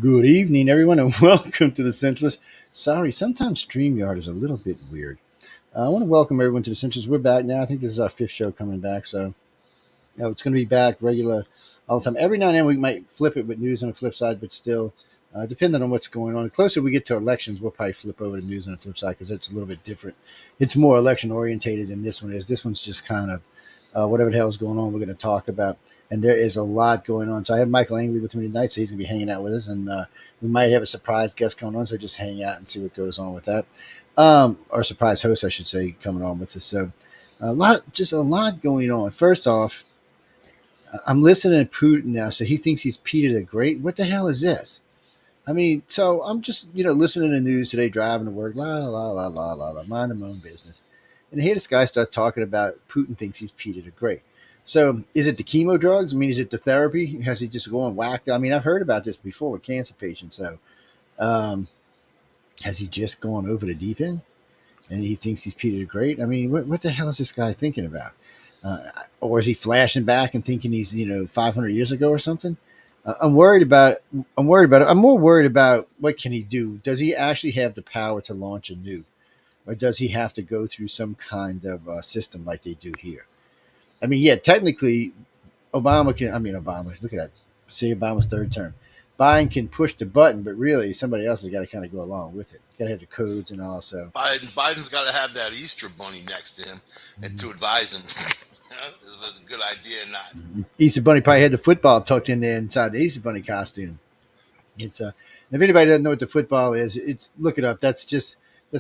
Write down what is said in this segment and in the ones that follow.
Good evening, everyone, and welcome to the Centralist. Sorry, sometimes StreamYard is a little bit weird. I want to welcome everyone to the Centralist. We're back now. I think this is our fifth show coming back, so it's going to be back regular all the time. Every now and then we might flip it with news on the flip side, but still, depending on what's going on. The closer we get to elections, we'll probably flip over to news on the flip side because it's a little bit different. It's more election orientated than this one is. This one's just kind of whatever the hell is going on, we're going to talk about. And there is a lot going on. So I have Michael Angley with me tonight, so he's going to be hanging out with us. And we might have a surprise guest coming on, so just hang out and see what goes on with that. Or surprise host, I should say, coming on with us. So just a lot going on. First off, I'm listening to Putin now, so he thinks he's Peter the Great. What the hell is this? I mean, so I'm just, listening to the news today, driving to work, la, la, la, la, la, la, mind my own business. And I hear this guy start talking about Putin thinks he's Peter the Great. So is it the chemo drugs? I mean, is it the therapy? Has he just gone whacked? I mean, I've heard about this before with cancer patients. So um, has he just gone over the deep end and he thinks he's Peter the Great? I mean, what the hell is this guy thinking about? Uh, or is he flashing back and thinking he's, 500 years ago or something? I'm worried about. I'm worried about it. I'm more worried about what can he do. Does he actually have the power to launch a nuke, or does he have to go through some kind of system like they do here? I mean, yeah, technically, Obama can. I mean, Obama. Look at that. See, Obama's third term. Biden can push the button, but really, somebody else has got to kind of go along with it. Got to have the codes and all. So, Biden's got to have that Easter bunny next to him and mm-hmm. to advise him. This was a good idea or not. Easter Bunny probably had the football tucked in there inside the Easter Bunny costume. It's if anybody doesn't know what the football is, it's look it up. That's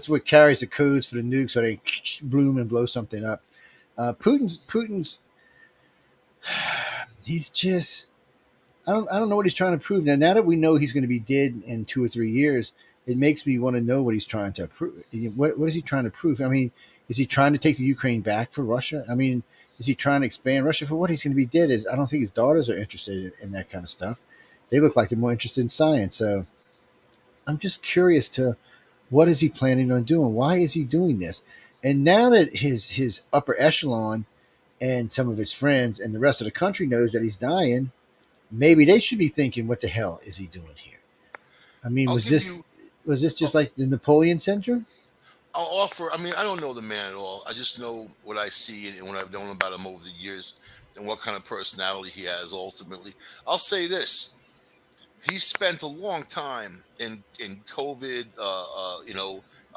what carries the codes for the nukes, so they bloom and blow something up. Putin's he's just I don't know what he's trying to prove now. Now that we know he's going to be dead in 2 or 3 years, it makes me want to know what he's trying to prove. What is he trying to prove? I mean, is he trying to take the Ukraine back for Russia? I mean, is he trying to expand Russia for what? He's going to be dead. Is I don't think his daughters are interested in that kind of stuff. They look like they're more interested in science. So I'm just curious to what is he planning on doing? Why is he doing this? And now that his upper echelon and some of his friends and the rest of the country knows that he's dying, maybe they should be thinking, what the hell is he doing here? I mean, I'll was give this you. was this just I'll, like the Napoleon syndrome? I'll offer. I mean, I don't know the man at all. I just know what I see and what I've known about him over the years and what kind of personality he has. Ultimately, I'll say this: he spent a long time in COVID,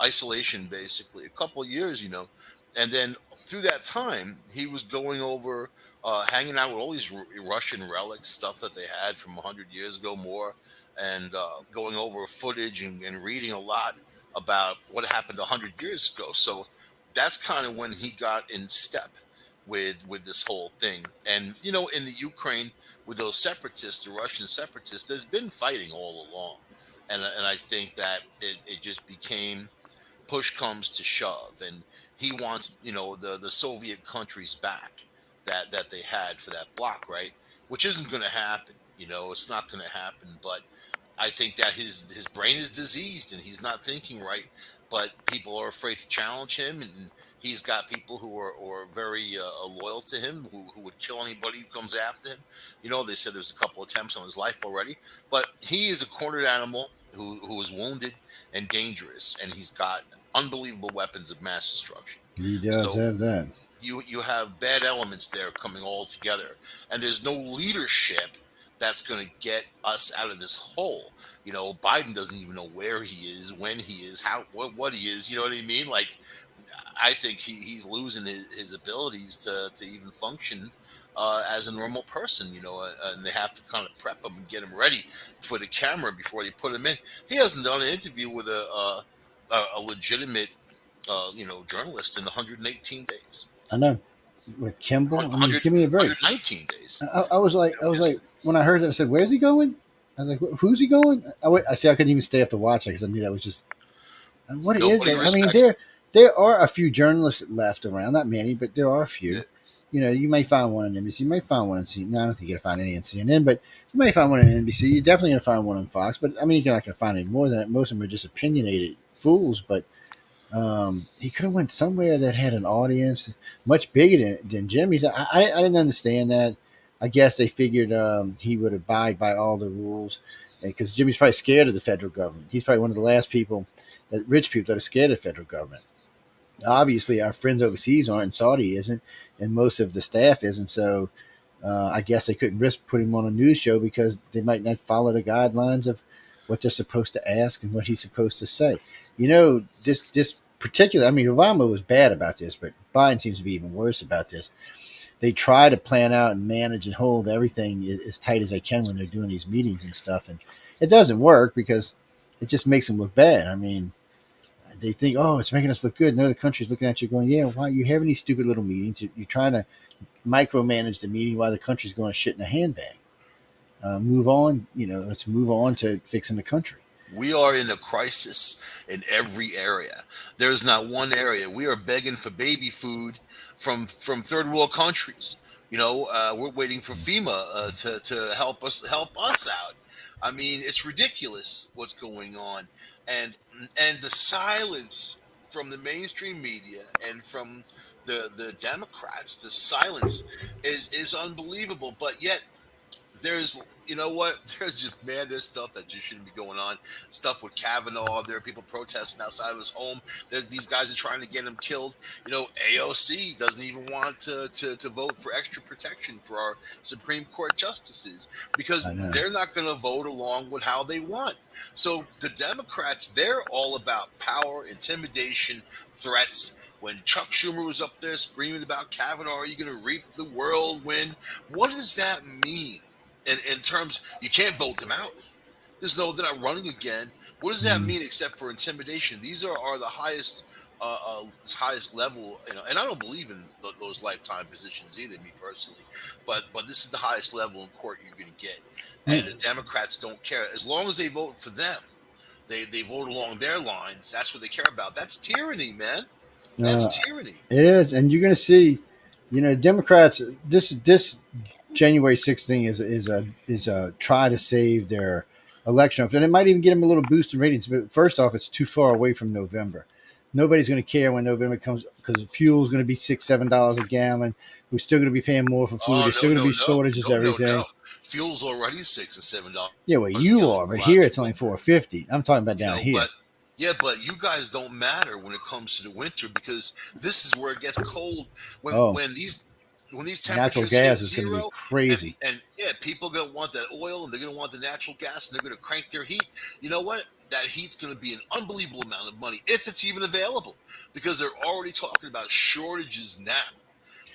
isolation, basically a couple of years, and then through that time he was going over, hanging out with all these Russian relics, stuff that they had from 100 years ago more, and going over footage and reading a lot about what happened 100 years ago. So that's kind of when he got in step with this whole thing. And in the Ukraine with those separatists, the Russian separatists, there's been fighting all along, and I think that it just became push comes to shove, and he wants the Soviet countries back that they had for that block, right? Which isn't going to happen. It's not going to happen. But I think that his brain is diseased and he's not thinking right. But people are afraid to challenge him, and he's got people who are very loyal to him, who would kill anybody who comes after him. They said there's a couple attempts on his life already, but he is a cornered animal who is wounded and dangerous, and he's got unbelievable weapons of mass destruction. He does So have that. you have bad elements there coming all together, and there's no leadership that's going to get us out of this hole. Biden doesn't even know where he is, when he is, how what he is. You know what I mean? Like, I think he's losing his abilities to even function as a normal person. And they have to kind of prep him and get him ready for the camera before they put him in. He hasn't done an interview with a legitimate journalist in 118 days. I know. With Kimball, I mean, 100, give me a break. 119 days. I was like, when I heard that, I said, "Where's he going?" I was like, "Who's he going?" I see. I couldn't even stay up to watch it because I knew that was just what is Nobody that? I mean, respects him. there are a few journalists left around, not many, but there are a few. Yeah. You may find one on NBC, you may find one on CNN. No, I don't think you're gonna find any on CNN, but you may find one on NBC. You're definitely gonna find one on Fox, but I mean, you're not gonna find any more than that. Most of them are just opinionated fools. But he could have went somewhere that had an audience much bigger than Jimmy's. I didn't understand that. I guess they figured he would abide by all the rules because Jimmy's probably scared of the federal government. He's probably one of the last people, that rich people that are scared of the federal government. Obviously, our friends overseas aren't, and Saudi isn't, and most of the staff isn't. So I guess they couldn't risk putting him on a news show because they might not follow the guidelines of what they're supposed to ask and what he's supposed to say. This particular. I mean, Obama was bad about this, but Biden seems to be even worse about this. They try to plan out and manage and hold everything as tight as they can when they're doing these meetings and stuff, and it doesn't work because it just makes them look bad. I mean, they think, oh, it's making us look good. Another country's looking at you going, yeah, why are you having these stupid little meetings? You're trying to micromanage the meeting while the country's going to shit in a handbag. Move on, let's move on to fixing the country. We are in a crisis in every area. There's not one area. We are begging for baby food from third world countries. We're waiting for FEMA to help us out. I mean, it's ridiculous what's going on, and the silence from the mainstream media and from the Democrats. The silence is unbelievable. But yet there's there's just, man, there's stuff that just shouldn't be going on. Stuff with Kavanaugh. There are people protesting outside of his home. These guys are trying to get him killed. AOC doesn't even want to vote for extra protection for our Supreme Court justices because they're not going to vote along with how they want. So the Democrats, they're all about power, intimidation, threats. When Chuck Schumer was up there screaming about Kavanaugh, are you going to reap the whirlwind? What does that mean? In terms, you can't vote them out. They're not running again. What does that mean except for intimidation? These are the highest level, and I don't believe in those lifetime positions either, me personally. But this is the highest level in court you're going to get, and the Democrats don't care as long as they vote for them. They vote along their lines. That's what they care about. That's tyranny, man. That's tyranny. It is, and you're going to see, Democrats. This January 6th thing is a try to save their election, and it might even get them a little boost in ratings. But first off, it's too far away from November. Nobody's going to care when November comes because fuel is going to be $6-7 a gallon. We're still going to be paying more for food. There's still going to be shortages, everything. No. Fuel's already $6 or $7. Yeah, well, you are, but here it's only $4.50. I'm talking about down here. But you guys don't matter when it comes to the winter because this is where it gets cold. When these temperatures natural gas is going to be crazy, and people are going to want that oil and they're going to want the natural gas and they're going to crank their heat. You know what? That heat's going to be an unbelievable amount of money if it's even available because they're already talking about shortages now.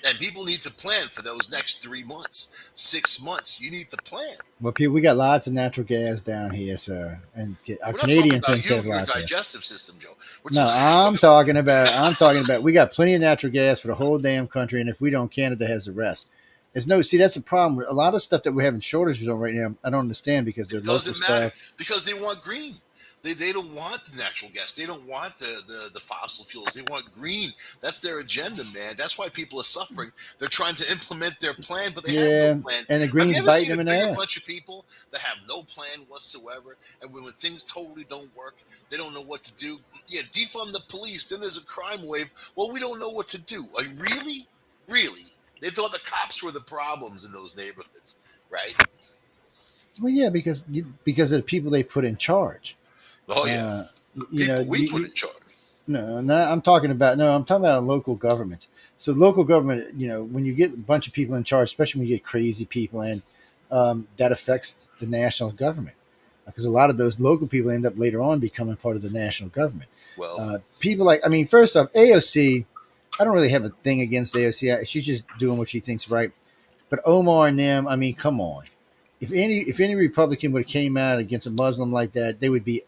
And people need to plan for those next 3 months, 6 months. You need to plan. Well, people, we got lots of natural gas down here, sir, and our We're Canadian not talking about your digestive system, Joe. I'm talking about. We got plenty of natural gas for the whole damn country, and if we don't, Canada has the rest. That's the problem. A lot of stuff that we're having shortages on right now, I don't understand because they're local stuff. Doesn't matter because they want green. They don't want the natural gas. They don't want the fossil fuels. They want green. That's their agenda, man. That's why people are suffering. They're trying to implement their plan, but they have no plan. And the green's biting them in the ass. A bunch of people that have no plan whatsoever, and when things totally don't work, they don't know what to do. Yeah, defund the police. Then there's a crime wave. Well, we don't know what to do. Like, really? Really? They thought the cops were the problems in those neighborhoods, right? Well, yeah, because of the people they put in charge. Oh yeah, we put in charge. No, I'm talking about local governments. So local government, when you get a bunch of people in charge, especially when you get crazy people in, that affects the national government because a lot of those local people end up later on becoming part of the national government. Well, people first off, AOC. I don't really have a thing against AOC. She's just doing what she thinks right. But Omar and them, I mean, come on. If any Republican would have came out against a Muslim like that, they would be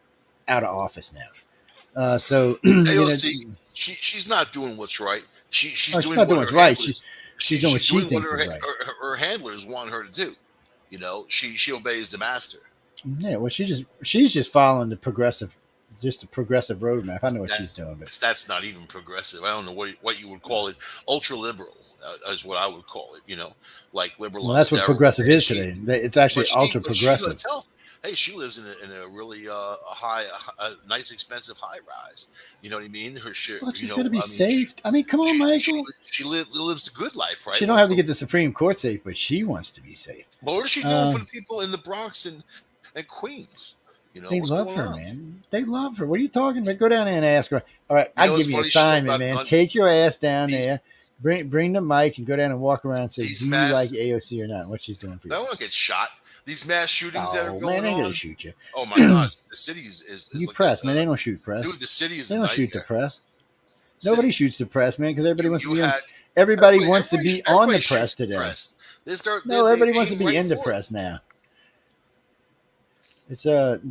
out of office now. So AOC, she's not doing what's right. She's doing what's right. She's doing what she thinks what is right. Her handlers want her to do. She obeys the master. Yeah, well, she's just following the progressive roadmap. I know what she's doing, but that's not even progressive. I don't know what you would call it. Ultra liberal is what I would call it. Like liberal. Well, that's what progressive is today. It's actually ultra progressive. Hey, she lives in a really a nice, expensive high rise. You know what I mean? Her shit. Well, You she's going to know, be I mean, safe. I mean, come on, Michael. lives a good life, She right? don't have to get the Supreme Court safe, but she wants to be safe. But what is she doing Uh, for the people in the Bronx and Queens? You know they what's love going her, on? man. They love her. What are you talking about? Go down there and ask her. All right, You I know what's give you an funny? She's talking assignment, about man. gun. Take your ass down there. These Bring the mic and go down and walk around and say, these "Do you like mass. AOC or not?" What she's doing for They you? won't get shot. These mass shootings that are Oh man, going they ain't gonna on. shoot you. Oh my God, the city is You like a press, man. They don't shoot press. dude. The city is They a don't shoot the nightmare. press. City. Nobody shoots the press, man, because everybody wants to You be in. had Everybody wants to be on everybody the press shoots the today. press. No, They everybody wants to aim be right in the for it. press now. It's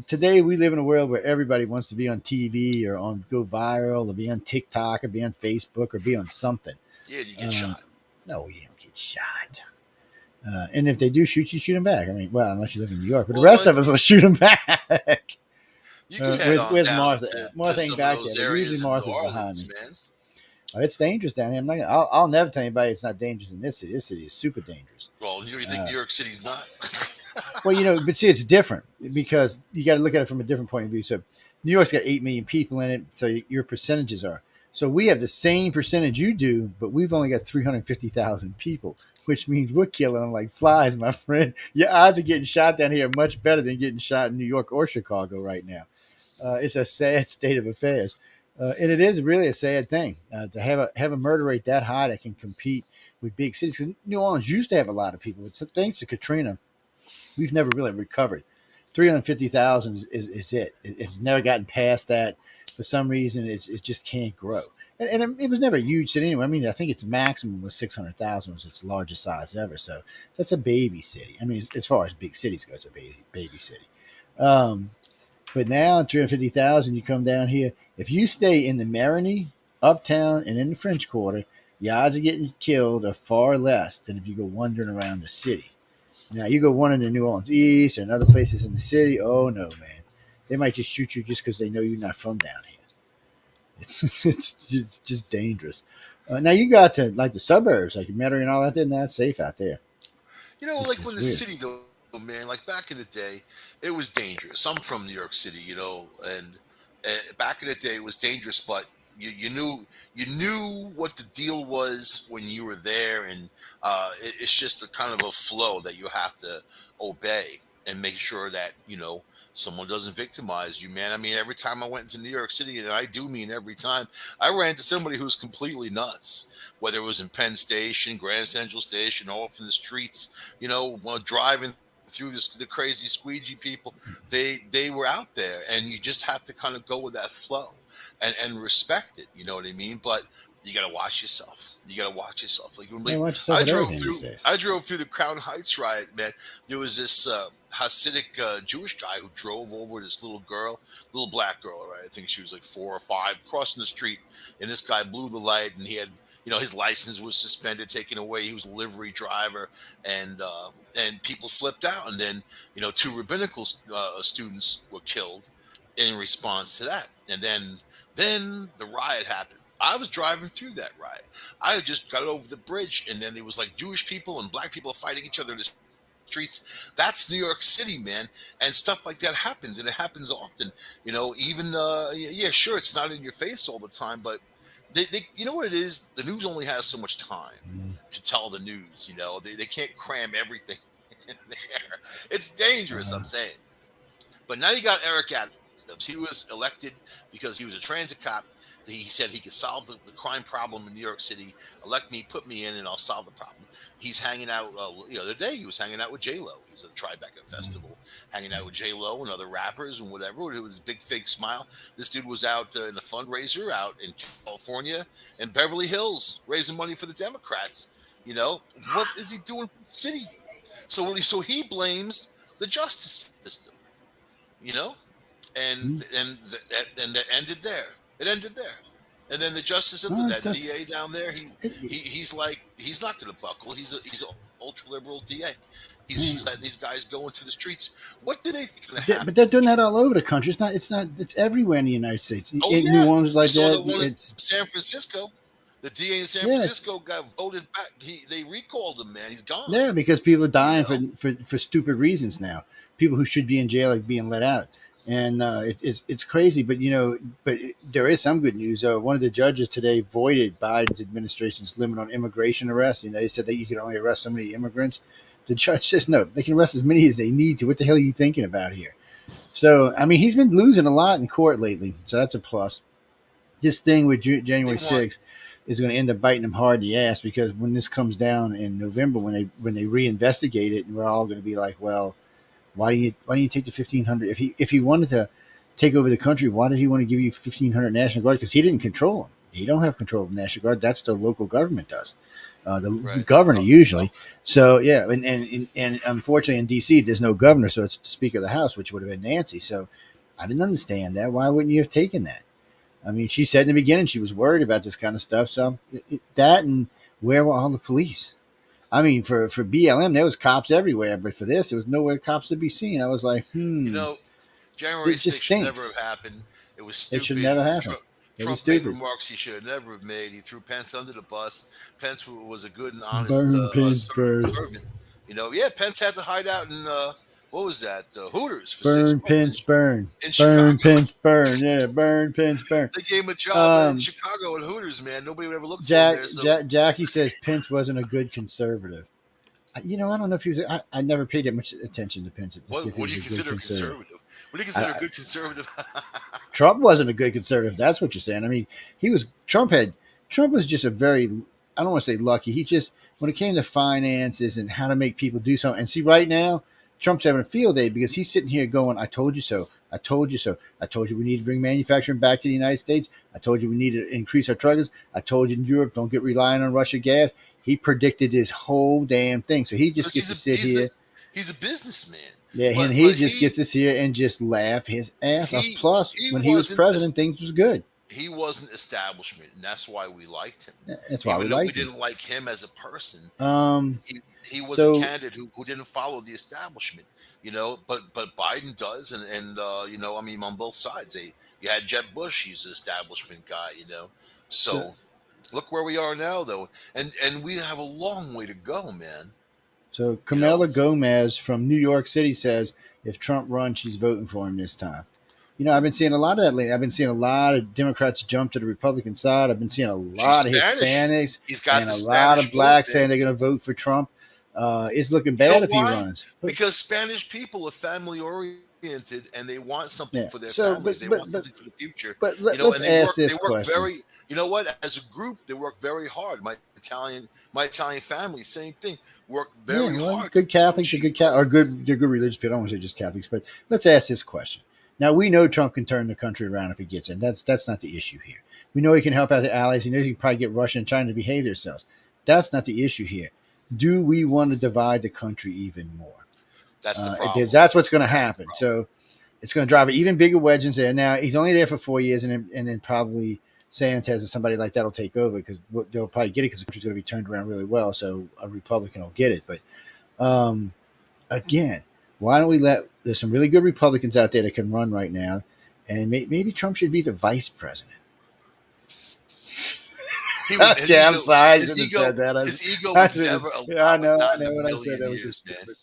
today we live in a world where everybody wants to be on TV or on go viral or be on TikTok or be on Facebook or be on something. Yeah, you get Uh, shot. no, you don't get shot. And if they do shoot you, shoot them back. I mean, well, unless you live in New York, but the Well, rest of us will shoot them back. you could head on Where's down Martha at? to Martha ain't some of back yet, those but usually areas in New Martha's behind Orleans, me. man. It's dangerous down here. I'll never tell anybody it's not dangerous in this city. This city is super dangerous. Well, you think Uh, New York City's not? well, but see, it's different because you got to look at it from a different point of view. So, New York's got 8 million people in it, so your percentages are. So we have the same percentage you do, but we've only got 350,000 people, which means we're killing them like flies, my friend. Your odds of getting shot down here are much better than getting shot in New York or Chicago right now. It's a sad state of affairs, and it is really a sad thing to have a murder rate that high that can compete with big cities. 'Cause New Orleans used to have a lot of people, but thanks to Katrina, we've never really recovered. 350,000 is it. It's never gotten past that. For some reason, it just can't grow. And it was never a huge city anyway. I mean, I think its maximum was 600,000 was its largest size ever. So that's a baby city. I mean, as far as big cities go, it's a baby city. Um, but now, 350,000, you come down here. If you stay in the Marigny, Uptown, and in the French Quarter, the odds of getting killed are far less than if you go wandering around the city. Now, you go one in the New Orleans East and other places in the city. Oh, no, man. They might just shoot you just because they know you're not from down here. It's just dangerous. Now, you got to, like, the suburbs, like Metairie and all that, they're not safe out there. You know, like when It's the weird. city, though, man, like back in the day, it was dangerous. I'm from New York City, you know, and back in the day, it was dangerous, but you knew what the deal was when you were there, and it's just a kind of a flow that you have to obey and make sure that someone doesn't victimize you, man. I mean, every time I went into New York City, and I do mean every time, I ran into somebody who was completely nuts, whether it was in Penn Station, Grand Central Station, off in the streets, while driving through the crazy squeegee people. They were out there, and you just have to kind of go with that flow and respect it. You know what I mean? But you got to watch yourself. You got to watch yourself. Like Hey, watch yourself with everything these days. I drove through the Crown Heights riot, man. There was this Hasidic Jewish guy who drove over this little black girl, right? I think she was like 4 or 5, crossing the street, and this guy blew the light, and he had, his license was suspended, taken away. He was a livery driver, and people flipped out, and then 2 rabbinical students were killed in response to that, and then the riot happened. I was driving through that riot. I had just got over the bridge, and then there was like Jewish people and black people fighting each other in the streets. That's New York City, man, and stuff like that happens, and it happens often. Even yeah, sure, it's not in your face all the time, but you know what it is? The news only has so much time Mm. to tell the news. They can't cram everything in there. It's dangerous, Uh, I'm saying. But now you got Eric Adams. He was elected because he was a transit cop. He said he could solve the crime problem in New York City. Elect me, put me in, and I'll solve the problem. He's hanging out. The other day, he was hanging out with J Lo. He was at the Tribeca Festival, hanging out with J Lo and other rappers and whatever. With his big fake smile. This dude was out in a fundraiser out in California and Beverly Hills, raising money for the Democrats. What is he doing for the city? So he blames the justice system. You know, and mm. and that ended there. It ended there. And then the justice of No, that that's DA down there, he's like he's not going to buckle. He's an ultra liberal DA. He's letting these guys go into the streets. What do they think is going to but happen? they're doing that all over the country. It's everywhere in the United States. Oh In New yeah, Orleans you like saw the that. one in It's San Francisco. The DA in San yeah, Francisco got voted back. They recalled him, man. He's gone. yeah, because people are You dying know. for stupid reasons now. people who should be in jail are being let out, and it's crazy. But there is some good news. One of the judges today voided Biden's administration's limit on immigration arrests. They said that you could only arrest so many immigrants. The judge says no, they can arrest as many as they need to. What the hell are you thinking about here? So I mean, he's been losing a lot in court lately, so that's a plus. This thing with They January want 6th is going to end up biting them hard in the ass, because when this comes down in November, when they reinvestigate it, and we're all going to be like, well, why do you take the 1,500? If he wanted to take over the country, why did he want to give you 1,500 National Guard? Because he didn't control them. He don't have control of the National Guard. That's the local government does. The right. governor Oh, oh, usually. So yeah, and unfortunately in D.C. there's no governor, so it's the Speaker of the House, which would have been Nancy. So I didn't understand that. Why wouldn't you have taken that? I mean, she said in the beginning she was worried about this kind of stuff. So that, and where were all the police? I mean, for BLM, there was cops everywhere, but for this, there was nowhere cops to be seen. I was like, you know, January it just 6th should never stinks. have happened. It was It should stupid. never happen. It was Trump made stupid. remarks he should have never have made. He threw Pence under the bus. Pence was a good and honest Burn Pittsburgh. servant. Yeah, Pence had to hide out in what was that, Hooters for six Burn months Pence burn. in Burn Chicago. Pence burn. Yeah, burn Pence burn. They gave him a job in Um, Chicago at Hooters, man. Nobody would ever look for him there. So Jackie says Pence wasn't a good conservative. I don't know if he was. I never paid that much attention to Pence to see if he what was do you a good consider conservative. conservative? What do you consider a good conservative? Trump wasn't a good conservative. That's what you're saying. I mean, Trump was just a very, I don't want to say lucky. He just, when it came to finances and how to make people do something. And see, right now, Trump's having a field day because he's sitting here going, I told you so. I told you so. I told you we need to bring manufacturing back to the United States. I told you we need to increase our truckers. I told you in Europe, don't get relying on Russia gas. He predicted this whole damn thing. So he just gets to sit here. He's a businessman. Yeah, and he just gets to sit here and just laugh his ass off. Plus, when he was president, things was good. He wasn't establishment, and that's why we liked him. That's why Even though we him. didn't like him as a person. He was So- a candidate who didn't follow the establishment, But Biden does, and I mean, on both sides, you had Jeb Bush. He's an establishment guy, So look where we are now, though, and we have a long way to go, man. So Camila Gomez from New York City says if Trump runs, she's voting for him this time. I've been seeing a lot of that lately. I've been seeing a lot of Democrats jump to the Republican side. I've been seeing a lot of Hispanics and a lot of blacks saying they're going to vote for Trump. It's looking bad if he runs. Because Spanish people are family oriented and they want something for their families. They want something for the future. But let's ask this question. You know what? As a group, they work very hard. My Italian family, same thing. Work very hard. Good Catholics, they're good religious people. I don't want to say just Catholics, but let's ask this question. Now we know Trump can turn the country around if he gets in. That's not the issue here. We know he can help out the allies. He knows he can probably get Russia and China to behave themselves. That's not the issue here. Do we want to divide the country even more? That's the problem. Because that's what's going to happen. So it's going to drive an even bigger wedge in there. Now he's only there for 4 years, and then probably Sanchez and somebody like that will take over because they'll probably get it because the country's going to be turned around really well. So a Republican will get it. But again, why don't we there's some really good Republicans out there that can run right now, and maybe Trump should be the vice president. I'm sorry. I shouldn't have said that. His ego would never allow I know what I said. That was just stupid.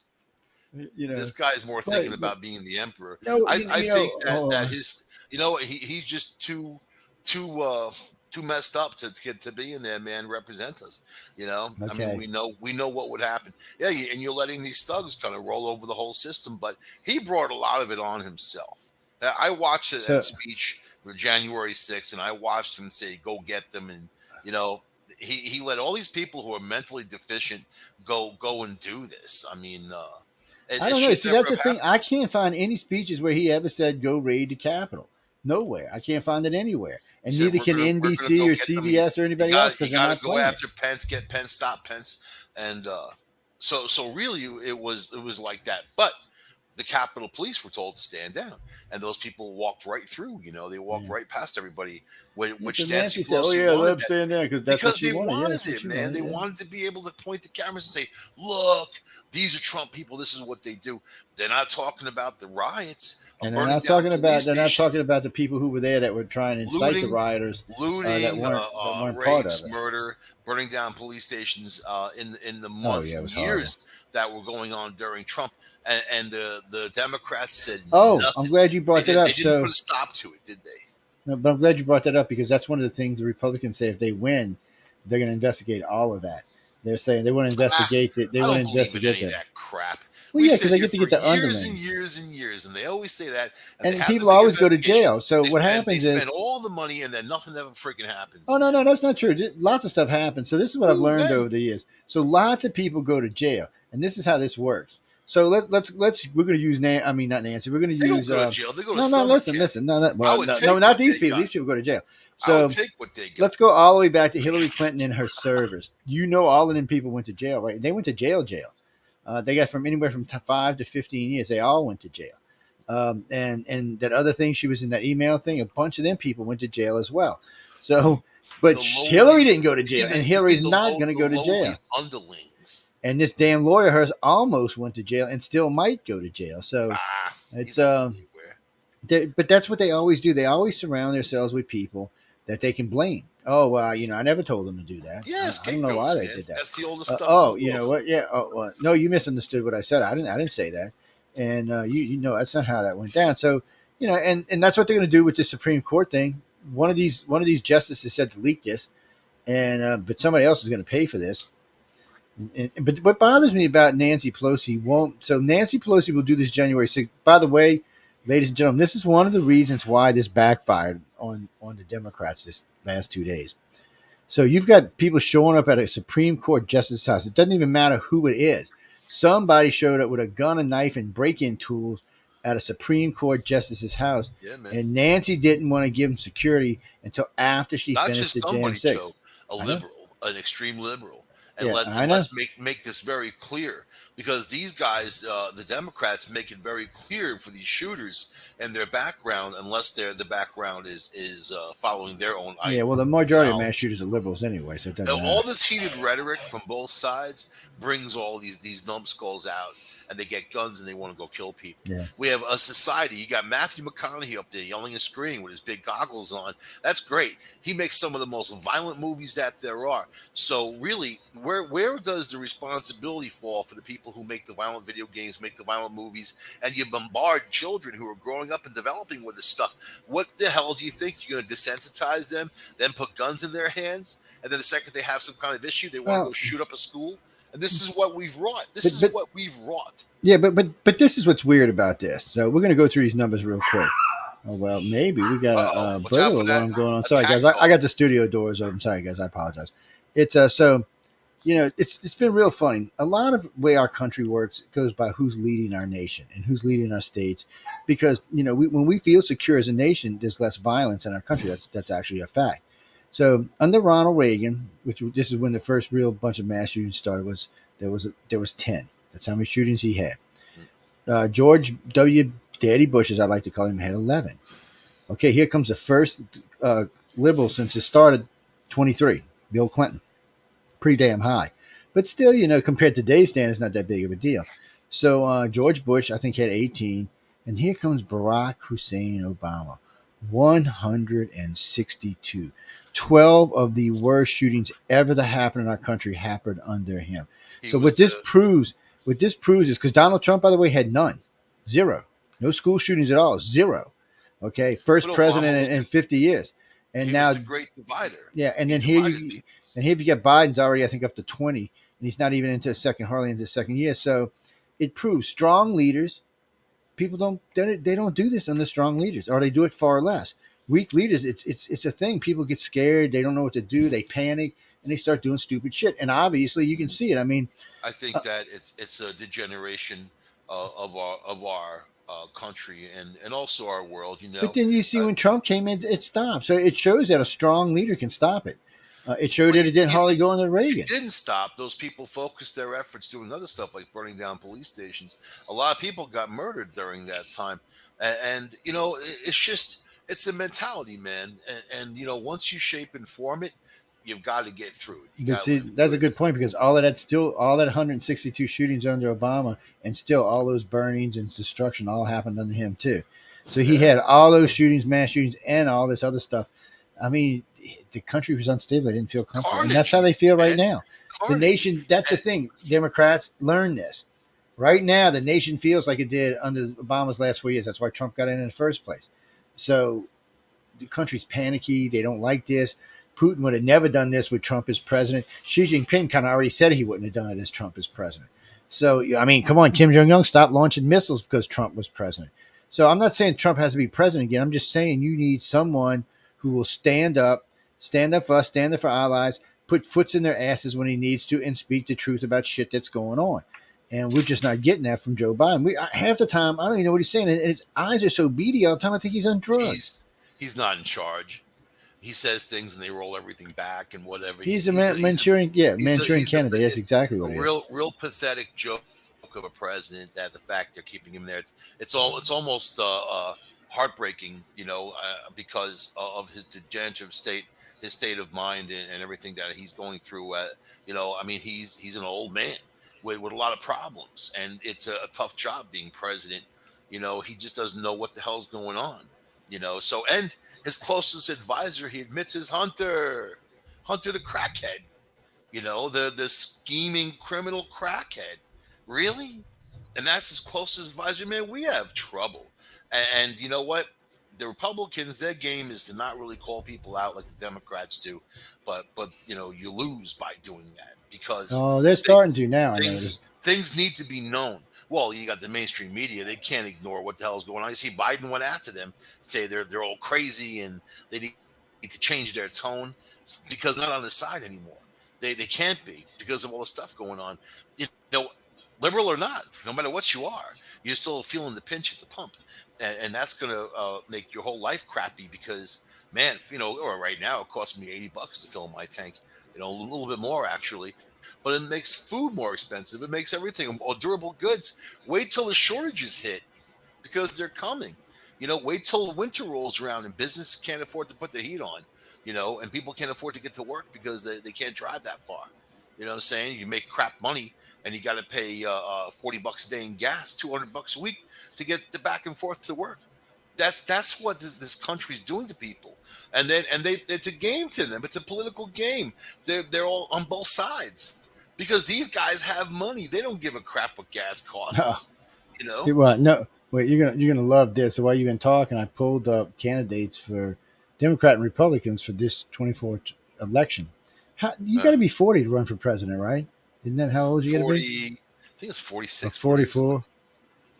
This guy's more thinking about being the emperor. No, I think that his, he's just too messed up to get to be in there, man. Represent us, I mean, we know what would happen. Yeah, and you're letting these thugs kind of roll over the whole system, but he brought a lot of it on himself. I watched that speech for January 6th, and I watched him say, "Go get them," and he let all these people who are mentally deficient go and do this. I mean, I don't know. See, that's the thing. I can't find any speeches where he ever said, "Go raid the Capitol." Nowhere. I can't find it anywhere. And neither can NBC or CBS or anybody else. You got to go after Pence, get Pence, stop Pence, and so really it was like that. But the Capitol Police were told to stand down, and those people walked right through. They walked right past everybody. Which Nancy said, Pelosi let them wanted stand down because they wanted it, man. They wanted to be able to point the cameras and say, "Look, these are Trump people. This is what they do." They're not talking about the riots, and they're not talking about the people who were there that were trying to incite the rioters, looting, that weren't rapes, part of it. murder, burning down police stations in the months and years that were going on during Trump, and the Democrats said Oh, I'm nothing. glad you brought that They up. didn't put So, a stop to it, did they? no, but I'm glad you brought that up because that's one of the things the Republicans say if they win, they're going to investigate all of that. They're saying they want to Ah, investigate that. They I want to don't believe in investigate any of that. that crap. Well, We yeah, because sit they here get to for get the years and underlings, years and years, and they always say that, and they and have the people big always go to investigation. jail. So what They happens spend is, all the money, and then nothing ever freaking oh happens. no, no, that's not true. Lots of stuff happens. So this is what I've Who, learned when? over the years. So lots of people go to jail, and this is how this works. So let's we're going to use I mean not Nancy. We're going to They don't use go to jail. They go to no, summer camp. listen no, I well would no, take not what these they people. got. These people go to jail. I would So take what they got. let's go all the way back to Hillary Clinton and her servers. You know, all of them people went to jail, right? They went to jail. They got from anywhere from 5 to 15 years. They all went to jail. And that other thing, she was in that email thing. A bunch of them people went to jail as well. So, but The Hillary lowly, didn't go to jail, and you Hillary's mean not going to the go to lowly jail. underlings? And this damn lawyer, hers, almost went to jail and still might go to jail. So He's it's not going anywhere. but that's what they always do. They always surround themselves with people that they can blame. Oh, well, I never told them to do that. Yeah, I don't know why scapegoats, they man. did that. That's the oldest stuff in the Oh, you world. know what? Yeah. Oh, no, you misunderstood what I said. I didn't say that. And you know that's not how that went down. So and that's what they're going to do with the Supreme Court thing. One of these justices said to leak this, and but somebody else is going to pay for this. But what bothers me about Nancy Pelosi won't. So Nancy Pelosi will do this January 6th. By the way, ladies and gentlemen, this is one of the reasons why this backfired on the Democrats this last 2 days. So you've got people showing up at a Supreme Court justice's house. It doesn't even matter who it is. Somebody showed up with a gun, a knife, and break-in tools at a Supreme Court justice's house, Yeah, man. and Nancy didn't want to give him security until after she Not finished just the Jan somebody, 6. Joe, a I know. liberal, an extreme liberal, and Yeah, I know. let's make this very clear, because these guys, the Democrats, make it very clear for these shooters and their background, unless the background is following their own Yeah, well, the majority of mass ideology. shooters are liberals anyway, so it doesn't All matter. this heated rhetoric from both sides brings all these numbskulls out, and they get guns and they want to go kill people. Yeah. We have a society. You got Matthew McConaughey up there yelling and screaming with his big goggles on. That's great. He makes some of the most violent movies that there are. So really, where does the responsibility fall for the people who make the violent video games, make the violent movies, and you bombard children who are growing up and developing with this stuff? What the hell do you think? You're going to desensitize them, then put guns in their hands, and then the second they have some kind of issue, they want to Well, go shoot up a school? And this is what we've wrought. This but is but what we've wrought. yeah, but this is what's weird about this. So we're going to go through these numbers real quick. Oh well, maybe we got Uh-oh. a Watch out burglar for that alarm going on. Sorry attack guys, I dog. got the studio doors open. Sorry guys, I apologize. It's so it's been real funny. A lot of way our country works goes by who's leading our nation and who's leading our states, because when we feel secure as a nation, there's less violence in our country. That's actually a fact. So under Ronald Reagan, which this is when the first real bunch of mass shootings started, there was 10. That's how many shootings he had. George W. Daddy Bush, as I like to call him, had 11. Okay, here comes the first liberal since it started, 23, Bill Clinton. Pretty damn high. But still, compared to today's standards, not that big of a deal. So George Bush, I think, had 18. And here comes Barack Hussein Obama, 162. 12 of the worst shootings ever that happened in our country happened under him. He So was what this proves is because Donald Trump, by the way, had none, zero, no school shootings at all, zero. Okay, first but Obama president was in 50 years, and he was now the great divider. yeah, and He then here divided you people. and here you get Biden's already, I think, up to 20, and he's not even into hardly into his second year. So it proves strong leaders. People don't do this under strong leaders, or they do it far less. Weak leaders, it's a thing. People get scared, they don't know what to do, they panic, and they start doing stupid shit. And obviously, you can see it. I mean, I think that it's a degeneration of our country and also our world. but then you see Uh, when Trump came in, it stopped. So it shows that a strong leader can stop it. It showed Well, that you it didn't see, hardly go into it Reagan. didn't stop. Those people focused their efforts doing other stuff like burning down police stations. A lot of people got murdered during that time, and it's just it's a mentality, man. And once you shape and form it, you've got to get through it. You But got to see, live that's through a good it. point because all that 162 shootings under Obama, and still all those burnings and destruction all happened under him too. So he Yeah, had all those shootings, mass shootings, and all this other stuff. I mean, the country was unstable. They didn't feel comfortable, and that's how carnage, they feel right man. now. The party. nation, that's the And thing. Democrats learn this. Right now, the nation feels like it did under Obama's last 4 years. That's why Trump got in the first place. So the country's panicky. They don't like this. Putin would have never done this with Trump as president. Xi Jinping kind of already said he wouldn't have done it as Trump as president. So, I mean, come on, Kim Jong Un stopped launching missiles because Trump was president. So I'm not saying Trump has to be president again. I'm just saying you need someone who will stand up for us, stand up for allies, put foots in their asses when he needs to, and speak the truth about shit that's going on. And we're just not getting that from Joe Biden. Half the time, I don't even know what he's saying. And his eyes are so beady all the time. I think he's on drugs. he's not in charge. He says things and they roll everything back and whatever. He's a Manchurian, Manchurian candidate. That's exactly what a he is. real pathetic joke of a president. That the fact they're keeping him there, it's almost heartbreaking, because of his degenerative state, his state of mind, and everything that he's going through. I mean, he's an old man with a lot of problems, and it's a tough job being president. He just doesn't know what the hell's going on. So, and his closest advisor, he admits, is Hunter the crackhead. The scheming criminal crackhead. Really? And that's his closest advisor. Man, we have trouble. And you know what? The Republicans, their game is to not really call people out like the Democrats do, but you lose by doing that because Oh, they're starting to now. I noticed. things need to be known. Well, you got the mainstream media; they can't ignore what the hell is going on. You see, Biden went after them, say they're all crazy and they need to change their tone because they're not on the side anymore. They can't be because of all the stuff going on. You know, liberal or not, no matter what you are, you're still feeling the pinch at the pump, and that's going to make your whole life crappy because, man, or right now it costs me $80 to fill my tank. A little bit more actually, but it makes food more expensive. It makes everything more durable goods. Wait till the shortages hit because they're coming. Wait till the winter rolls around and business can't afford to put the heat on. And people can't afford to get to work because they can't drive that far. You know what I'm saying? You make crap money and you got to pay $40 a day in gas, $200 a week to get the back and forth to work. That's what this country's doing to people, and it's a game to them. It's a political game. They're all on both sides because these guys have money. They don't give a crap what gas costs. Well, no, wait, you're gonna love this. So while you've been talking, I pulled up candidates for Democrat and Republicans for this 24th election. You got to be 40 to run for president, right? Isn't that how old you got to be? 40. I think it's 46. 44.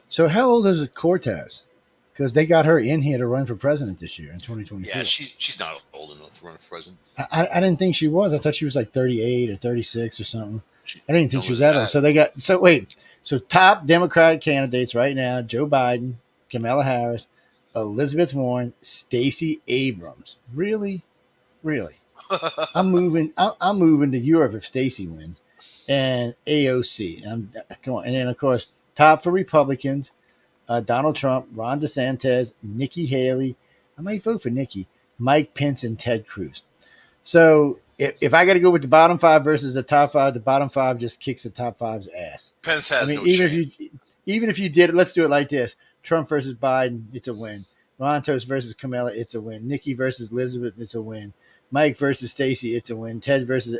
So how old is Cortez? Because they got her in here to run for president this year in 2022. Yeah, she's not old enough to run for president. I didn't think she was. I thought she was like 38 or 36 or something. I didn't think she was that old. So top Democratic candidates right now: Joe Biden, Kamala Harris, Elizabeth Warren, Stacey Abrams. Really? I'm moving to Europe if Stacey wins, and AOC. Come on, and then of course top for Republicans. Donald Trump, Ron DeSantis, Nikki Haley. I might vote for Nikki, Mike Pence, and Ted Cruz. So if I got to go with the bottom five versus the top five, the bottom five just kicks the top five's ass. Pence has no chance. Even if you did it, let's do it like this: Trump versus Biden, it's a win. Ron Toast versus Kamala, it's a win. Nikki versus Elizabeth, it's a win. Mike versus Stacey, it's a win. Ted versus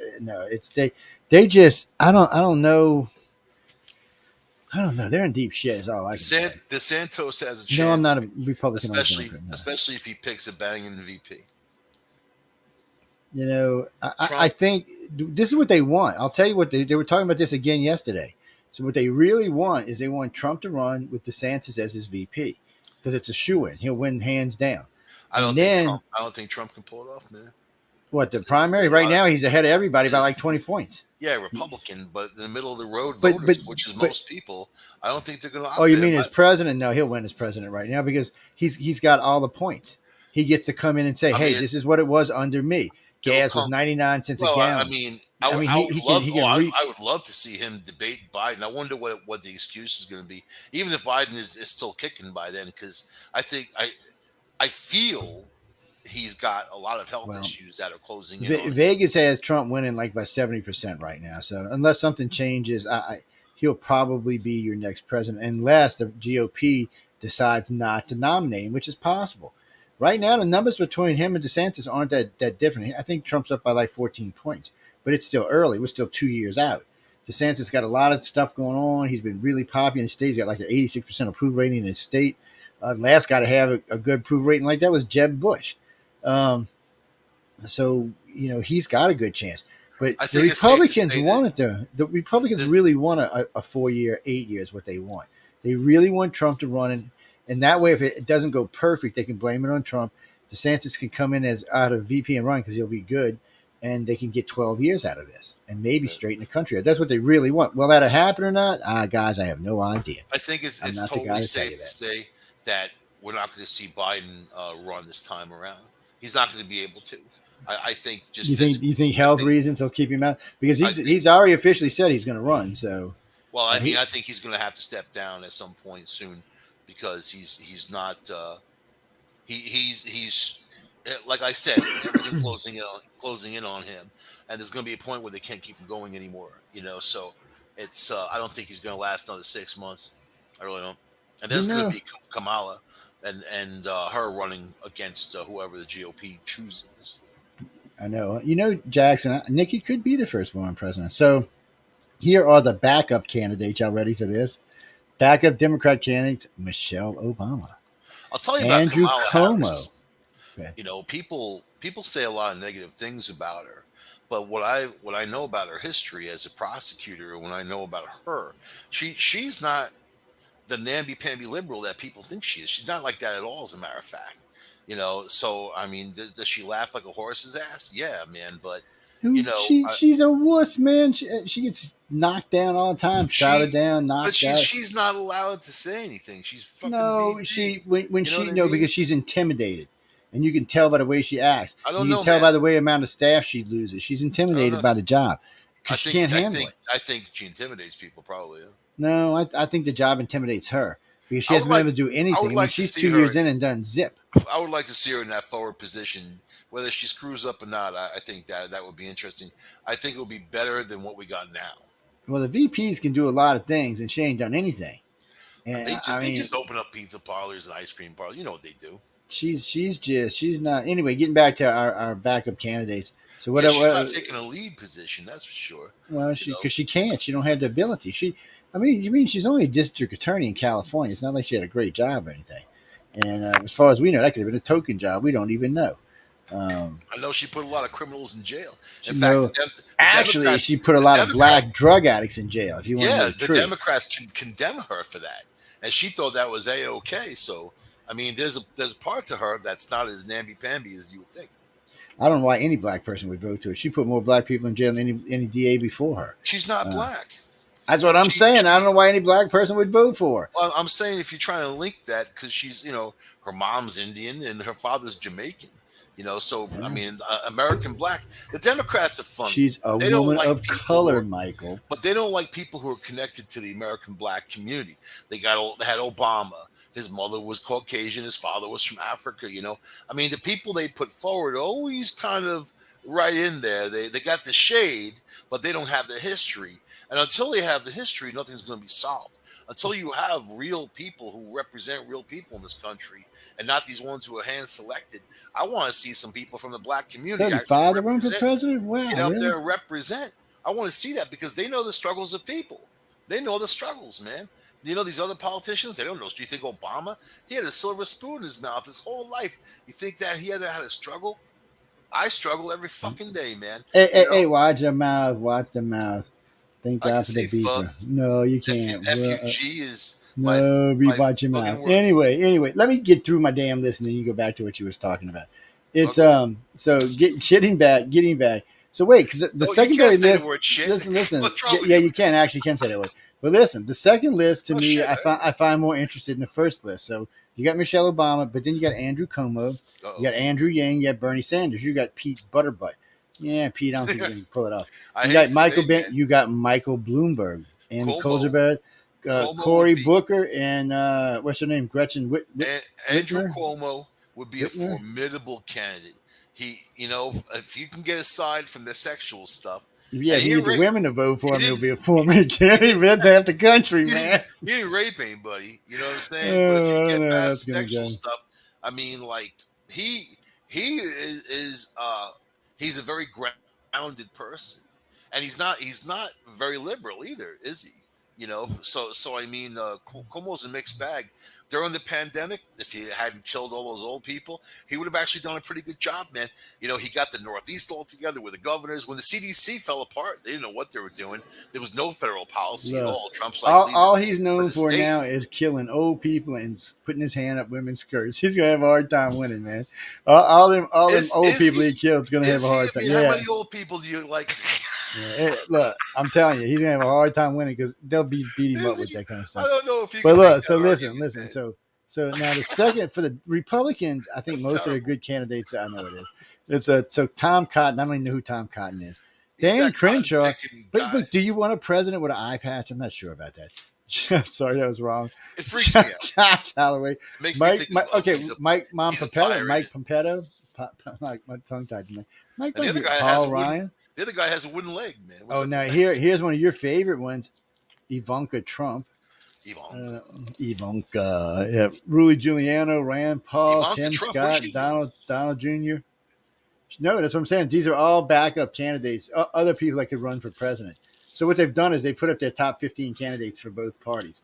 they just I don't know. I don't know. They're in deep shit. Is all I can say. DeSantis has a chance. No, I'm not a Republican. Especially if he picks a banging VP. I think this is what they want. I'll tell you what they were talking about this again yesterday. So what they really want is they want Trump to run with DeSantis as his VP because it's a shoo-in. He'll win hands down. I don't think Trump can pull it off, man. What, the primary? Right now, he's ahead of everybody by like 20 points. Yeah, Republican, but in the middle of the road voters, which is most people, I don't think they're going to. Oh, you mean as president? No, he'll win as president right now because he's got all the points. He gets to come in and say, "Hey, this is what it was under me. Gas was 99 cents a gallon." I would love to see him debate Biden. I wonder what the excuse is going to be, even if Biden is still kicking by then, because I feel he's got a lot of health issues that are closing in. Vegas has Trump winning like by 70% right now. So unless something changes, he'll probably be your next president, unless the GOP decides not to nominate him, which is possible. Right now, the numbers between him and DeSantis aren't that different. I think Trump's up by like 14 points. but it's still early. We're still 2 years out. DeSantis got a lot of stuff going on. He's been really popular in his state. He's got like an 86% approval rating in his state. Last guy to have a good approval rating like that was Jeb Bush. Um, so he's got a good chance. But I the think it's safe to Republicans say that want it to. The Republicans there's, really want a 4 year, 8 years. What they want. They really want Trump to run, and that way, if it doesn't go perfect, they can blame it on Trump. DeSantis can come in as out of VP and run because he'll be good, and they can get 12 years out of this and maybe straighten the country out. That's what they really want. Will that happen or not? Guys, I have no idea. I think I'm it's not the guy totally to tell you safe to that. say that we're not going to see Biden run this time around. He's not going to be able to. I think just You think I health think reasons will keep him out because I think he's already officially said he's going to run. So well, I mean, he I think he's going to have to step down at some point soon because he's not he's like I said, everything's closing in on him, and there's going to be a point where they can't keep him going anymore. So it's I don't think he's going to last another 6 months. I really don't. And you there's going to know be Kamala and her running against whoever the GOP chooses. I know Jackson Nikki could be the first woman president. So here are the backup candidates. Y'all ready for this? Backup Democrat candidates: Michelle Obama, I'll tell you about Andrew Kamala Cuomo. Harris. Okay. People say a lot of negative things about her, but what I know about her history as a prosecutor, and when I know about her, she's not the namby-pamby liberal that people think she is. She's not like that at all, as a matter of fact. So I mean, does she laugh like a horse's ass? Yeah, man. But you know, She's a wuss, man. She gets knocked down all the time, shouted she, down, but knocked she's out. she's not allowed to say anything. She's fucking No, VP. when You know she what I no mean? because she's intimidated, and you can tell by the way she acts. I don't You can know, tell man. by the way amount of staff she loses. She's I don't know. intimidated by the job I because she think can't I handle think it. I think she intimidates people. Probably. Yeah. No, I think the job intimidates her because she I would hasn't been like able to do I would anything. I mean, like to she's see 2 years her. in and done zip. I would like to see her in that forward position. Whether she screws up or not, I think that would be interesting. I think it would be better than what we got now. Well, the VPs can do a lot of things, and she ain't done anything. And And I they mean, just open up pizza parlors and ice cream parlors. You know what they do. she's not. Anyway, getting back to our backup candidates. So Yeah, she's whatever. not taking a lead position, that's for sure. Well, You she know, because she can't. She don't have the ability. I mean, you mean she's only a district attorney in California? It's not like she had a great job or anything. And as far as we know, that could have been a token job. We don't even know. Um, I know she put a lot of criminals in jail. In fact, no, actually, she put a the lot of Democrat, black drug addicts in jail. If you want to know yeah, the the truth, Democrats can condemn her for that, and she thought that was a okay. So, I mean, there's a part to her that's not as namby pamby as you would think. I don't know why any black person would vote to her. She put more black people in jail than any DA before her. She's not Uh, black. that's what I'm saying. I don't know why any black person would vote for her. Well, I'm saying if you're trying to link that because she's, her mom's Indian and her father's Jamaican, so I Uh, mean, American black. The Democrats are funny. she's a They don't woman like of people who color, are, Michael. but they don't like people who are connected to the American black community. They had Obama. His mother was Caucasian. His father was from Africa. I mean, the people they put forward are always kind of right in there. They got the shade, but they don't have the history. And until they have the history, nothing's going to be solved. Until you have real people who represent real people in this country and not these ones who are hand selected, I want to see some people from the black community actually 35 to run for represent, president? get Wow, out really? there and represent. I want to see that because they know the struggles of people. They know the struggles, man. These other politicians, they don't know. Do you think Obama, he had a silver spoon in his mouth his whole life? You think that he had to struggle? I struggle every fucking day, man. Hey, watch your mouth. Watch the mouth. Thank I can God for the say fuck. beeper. No, you can't. FUG is No, be my watch your fucking mouth. word. Anyway, let me get through my damn list and then you go back to what you was talking about. Oh, It's go ahead. so getting back. So wait, because the No, you can't secondary say the list. word shit. Listen. What's wrong with Yeah, you? you can actually can say that word. But listen, the second list to Oh me, shit. I find more interested in the first list. So you got Michelle Obama, but then you got Andrew Cuomo, you Uh-oh. got Andrew Yang, you got Bernie Sanders, you got Pete Butterbutt. Yeah, Pete, I don't think he's going to pull it off. I hate to say, man, You got Michael Bloomberg, Amy Cuomo Kohlberg, Cuomo would Cory be Booker, and what's her name, Gretchen Andrew Whitmer. Cuomo would be a Whitmer. formidable candidate. If you can get aside from the sexual stuff, Yeah, and if you get the women to vote he for him, he'll didn't, be a he, former he candidate. didn't, That's half the country, he didn't, man. he didn't rape anybody. You know what I'm saying? But if you Oh, I don't get know how past that's the gonna sexual go. stuff, I mean, like he is he's a very grounded person. and he's not very liberal either, is he? So I mean, Cuomo's a mixed bag. During the pandemic, if he hadn't killed all those old people, he would have actually done a pretty good job, man. He got the Northeast all together with the governors. When the CDC fell apart, they didn't know what they were doing. There was no federal policy at Look, all. Trump's like, all, leave it all he's for known the for now states. is killing old people and putting his hand up women's skirts. He's gonna have a hard time winning, man. All them Is old is people he? he killed is gonna have Is a he? hard I time. mean, how Yeah, many old people do you like? look, I'm telling you, he's gonna have a hard time winning because they'll beat him up Is with he? that kind of I stuff. don't know if you But can make look, that so listen, argument, listen. man. So now the second for the Republicans, I think That's most of their terrible. good candidates. I know it is. So Tom Cotton. I don't even know who Tom Cotton is. He's Dan that cotton Crenshaw. picking guy. But do you want a president with an eye patch? I'm not sure about that. I'm sorry, that was wrong. It freaks me out. Josh Holloway, Makes me think of Okay, he's a Mike he's a Pompeo, pirate, Mike Pompeo, my tongue tied. Mike and the might other be guy has Paul a wooden. Ryan. The other guy has a wooden leg, man. What's Oh, up with now that? here's one of your favorite ones, Ivanka Trump. Ivanka. Ivanka, yeah, Rudy Giuliano, Rand Paul, Ivanka Tim Trump. What is Scott, she doing? Donald Jr. No, that's what I'm saying. These are all backup candidates, other people that could run for president. So what they've done is they put up their top 15 candidates for both parties,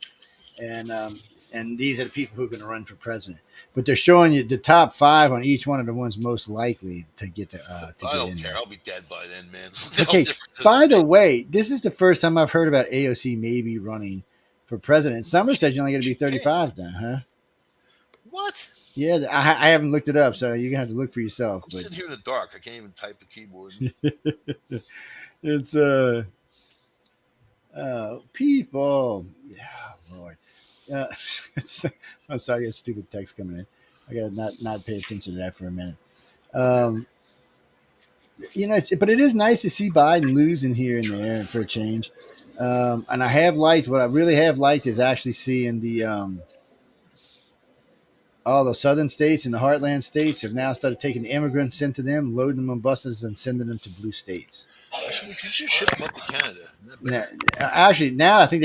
and these are the people who are going to run for president. But they're showing you the top five on each one of the ones most likely to I get don't in care. there. I'll be dead by then, man. What the hell Okay. difference does By it the make? way, this is the first time I've heard about AOC maybe running for president. Summer said you're only going to be She can't. 35 now, huh? What? Yeah, I haven't looked it up, so you're gonna have to look for yourself. I'm But sitting here in the dark. I can't even type the keyboard. it's people. Yeah, Lord. Uh, it's, I'm sorry, I got a stupid text coming in. I gotta not pay attention to that for a minute. Okay. Um, but it is nice to see Biden losing here and there for a change. And I have liked what I really have liked is actually seeing the all the southern states and the heartland states have now started taking the immigrants into them, loading them on buses, and sending them to blue states. We could just ship them up to Canada. Isn't that Now, better? actually, now I think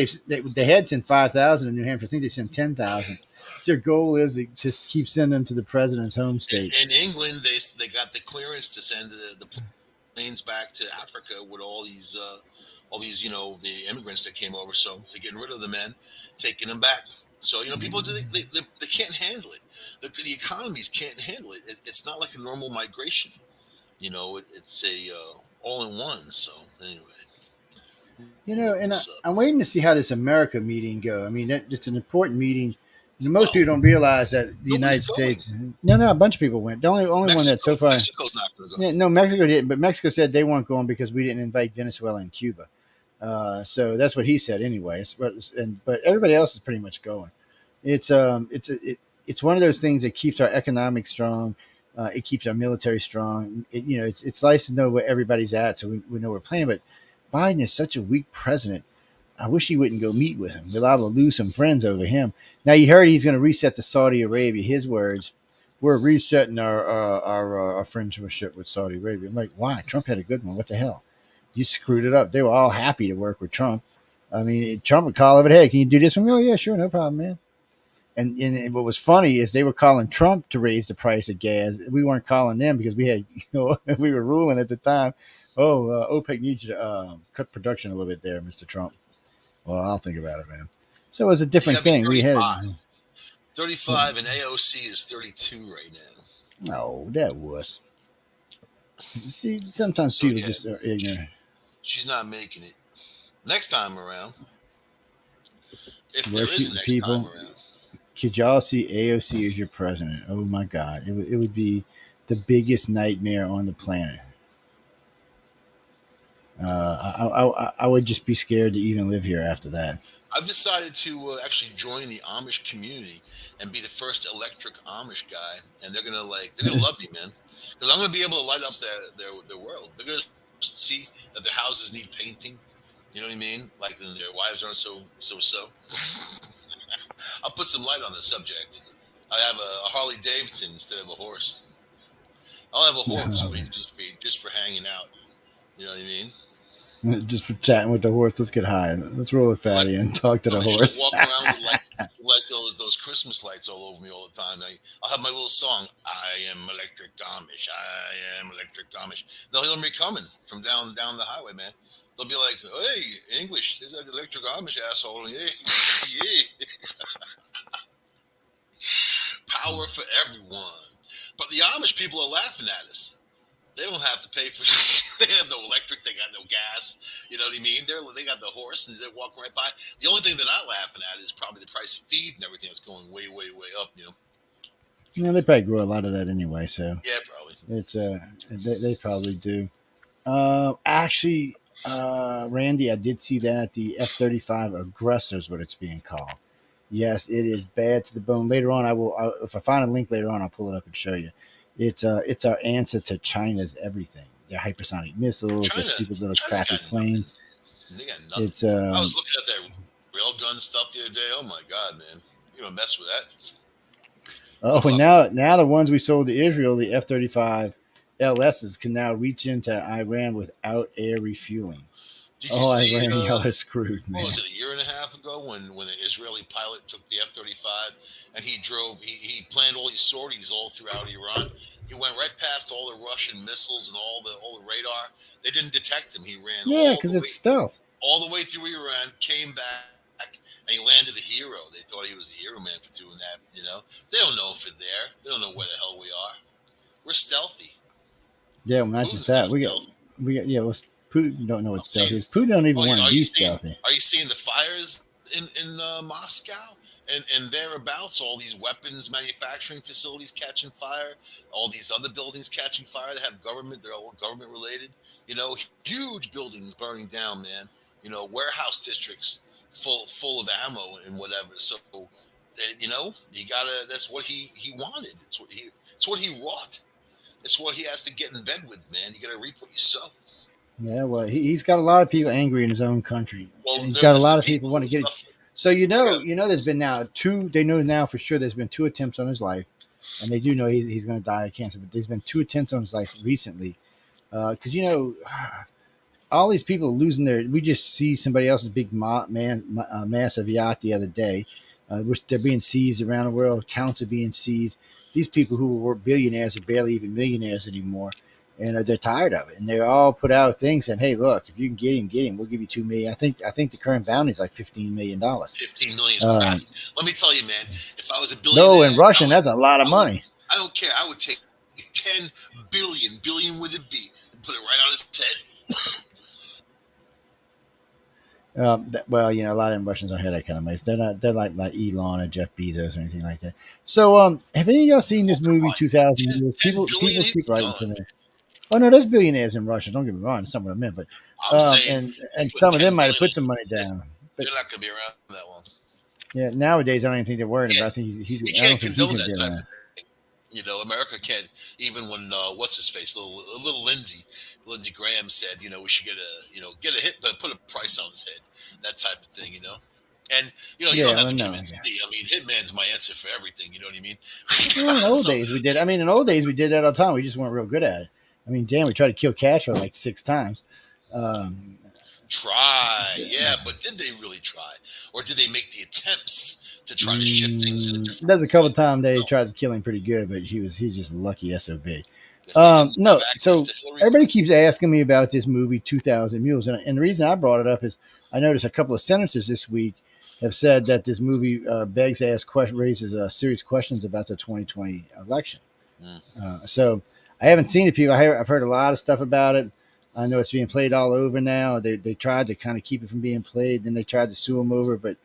they had sent 5,000 in New Hampshire. I think they sent 10,000. Their goal is to just keep sending them to the president's home state. In England, they got the clearance to send the planes back to Africa with all these the immigrants that came over. So they're getting rid of the men, taking them back. So people they can't handle it. The economies can't handle it. It's not like a normal migration. It's a all in one. So anyway, And what's up? I'm waiting to see how this America meeting go. I mean, it's an important meeting. Most people don't realize that the Nobody's United going. States. No, a bunch of people went. The only one that so far. Mexico's not going to go. Yeah, no, Mexico didn't, but Mexico said they weren't going because we didn't invite Venezuela and Cuba. So that's what he said anyway. But everybody else is pretty much going. It's one of those things that keeps our economics strong. It keeps our military strong. It's nice to know where everybody's at, so we know we're playing. But Biden is such a weak president. I wish he wouldn't go meet with him. We're liable to lose some friends over him. Now you heard he's going to reset to Saudi Arabia. His words: "We're resetting our friendship with Saudi Arabia." I'm like, why? Trump had a good one. What the hell? You screwed it up. They were all happy to work with Trump. I mean, Trump would call over, "Hey, can you do this for me?" "Oh yeah, sure, no problem, man." And what was funny is they were calling Trump to raise the price of gas. We weren't calling them because we had, we were ruling at the time. Oh, OPEC needs you to cut production a little bit there, Mr. Trump. Well, I'll think about it, man. So it was a You got different to be thing. We had 35. 35 and AOC is 32 right now. no, that was. See, sometimes So people yeah, just are ignorant. she's not making it. Next time around, if We're there is a shooting next time people. around, Could y'all see AOC as your president? Oh my God, it would be the biggest nightmare on the planet. I would just be scared to even live here after that. I've decided to actually join the Amish community and be the first electric Amish guy, and they're gonna love me, man, because I'm gonna be able to light up their world. They're gonna see that their houses need painting. You know what I mean? Like then their wives aren't so. I'll put some light on the subject. I have a Harley Davidson instead of a horse. I'll have a horse, but just for hanging out. You know what I mean? Just for chatting with the horse. Let's get high. Let's roll a Like fatty and talk to the on the show, horse. walking around with like those Christmas lights all over me all the time. I'll have my little song. I am electric Amish. I am electric Amish. They'll hear me coming from down the highway, man. They'll be like, "Hey, English, there's that electric Amish asshole." Yeah, yeah, power for everyone. But the Amish people are laughing at us. They don't have to pay for. They have no electric. They got no gas. You know what I mean? They got the horse and they're walking right by. The only thing they're not laughing at is probably the price of feed and everything that's going way, way, way up. You know? They probably grow a lot of that anyway, so Yeah, probably. it's they probably do. Actually, Randy, I did see that the F-35 aggressor is what it's being called. Yes, it is bad to the bone. Later on, if I find a link later on, I'll pull it up and show you. It's our answer to China's everything. Their hypersonic missiles, their China, stupid little China's crappy got nothing. planes. They got nothing. It's I was looking at that railgun stuff the other day. Oh my god, man! You don't mess with that. oh, Good and luck. now the ones we sold to Israel, the F-35 LSs can now reach into Iran without air refueling. Did you Oh, see? Iran, y'all are screwed, What man. was it? A year and a half ago, when an Israeli pilot took the F-35 and he drove. He planned all these sorties all throughout Iran. He went right past all the Russian missiles and all the radar. They didn't detect him. He ran Yeah, because it's stealth. all the way through Iran, came back, and he landed a hero. They thought he was a hero man for doing that. You know, they don't know if we're there. They don't know where the hell we are. We're stealthy. Yeah, well, not just Putin's that. not stealthy. Yeah. Well, Putin don't know what I'm stealth seeing. is. Putin don't even want to Are you be seeing? stealthy. Are you seeing the fires in Moscow and thereabouts? All these weapons manufacturing facilities catching fire. All these other buildings catching fire that have government. They're all government related. You know, huge buildings burning down, man. You know, warehouse districts full of ammo and whatever. So, you know, you gotta. That's what he wanted. It's what he wrought. It's what he has to get in bed with, man. You gotta reap what you sow. Yeah, well, he's got a lot of people angry in his own country, Well, and he's got a there's the lot of people people want who to are get it. suffering. So I got there's been now two. They know now for sure there's been two attempts on his life, and they do know he's going to die of cancer. But there's been two attempts on his life recently, because all these people losing their. We just see somebody else's big massive yacht the other day, which they're being seized around the world. Accounts are being seized. These people who were billionaires are barely even millionaires anymore, and they're tired of it. And they're all put out things saying, "Hey, look, if you can get him. We'll give you 2 million." I think the current bounty is like $15 million. 15 million is Um, crappy. Let me tell you, man. If I was a no, in billionaire, Russian, that's a lot of I would, money. I don't care. I would take 10 billion with a B and put it right on his head. Well, a lot of them Russians don't have that kind of money. They're not. They're like Elon or Jeff Bezos or anything like that. So, have any of y'all seen Oh, this come movie on. 2000 10, Years? 10 People billion, he'd keep be writing to done. me. Oh no, there's billionaires in Russia. Don't get me wrong. That's not what I meant, but I'm saying you and put some of them 10 might have billion put on some money his head, down. But they're not going to be around that long. yeah, nowadays I don't even think they're worried Yeah, about. I think he's. we I don't can't think he's condone going to that be type around. of thing. You know, America can't, even when, what's his face, little Lindsey Graham said, we should get a hit, but put a price on his head, that type of thing, And you don't Yeah, have well, to no, convince yeah. me. I mean, Hitman's my answer for everything. You know what I mean? Well, in the old So days we did. I mean, in the old days we did that all the time. We just weren't real good at it. I mean, damn, we tried to kill Castro like 6 times. Um, try, yeah, but did they really try, or did they make the attempts to try to shift things in a different there's a couple times they way? No, tried to kill him pretty good, but he's just a lucky sob. because they didn't have No, access so to Hillary everybody Clinton. keeps asking me about this movie 2000 Mules, and the reason I brought it up is I noticed a couple of senators this week have said that this movie begs to ask raises serious questions about the 2020 election. Mm. So I haven't seen it. People, I've heard a lot of stuff about it. I know it's being played all over now. They tried to kind of keep it from being played, then they tried to sue him over, but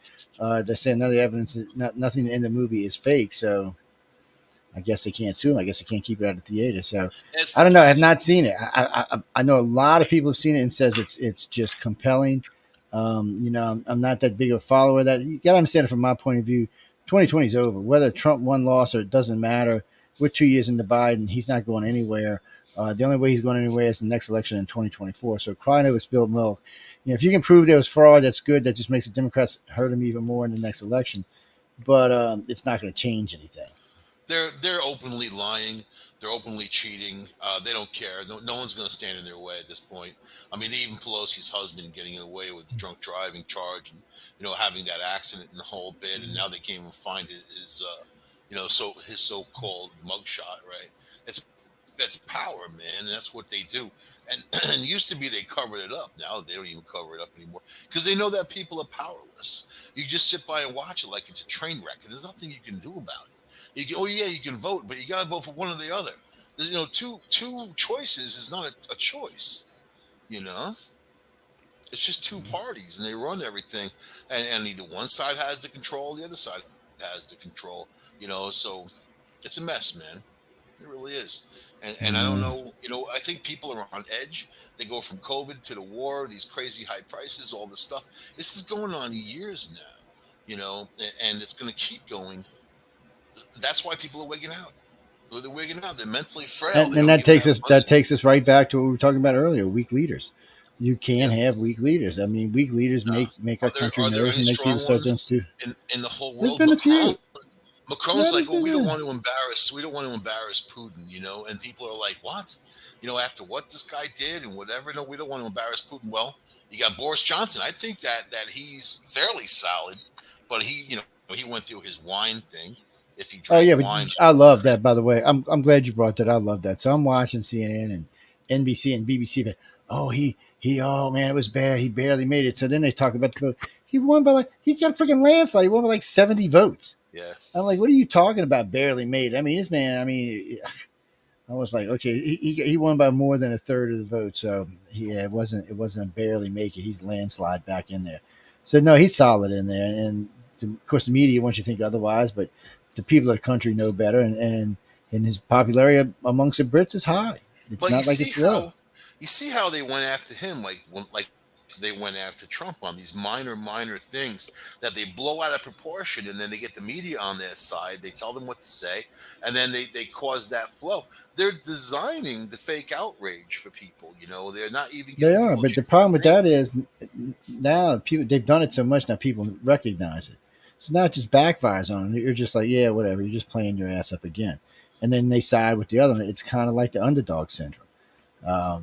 they're saying none of the evidence, nothing in the movie is fake. So I guess they can't sue him. I guess they can't keep it out of theater. So It's I the don't know. I have past. not seen it. I know a lot of people have seen it and says it's just compelling. I'm not that big of a follower of that. You got to understand it from my point of view. 2020 is over. Whether Trump won, lost, or it doesn't matter. We're 2 years into Biden. He's not going anywhere. The only way he's going anywhere is the next election in 2024. So crying over spilled milk. If you can prove there was fraud, that's good. That just makes the Democrats hurt him even more in the next election. But it's not going to change anything. They're openly lying. They're openly cheating. They don't care. No one's going to stand in their way at this point. I mean, even Pelosi's husband getting away with the drunk driving charge, and having that accident and the whole bit, and now they can't even find his his so-called mugshot. Right? It's That's power, man. And that's what they do. And, and it used to be they covered it up. Now they don't even cover it up anymore because they know that people are powerless. You just sit by and watch it like it's a train wreck, and there's nothing you can do about it. Oh yeah, you can vote, but you gotta vote for one or the other. Two choices is not a choice. You know, it's just two parties, and they run everything, and either one side has the control, the other side has the control. So it's a mess, man. It really is. And I don't Mm. know, I think people are on edge. They go from COVID to the war, these crazy high prices, all this stuff. This is going on years now, and it's going to keep going. That's why people are wigging out. They're wigging out. They're mentally frail. They And don't that even takes have us money. right back to what we were talking about earlier. Weak leaders. You can't Yeah. have weak leaders. I mean, weak leaders No. make our Are there country are there nervous any and make people strong start to ones institute. in the whole There's world? been a few. Macron's Yeah, like, oh, there's been we don't want to embarrass Putin, and people are like, what? After what this guy did and whatever, no, we don't want to embarrass Putin. Well, you got Boris Johnson. I think that he's fairly solid, but he went through his wine thing. If he drank Oh yeah, but wine I at love that. By Christmas, the way, I'm glad you brought that. I love that. So I'm watching CNN and NBC and BBC. But oh man, it was bad. He barely made it. So then they talk about the vote. He won by he got a freaking landslide. He won by like 70 votes. yeah. I'm like, what are you talking about? Barely made it. I mean, this man. I mean, I was like, okay, he won by more than a third of the vote. So yeah, it wasn't a barely make it. He's landslide back in there. So no, he's solid in there. And of course, the media wants you to think otherwise, but the people of the country know better. And his popularity amongst the Brits is high. It's But not like it's low. you see how they went after him, like they went after Trump on these minor things that they blow out of proportion, and then they get the media on their side. They tell them what to say, and then they cause that flow. They're designing the fake outrage for people. They're not even They giving are, people a but the chance to problem with think. that is now people they've done it so much now people recognize it. So now it just backfires on them. You're just like, yeah, whatever. You're just playing your ass up again, and then they side with the other one. It's kind of like the underdog syndrome.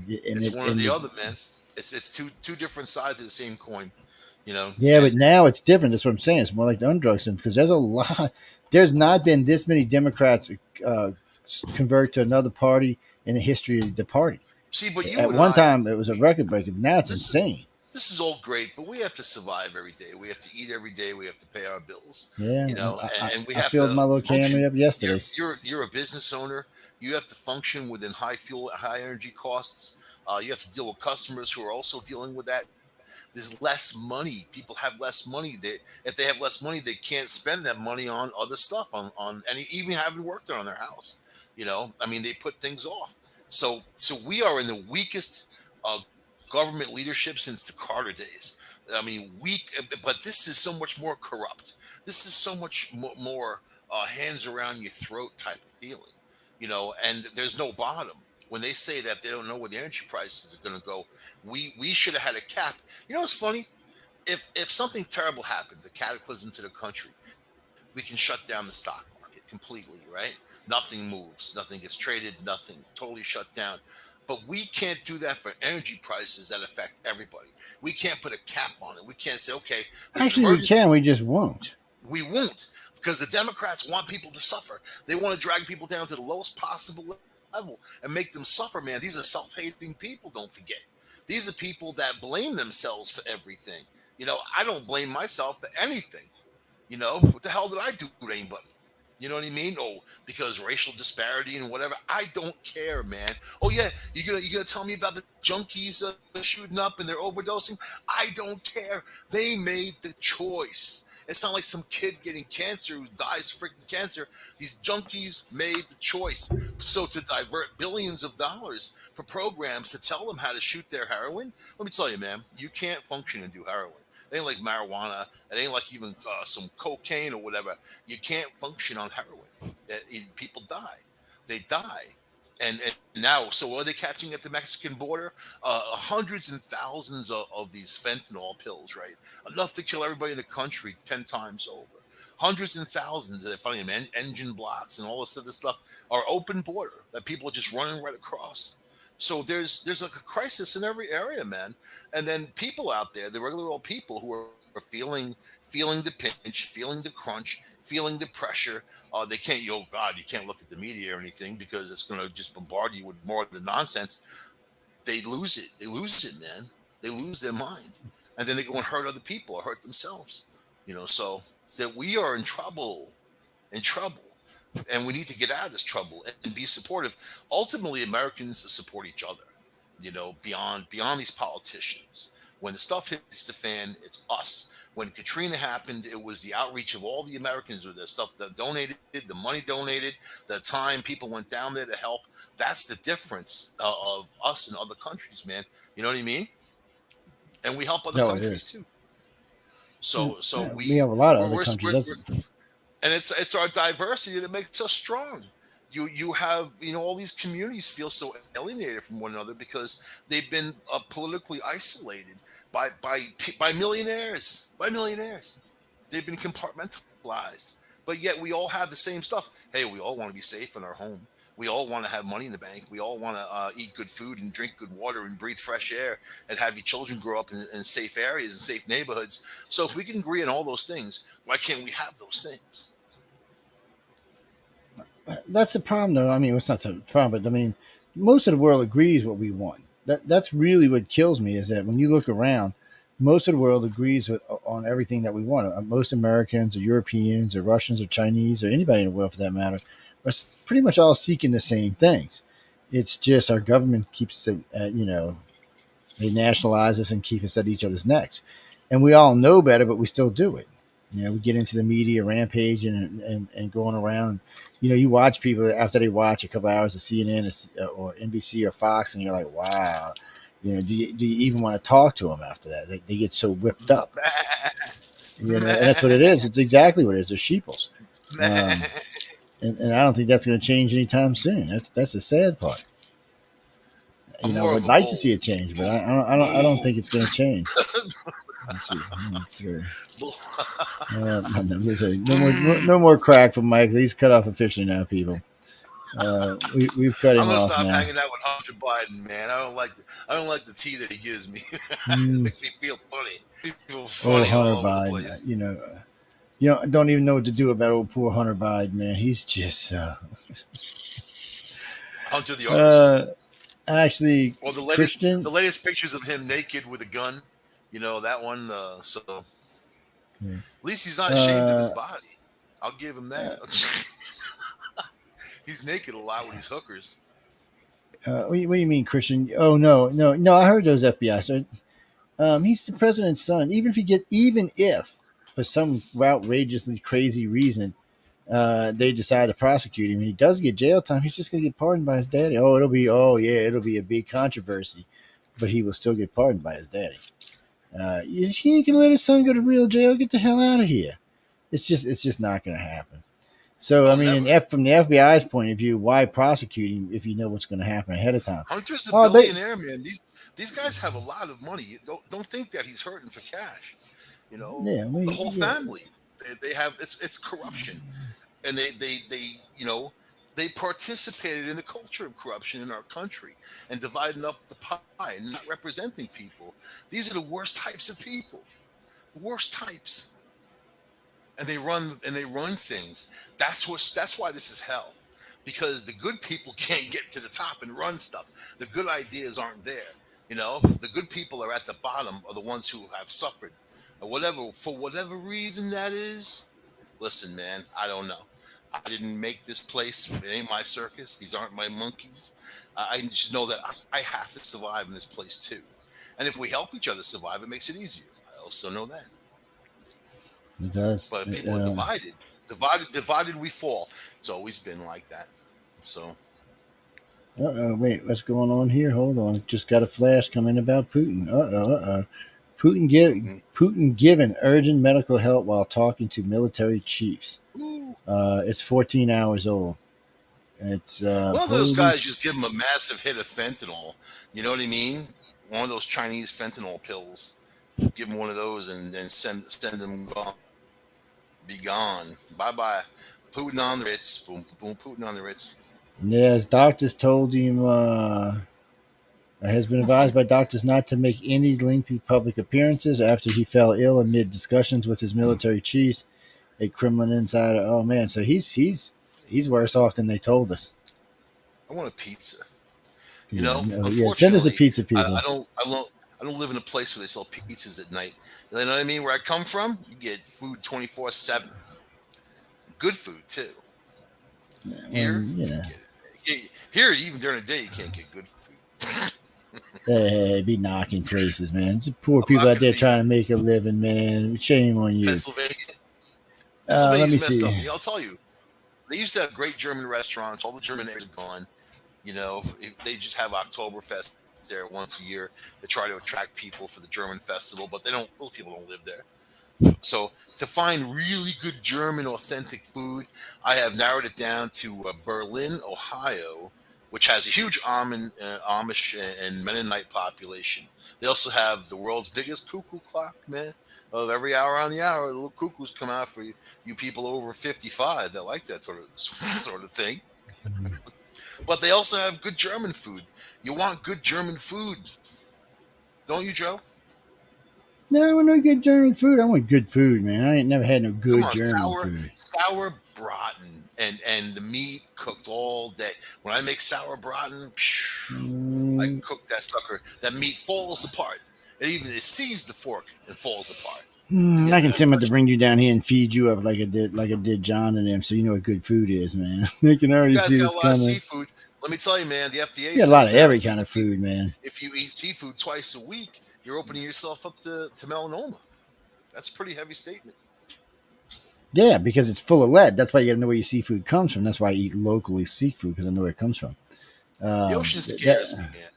And It's it one or and the the, other, man. It's two different sides of the same coin. yeah, And but now it's different. That's what I'm saying. It's more like the underdog syndrome because there's a lot. There's not been this many Democrats uh, convert to another party in the history of the party. see, but you At and one I, time, it was a we, record breaker. Now it's this is insane. this is all great, but we have to survive every day. We have to eat every day. We have to pay our bills, Yeah, and we I have filled to my little function. Camry up You're yesterday. you're you're a business owner. You have to function within high energy costs. You have to deal with customers who are also dealing with that. There's less money. People have less money. If they have less money, they can't spend that money on other stuff, on any even having work done on their house. I mean, they put things off. So we are in the weakest government leadership since the Carter days. I mean, weak, but this is so much more corrupt. This is so much more hands around your throat type of feeling, and there's no bottom. When they say that they don't know where the energy prices are going to go, we should have had a cap. What's funny? If something terrible happens, a cataclysm to the country, we can shut down the stock market completely, right? Nothing moves, nothing gets traded, nothing, totally shut down. But we can't do that for energy prices that affect everybody. We can't put a cap on it. We can't say, okay, there's an Actually, we emergency. can. We just won't. We won't, because the Democrats want people to suffer. They want to drag people down to the lowest possible level and make them suffer, man. These are self-hating people, don't forget. These are people that blame themselves for everything. I don't blame myself for anything. What the hell did I do to anybody? You know what I mean? Oh, because racial disparity and whatever. I don't care, man. Oh yeah, you gonna tell me about the junkies shooting up and they're overdosing? I don't care. They made the choice. It's not like some kid getting cancer who dies of freaking cancer. These junkies made the choice. So to divert billions of dollars for programs to tell them how to shoot their heroin, let me tell you, man, you can't function and do heroin. It ain't like marijuana. It ain't like even some cocaine or whatever. You can't function on heroin. People die. They die. And now, so are they catching at the Mexican border? Hundreds and thousands of these fentanyl pills, right? Enough to kill everybody in the country 10 times over. Hundreds and thousands, they're finding them engine blocks and all this other stuff are open border that people are just running right across. So there's like a crisis in every area, man. And then people out there, the regular old people who are are feeling the pinch, feeling the crunch, feeling the pressure. They can't. Oh God, you can't look at the media or anything because it's going to just bombard you with more of the nonsense. They lose it. They lose it, man. They lose their mind, and then they go and hurt other people or hurt themselves. So that we are in trouble, and we need to get out of this trouble and be supportive. Ultimately, Americans support each other. Beyond these politicians. When the stuff hits the fan, it's us. When Katrina happened, it was the outreach of all the Americans with the stuff that donated, the money donated, the time people went down there to help. That's the difference of us and other countries, man. You know what I mean? And we help other No, it countries is. too. So Yeah, we we have a lot of we're, other we're, countries. we're That's and it's our diversity that makes us strong. You have all these communities feel so alienated from one another because they've been politically isolated by millionaires. They've been compartmentalized, but yet we all have the same stuff. Hey, we all want to be safe in our home. We all want to have money in the bank. We all want to eat good food and drink good water and breathe fresh air and have your children grow up in safe areas and safe neighborhoods. So if we can agree on all those things, why can't we have those things? that's the problem, though. I mean, it's not the problem, but I mean, most of the world agrees what we want. That's really what kills me is that when you look around, most of the world agrees on everything that we want. Most Americans, or Europeans, or Russians, or Chinese, or anybody in the world for that matter, are pretty much all seeking the same things. It's just our government keeps it, they nationalize us and keep us at each other's necks. And we all know better, but we still do it. We get into the media rampage and going around. You watch people after they watch a couple hours of CNN or NBC or Fox, and you're like, wow. Do you even want to talk to them after that? They get so whipped up. And that's what it is. It's exactly what it is. They're sheeples. Um, and I don't think that's going to change anytime soon. That's the sad part. I'm more Would of a like to bull. see it change, but Bull. I don't Bull. think it's going to change. Let's see. Let's see. Bull. No more, no more crack from Mike. He's cut off officially now, people. We've cut I'm him gonna off stop now. hanging out with Hunter Biden, man. I don't like the tea that he gives me. It Mm, makes me feel funny. I feel oh, funny Hunter all over the Biden. place. Don't even know what to do about old poor Hunter Biden, man. He's just Hunter the artist. uh, actually Well, Christian. the latest pictures of him naked with a gun. That one. So at least he's not ashamed of his Uh, body. I'll give him that. He's naked a lot with these hookers. what do you mean, Christian? Oh, no, no, no. I heard those FBI. So he's the president's son. Even if for some outrageously crazy reason they decide to prosecute him and he does get jail time, he's just going to get pardoned by his daddy. It'll be a big controversy, but he will still get pardoned by his daddy. He ain't going to let his son go to real jail. Get the hell out of here. It's just not going to happen. So I Oh, mean, never. from the FBI's point of view, why prosecute him if you know what's going to happen ahead of time? Hunter's a Oh, they billionaire, man. These guys have a lot of money. Don't think that he's hurting for cash. yeah, The whole yeah. family. They have it's corruption, and they they participated in the culture of corruption in our country and dividing up the pie and not representing people. These are the worst types of people, worst types, and they run things. That's why this is hell, because the good people can't get to the top and run stuff. The good ideas aren't there. The good people are at the bottom, are the ones who have suffered, or whatever, for whatever reason that is. Listen, man, I don't know. I didn't make this place. It ain't my circus. These aren't my monkeys. I just know that I have to survive in this place too. And if we help each other survive, it makes it easier. I also know that. It does. But if people are divided, we fall. It's always been like that. So Wait, what's going on here? Hold on. Just got a flash coming about Putin. Putin. Putin given urgent medical help while talking to military chiefs. Ooh. It's 14 hours old. It's One of those holy. guys just give him a massive hit of fentanyl. You know what I mean? One of those Chinese fentanyl pills. Give him one of those and then send him gone. Be gone. Bye bye. Putin on the Ritz. Boom boom. Putin on the Ritz. Yeah, his doctors told him. Has been Well, advised hungry. by doctors not to make any lengthy public appearances after he fell ill amid discussions with his military chiefs. A Kremlin insider. Oh man, so he's worse off than they told us. I want a pizza. You Yeah, know, no, yeah. Send us a unfortunately, pizza, I, people. I don't, I don't, I don't live in a place where they sell pizzas at night. You know what I mean? Where I come from, you get food 24/7. Good food too. Well, Here, forget it. Here, even during the day, you can't get good food. hey, be knocking places, man. It's poor I'm people not out going to there be trying to make a living, man. Shame on you. Pennsylvania. Let Pennsylvania's me messed see. up. I'll tell you, they used to have great German restaurants. All the German areas are gone. They just have Oktoberfest there once a year to try to attract people for the German festival, but they don't. Those people don't live there. So to find really good German authentic food, I have narrowed it down to Berlin, Ohio, which has a huge Amish and Mennonite population. They also have the world's biggest cuckoo clock, man. Of every hour on the hour, little cuckoos come out for you people over 55 that like that sort of sort of thing. But they also have good German food. You want good German food, don't you, Joe? No, I want no good German food. I want good food, man. I ain't never had no Come good on, German sour food. sour braten and the meat cooked all day. When I make sour braten, phew, I Mm, cook that sucker. That meat falls apart. It sees the fork and falls apart. Then you I have to can have tell them to touch. bring you down here and feed you up like I did John and them, so you know what good food is, man. I can You already guys see got this a lot of coming. seafood. Let me tell you, man. The FDA You got a lot says of now every kind of food, man. if you eat seafood twice a week, you're opening yourself up to melanoma. That's a pretty heavy statement. Yeah, because it's full of lead. That's why you got to know where your seafood comes from. That's why I eat locally seafood because I know where it comes from. The ocean scares me, That man.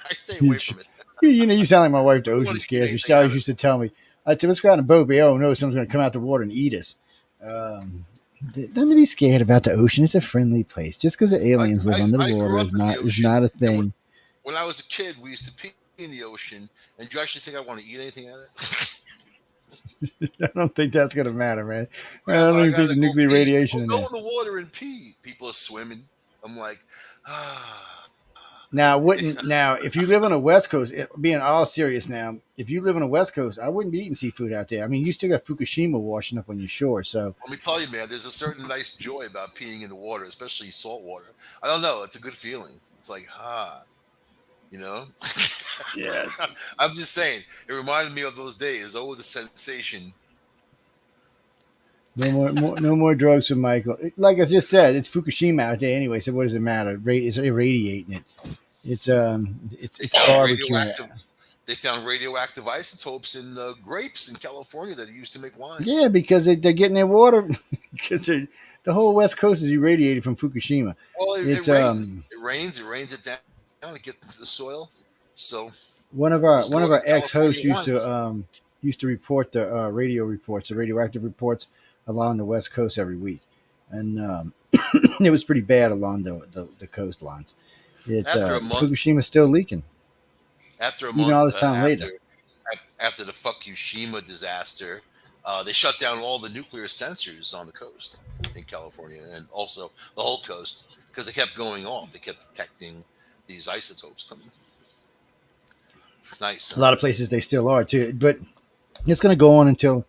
I stay you, away from it. you sound like my wife. The I don't want ocean to eat scares me. She anything always out of used to tell me, "I said let's go out on a boat." But oh no, someone's going to come out the water and eat us. Um, Nothing to be scared about the ocean. It's a friendly place. Just because the it. aliens live under the I water grew up is in the ocean, not a and thing. when I was a kid, we used to pee in the ocean. And do you actually think I want to eat anything out of it? I don't think that's going to matter, man. I Grandma, don't I even think gotta the go nuclear pee. radiation Well, in go there. in the water and pee. People are swimming. I'm like, ah. Now, wouldn't now if you live on the West Coast, being all serious now, if you live on the West Coast, I wouldn't be eating seafood out there. I mean, you still got Fukushima washing up on your shore, so Let me tell you, man, there's a certain nice joy about peeing in the water, especially salt water. I don't know. It's a good feeling. It's like, you know? yeah, I'm just saying, it reminded me of those days. Oh, the sensation. no more drugs for Michael. Like I just said, it's Fukushima out there anyway. So what does it matter? It's irradiating it. They It's found barbecuing it. radioactive. They found radioactive isotopes in grapes in California that they used to make wine. Yeah, because they're getting their water because the whole West Coast is irradiated from Fukushima. Well, it It's rains. It rains. It rains it down. It gets into the soil. So those one of Northern our ex California hosts wines. used to report the radio reports, the radioactive reports along the West Coast every week, and it was pretty bad along the coastlines. It's After a month, Fukushima's still leaking, after a even all month this time later. after the Fukushima disaster, they shut down all the nuclear sensors on the coast in California and also the whole coast because they kept going off. They kept detecting these isotopes coming. Nice, A huh? lot of places they still are too, but it's going to go on until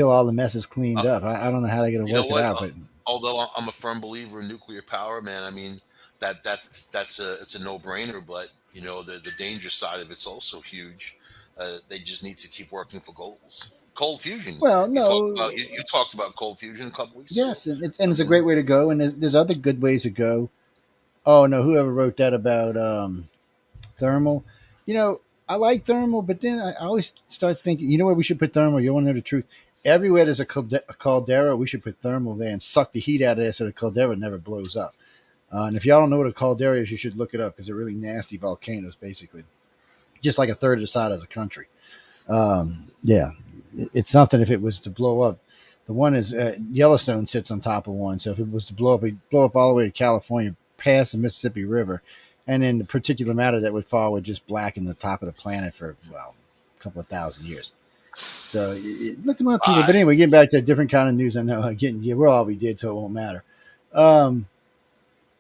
all the mess is Uh, cleaned up. I don't know how they're going to you know work it what? out, but Although I'm a firm believer in nuclear power, man, I mean that's a it's a no brainer. But the danger side of it's also huge. They just need to keep working for goals. Cold fusion. well, You talked no, about you talked about cold fusion a couple weeks ago. yes, and I it's a mean, great way to go, and there's other good ways to go. Oh no, whoever wrote that about thermal? You know, I like thermal, but then I always start thinking, you know where we should put thermal? You want to know the truth? Everywhere there's a caldera, we should put thermal there and suck the heat out of there so the caldera never blows up. And if y'all don't know what a caldera is, you should look it up because they're really nasty volcanoes, basically, just like a third of the size of the country. Yeah, it's something if it was to blow up. The one is Yellowstone sits on top of one, so if it was to blow up, it'd blow up all the way to California, past the Mississippi River, and then the particular matter that would fall would just blacken the top of the planet for a couple of thousand years. So look them up, people. But I anyway, getting back to a different kind of news. I know, again, yeah, we're all we did, so it won't matter. Um,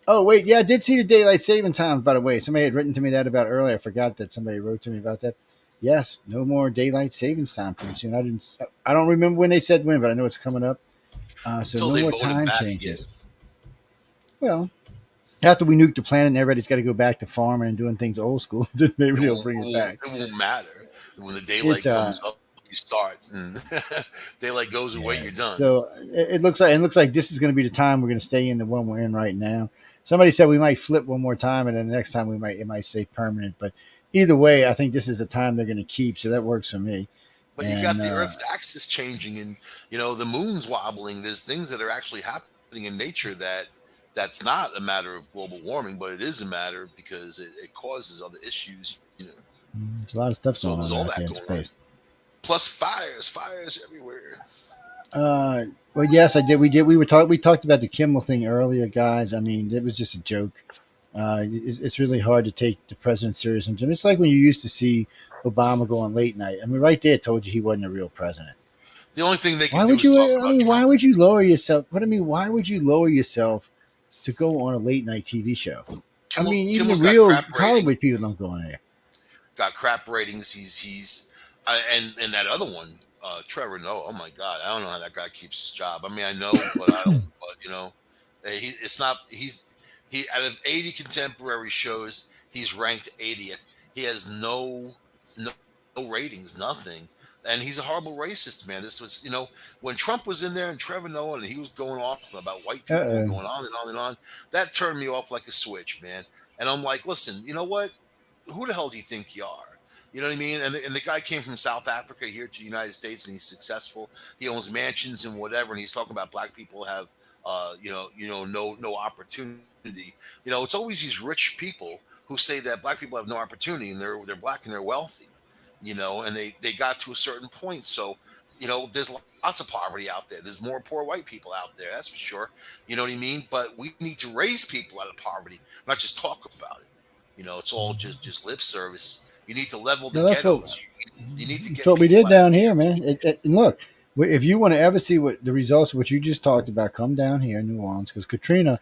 Oh wait, yeah, I did see the daylight saving times. By the way, somebody had written to me that about earlier. I forgot that somebody wrote to me about that. Yes, no more daylight savings time pretty soon. I didn't. I don't remember when they said when, but I know it's coming up. So until no they more vote him time back again. changes. Well, after we nuke the planet and everybody's got to go back to farming and doing things old school, then maybe It they'll won't. bring It it won't. back. It won't matter when the It's daylight comes up. You start, and daylight goes away. Yeah. You're done. So it looks like this is going to be the time we're going to stay in the one we're in right now. Somebody said we might flip one more time, and then the next time we might it might say permanent. But either way, I think this is the time they're going to keep. So that works for me. But you got And the Earth's axis changing, and the moon's wobbling. There's things that are actually happening in nature that's not a matter of global warming, but it is a matter because it causes other issues. there's a lot of stuff So going there's on all out that there in going on. space. Plus fires everywhere. Uh, well, yes, I did. We did. We talked about the Kimmel thing earlier, guys. I mean, it was just a joke. It's really hard to take the president serious. And it's like when you used to see Obama go on late night. I mean, right there told you he wasn't a real president. The only thing they Why could do would is you? talk I about mean, why Trump. would you lower yourself? What I mean, why would you lower yourself to go on a late night TV show? I mean, even the Kimmel's got real crap Hollywood ratings. people don't go on there. Got crap ratings. And that other one, Trevor Noah. Oh my God, I don't know how that guy keeps his job. I mean, I know, but I don't. But it's not. He out of 80 contemporary shows, he's ranked 80th. He has no, no ratings, nothing. And he's a horrible racist, man. This was, when Trump was in there and Trevor Noah and he was going off about white people and Uh going on and on and on, that turned me off like a switch, man. And I'm like, listen, you know what? Who the hell do you think you are? You know what I mean? And the guy came from South Africa here to the United States, and he's successful. He owns mansions and whatever, and he's talking about black people have, no opportunity. It's always these rich people who say that black people have no opportunity, and they're black and they're wealthy. And they got to a certain point. So, there's lots of poverty out there. There's more poor white people out there, that's for sure. You know what I mean? But we need to raise people out of poverty, not just talk about it. It's all just lip service. You need to level the no, that's what ghettos. You need to that's get what we people did out of down the here, ghettos. man. And look, if you want to ever see what the results of what you just talked about, come down here in New Orleans because Katrina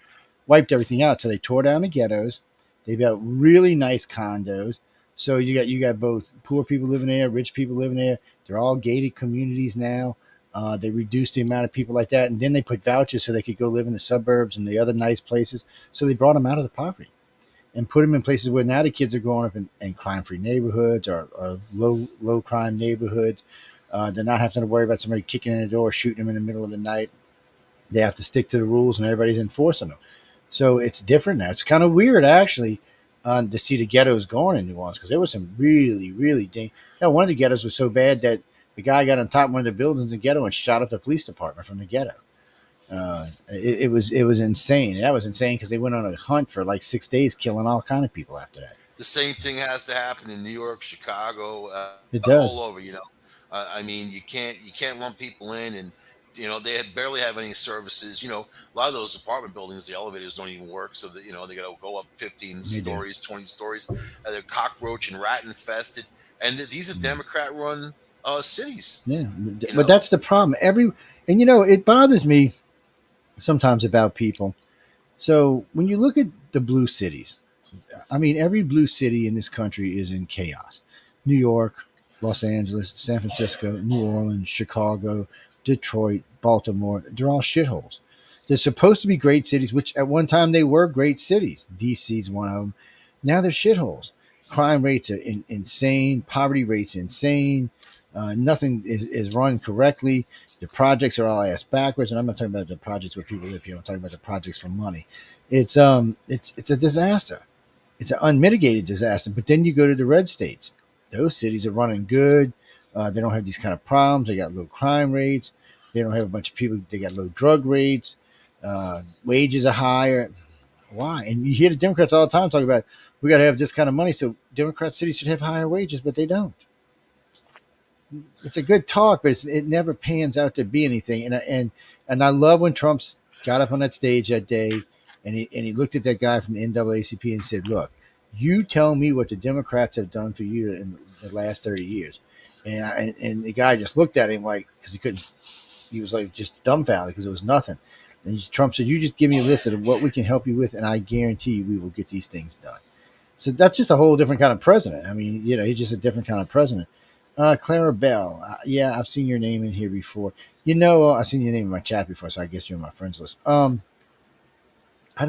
wiped everything out. So they tore down the ghettos. They built really nice condos. So you got both poor people living there, rich people living there. They're all gated communities now. They reduced the amount of people like that, and then they put vouchers so they could go live in the suburbs and the other nice places. So they brought them out of the poverty and put them in places where now the kids are growing up in crime free neighborhoods or low crime neighborhoods. They're not having to worry about somebody kicking in the door, shooting them in the middle of the night. They have to stick to the rules, and everybody's enforcing them. So it's different now. It's kind of weird actually to see the ghettos going in New Orleans because there was some really, really one of the ghettos was so bad that the guy got on top of one of the buildings in the ghetto and shot up the police department from the ghetto. It was insane. That was insane because they went on a hunt for like 6 days, killing all kind of people after that. The same thing has to happen in New York, Chicago, It all does. over. I mean, you can't lump people in, and they barely have any services. A lot of those apartment buildings, the elevators don't even work, so that they got to go up 15 They do. stories, 20 stories. They're cockroach and rat infested, and these are Mm. Democrat-run cities. Yeah, You but know, that's the problem. And it bothers me sometimes about people. So when you look at the blue cities, I mean, every blue city in this country is in chaos. New York, Los Angeles, San Francisco, New Orleans, Chicago, Detroit, Baltimore, they're all shitholes. They're supposed to be great cities, which at one time they were great cities. DC's one of them. Now they're shitholes. Crime rates are insane. Poverty rates insane. Nothing is run correctly. The projects are all ass backwards, and I'm not talking about the projects where people live here. I'm talking about the projects for money. It's a disaster. It's an unmitigated disaster. But then you go to the red states; those cities are running good. They don't have these kind of problems. They got low crime rates. They don't have a bunch of people. They got low drug rates. Wages are higher. Why? And you hear the Democrats all the time talk about we got to have this kind of money. So Democrat cities should have higher wages, but they don't. It's a good talk, but it never pans out to be anything. And I love when Trump's got up on that stage that day and he looked at that guy from the NAACP and said, "Look, you tell me what the Democrats have done for you in the last 30 years." And the guy just looked at him like because he couldn't. He was like just dumbfounded because it was nothing. And Trump said, "You just give me a list of what we can help you with, and I guarantee you we will get these things done." So that's just a whole different kind of president. I mean, he's just a different kind of president. Clara Bell, yeah, I've seen your name in here before. I've seen your name in my chat before, so I guess you're on my friends list. I don't I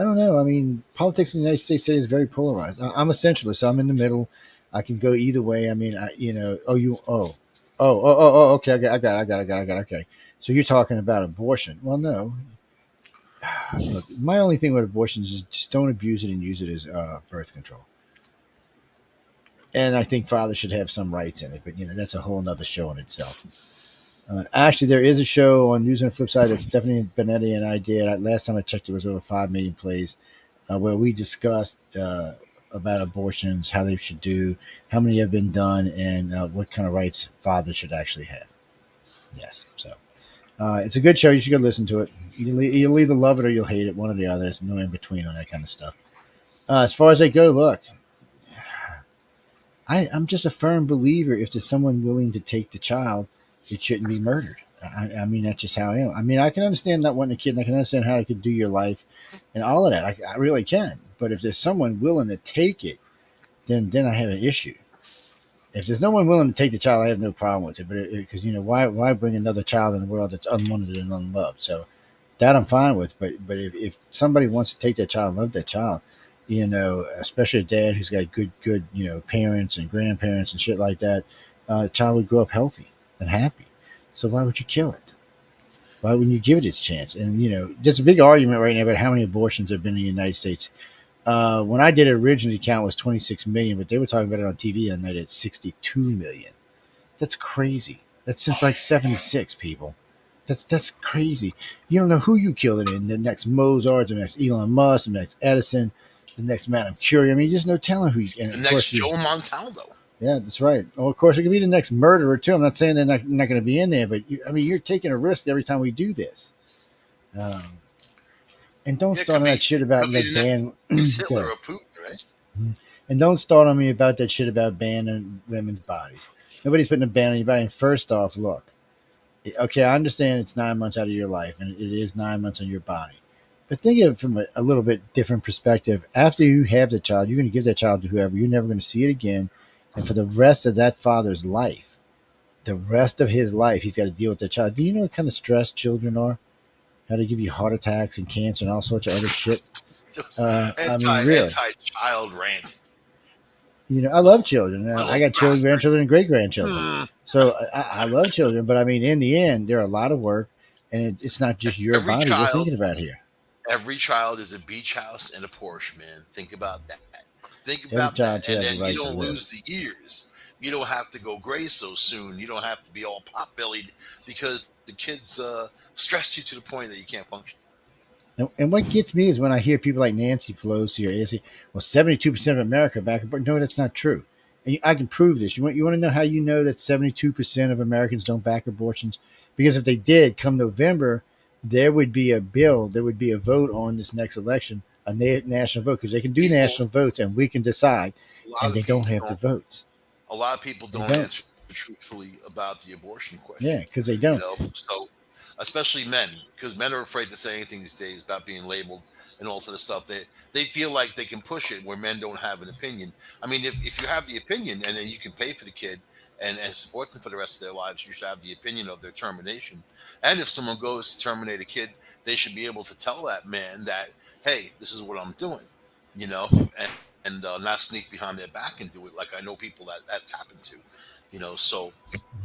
don't know. I mean, politics in the United States today is very polarized. I'm a centralist, so I'm in the middle. I can go either way. I mean, okay, I got. Okay, so you're talking about abortion? Well, no. Look, my only thing with abortion is just don't abuse it and use it as birth control. And I think fathers should have some rights in it, but that's a whole nother show in itself. Actually, there is a show on News on the Flip Side that Stephanie Benetti and I did. Last time I checked, it was over 5 million plays, where we discussed about abortions, how they should do, how many have been done, and what kind of rights fathers should actually have. Yes, so it's a good show. You should go listen to it. You'll either love it or you'll hate it, one or the other. There's no in between on that kind of stuff. As far as they go, look, I'm just a firm believer if there's someone willing to take the child, it shouldn't be murdered. I mean, that's just how I am. I mean, I can understand not wanting a kid, and I can understand how it could do your life and all of that. I really can. But if there's someone willing to take it, then I have an issue. If there's no one willing to take the child, I have no problem with it. But because why bring another child in the world that's unwanted and unloved? So that I'm fine with. But if somebody wants to take that child, love that child, especially a dad who's got good parents and grandparents and shit like that, the child would grow up healthy and happy. So why would you kill it? Why wouldn't you give it its chance? And there's a big argument right now about how many abortions have been in the United States. When I did it originally, the count was 26 million, but they were talking about it on TV and night at 62 million. That's crazy. That's since like 76 people. That's crazy. You don't know who you killed it in. The next Mozart, the next Elon Musk, the next Edison, the next Madame Curie. I mean, there's no telling who. And The of next course, Joe Montaldo. yeah, that's right. Well, of course, it could be the next murderer too. I'm not saying they're not going to be in there, but I mean, you're taking a risk every time we do this. Um, and don't Yeah, start on that shit about could be that the ban. next Hitler or Yes. Putin, right? And don't start on me about that shit about banning women's bodies. Nobody's putting a ban on anybody. And first off, look, okay, I understand it's 9 months out of your life, and it is 9 months on your body. But think of it from a little bit different perspective. After you have the child, you're going to give that child to whoever. You're never going to see it again. And for the rest of that father's life, the rest of his life, he's got to deal with that child. Do you know what kind of stress children are? How to give you heart attacks and cancer and all sorts of other shit? Just I mean, really. anti child rant. I love children. I Little got children, grandchildren, bastards. and great grandchildren. Hmm. So I love children, but I mean, in the end, they're a lot of work, and it's not just your Every body we're child, thinking about here. every child is a beach house and a Porsche, man. Think about that. Think Every about that. child should And have the then you right to don't live. lose the years. You don't have to go gray so soon. You don't have to be all pot bellied because the kids stressed you to the point that you can't function. And what gets me is when I hear people like Nancy Pelosi or AOC, well, 72% of America back abortion. No, that's not true. And I can prove this. You want to know how you know that 72% of Americans don't back abortions? Because if they did, come November, there would be a bill, there would be a vote on this next election, a national vote, because they can do People, national votes and we can decide, a lot and of they don't people have the don't. votes. A lot of people They don't don't. answer truthfully about the abortion Yeah, question. because they don't. So especially men, because men are afraid to say anything these days about being labeled and all sort of stuff. They feel like they can push it where men don't have an opinion. I mean, if you have the opinion and then you can pay for the kid and support them for the rest of their lives, you should have the opinion of their termination. And if someone goes to terminate a kid, they should be able to tell that man that, hey, this is what I'm doing, you know, and not sneak behind their back and do it like I know people that's happened to, So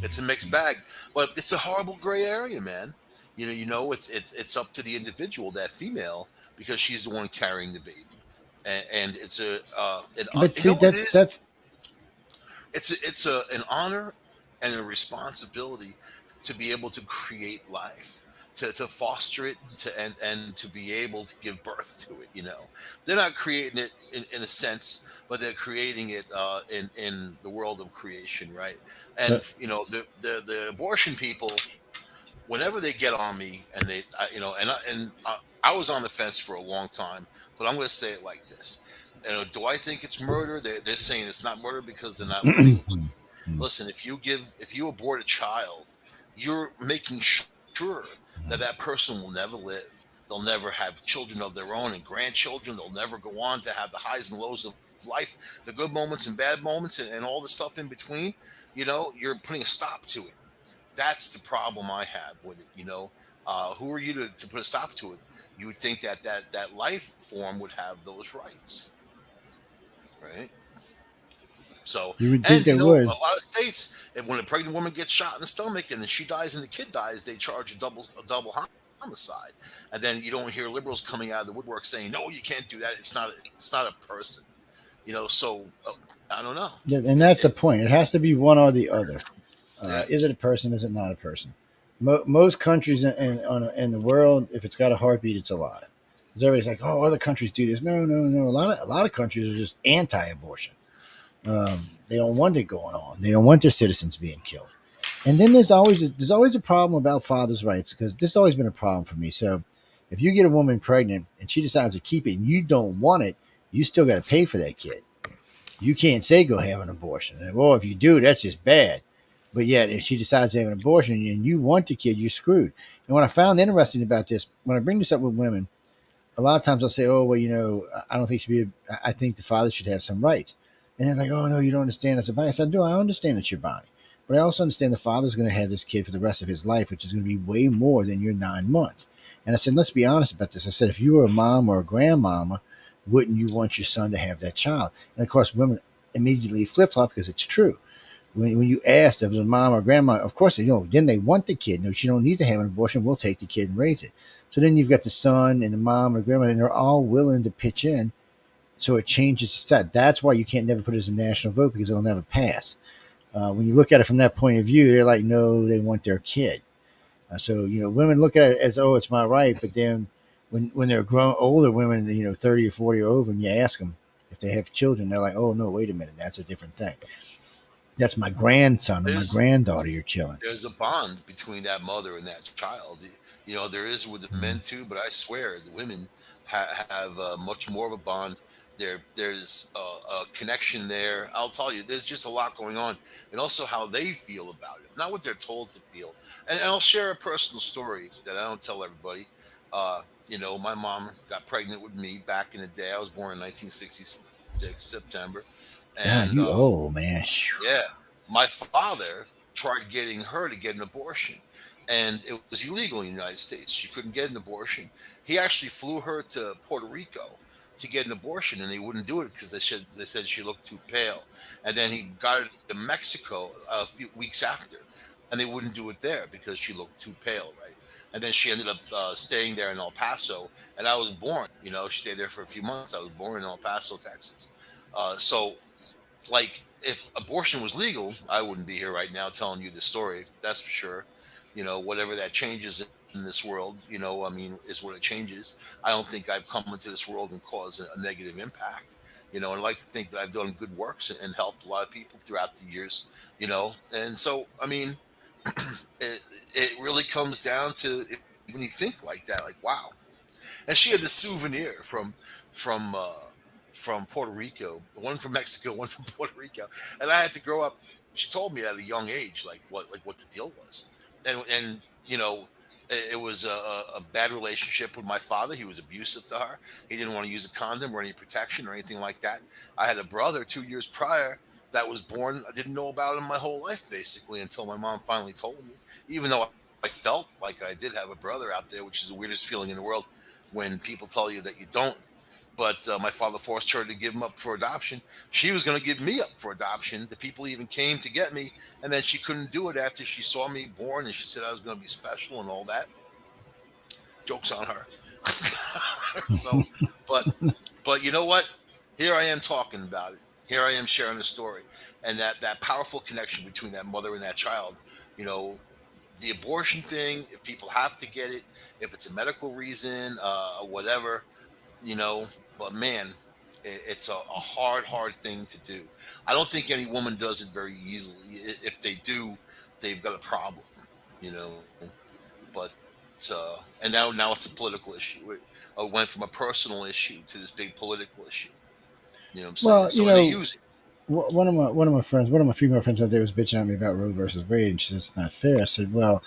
it's a mixed bag, but it's a horrible gray area, man. It's up to the individual, that female, because she's the one carrying the baby, and it's But you see, know what it that's is? that's It's an honor and a responsibility to be able to create life, to foster it, and to be able to give birth to it. They're not creating it in a sense, but they're creating it in the world of creation, right? And but the abortion people, whenever they get on me, and I was on the fence for a long time, but I'm going to say it like this. Do I think it's murder? They're saying it's not murder because they're not living. Listen, if you abort a child, you're making sure that that person will never live. They'll never have children of their own and grandchildren. They'll never go on to have the highs and lows of life, the good moments and bad moments, and all the stuff in between. You're putting a stop to it. That's the problem I have with it. Who are you to put a stop to it? You would think that life form would have those rights, right? So, You would think and they a would. lot of states, if when a pregnant woman gets shot in the stomach and then she dies and the kid dies, they charge a double homicide. And then you don't hear liberals coming out of the woodwork saying, "No, you can't do that. It's not a person." So I don't know. Yeah, and It, that's the it's point. It has to be one or the other. Yeah, Is it a person? Is it not a person? Most countries in the world, if it's got a heartbeat, it's alive. Because everybody's like, "Oh, other countries do this." No, no, no. A lot of countries are just anti-abortion. They don't want it going on. They don't want their citizens being killed. And then there's always a problem about fathers' rights because this has always been a problem for me. So if you get a woman pregnant and she decides to keep it and you don't want it, you still got to pay for that kid. You can't say go have an abortion. And, well, if you do, that's just bad. But yet, if she decides to have an abortion and you want the kid, you're screwed. And what I found interesting about this, when I bring this up with women, a lot of times I'll say, "Oh, well, I don't think should be. I think the father should have some rights." And they're like, "Oh no, you don't understand. It's a body." I said, "No, I understand it's your body, but I also understand the father's going to have this kid for the rest of his life, which is going to be way more than your 9 months." And I said, "Let's be honest about this." I said, "If you were a mom or a grandmama, wouldn't you want your son to have that child?" And of course, women immediately flip flop because it's true. When you asked if it was a mom or grandma, of course, then they want the kid. No, she don't need to have an abortion. We'll take the kid and raise it. So then you've got the son and the mom or grandma, and they're all willing to pitch in. So it changes the stat. That's why you can't never put it as a national vote because it'll never pass. When you look at it from that point of view, they're like, no, they want their kid. So women look at it as, oh, it's my right. But then when they're grown, older women, 30 or 40 or over, and you ask them if they have children, they're like, oh no, wait a minute, that's a different thing. That's my grandson or my there's granddaughter you're killing. there's a bond between that mother and that child. There is with the men Mm. too, but I swear the women have much more of a bond. There's a connection there. I'll tell you, there's just a lot going on, and also how they feel about it, not what they're told to feel. And I'll share a personal story that I don't tell everybody. My mom got pregnant with me back in the day. I was born in 1966 September, God, and you old man. yeah, my father tried getting her to get an abortion, and it was illegal in the United States. She couldn't get an abortion. He actually flew her to Puerto Rico to get an abortion, and they wouldn't do it because they said she looked too pale. And then he got her to Mexico a few weeks after, and they wouldn't do it there because she looked too pale, right? And then she ended up staying there in El Paso, and I was born. She stayed there for a few months. I was born in El Paso, Texas. So like if abortion was legal, I wouldn't be here right now telling you the story. That's for sure. Whatever that changes in this world, I mean, is what it changes. I don't think I've come into this world and caused a negative impact. And I like to think that I've done good works and helped a lot of people throughout the years. And so I mean, it really comes down to when you think like that, like wow, and she had this souvenir from Puerto Rico, one from Mexico, one from Puerto Rico, and I had to grow up. She told me at a young age, like what the deal was, and it was a bad relationship with my father. He was abusive to her. He didn't want to use a condom or any protection or anything like that. I had a brother 2 years prior that was born. I didn't know about him my whole life basically until my mom finally told me. Even though I felt like I did have a brother out there, which is the weirdest feeling in the world when people tell you that you don't. But my father forced her to give him up for adoption. She was going to give me up for adoption. The people even came to get me, and then she couldn't do it after she saw me born, and she said I was going to be special and all that. Jokes on her. so, but you know what? Here I am talking about it. Here I am sharing the story, and that powerful connection between that mother and that child. You know, the abortion thing. If people have to get it, if it's a medical reason, whatever, you know. But man, it's a hard thing to do. I don't think any woman does it very easily. If they do, they've got a problem, you know. But and now it's a political issue. It went from a personal issue to this big political issue. You know what I'm saying? Well, So and they use it. one of my friends, one of my female friends out there was bitching at me about Roe versus Wade, and she said it's not fair. I said, well,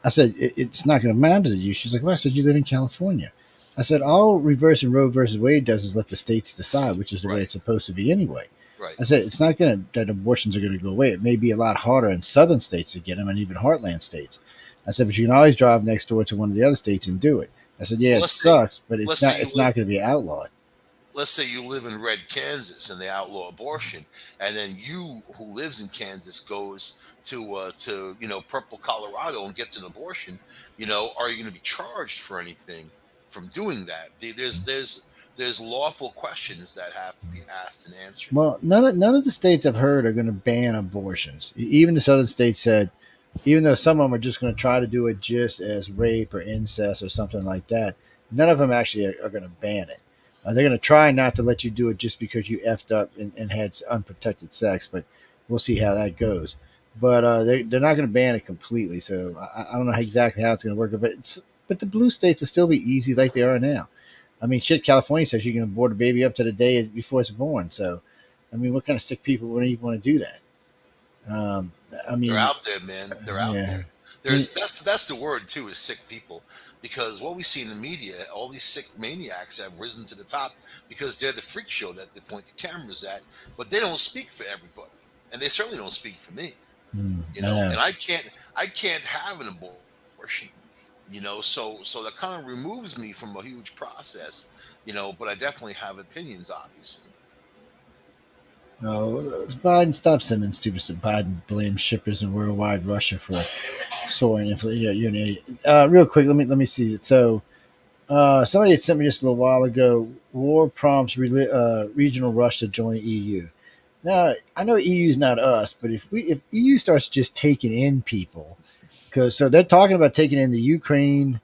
I said, it's not going to matter to you. She's like, well, I said, you live in California. I said, all reverse and Roe versus Wade does is let the states decide, which is the way Right, it's supposed to be anyway. right. I said, it's not going to, that abortions are going to go away. It may be a lot harder in southern states to get them and even heartland states. I said, but you can always drive next door to one of the other states and do it. I said, yeah, Well, it sucks, but let's say you it's live not going to be outlawed. let's say you live in red Kansas and they outlaw abortion, and then you who lives in Kansas goes to purple Colorado and gets an abortion. Are you going to be charged for anything from doing that? There's lawful questions that have to be asked and answered. Well, none of the states I've heard are going to ban abortions. Even the southern states said, even though some of them are just going to try to do it just as rape or incest or something like that, none of them actually are going to ban it. They're going to try not to let you do it just because you effed up and had unprotected sex, but we'll see how that goes. But they're not going to ban it completely. So I don't know exactly how it's going to work, but the blue states will still be easy like they are now. I mean, shit, California says you can abort a baby up to the day before it's born. So, I mean, what kind of sick people would even want to do that? Um, I They're mean, out there, man. They're out yeah. there. That's the word too, is sick people, because what we see in the media, all these sick maniacs have risen to the top because they're the freak show that they point the cameras at, but they don't speak for everybody, and they certainly don't speak for me. I know. And I can't have an abortion. So that kind of removes me from a huge process. But I definitely have opinions, obviously. No, Biden, stop sending stupid stuff. Biden blames shippers in worldwide Russia for soaring inflation. Yeah, you're an idiot. Real quick, let me see it. So, somebody had sent me just a little while ago. War prompts regional Russia to join EU. Now, I know EU is not us, but if EU starts just taking in people, because so they're talking about taking in the Ukraine,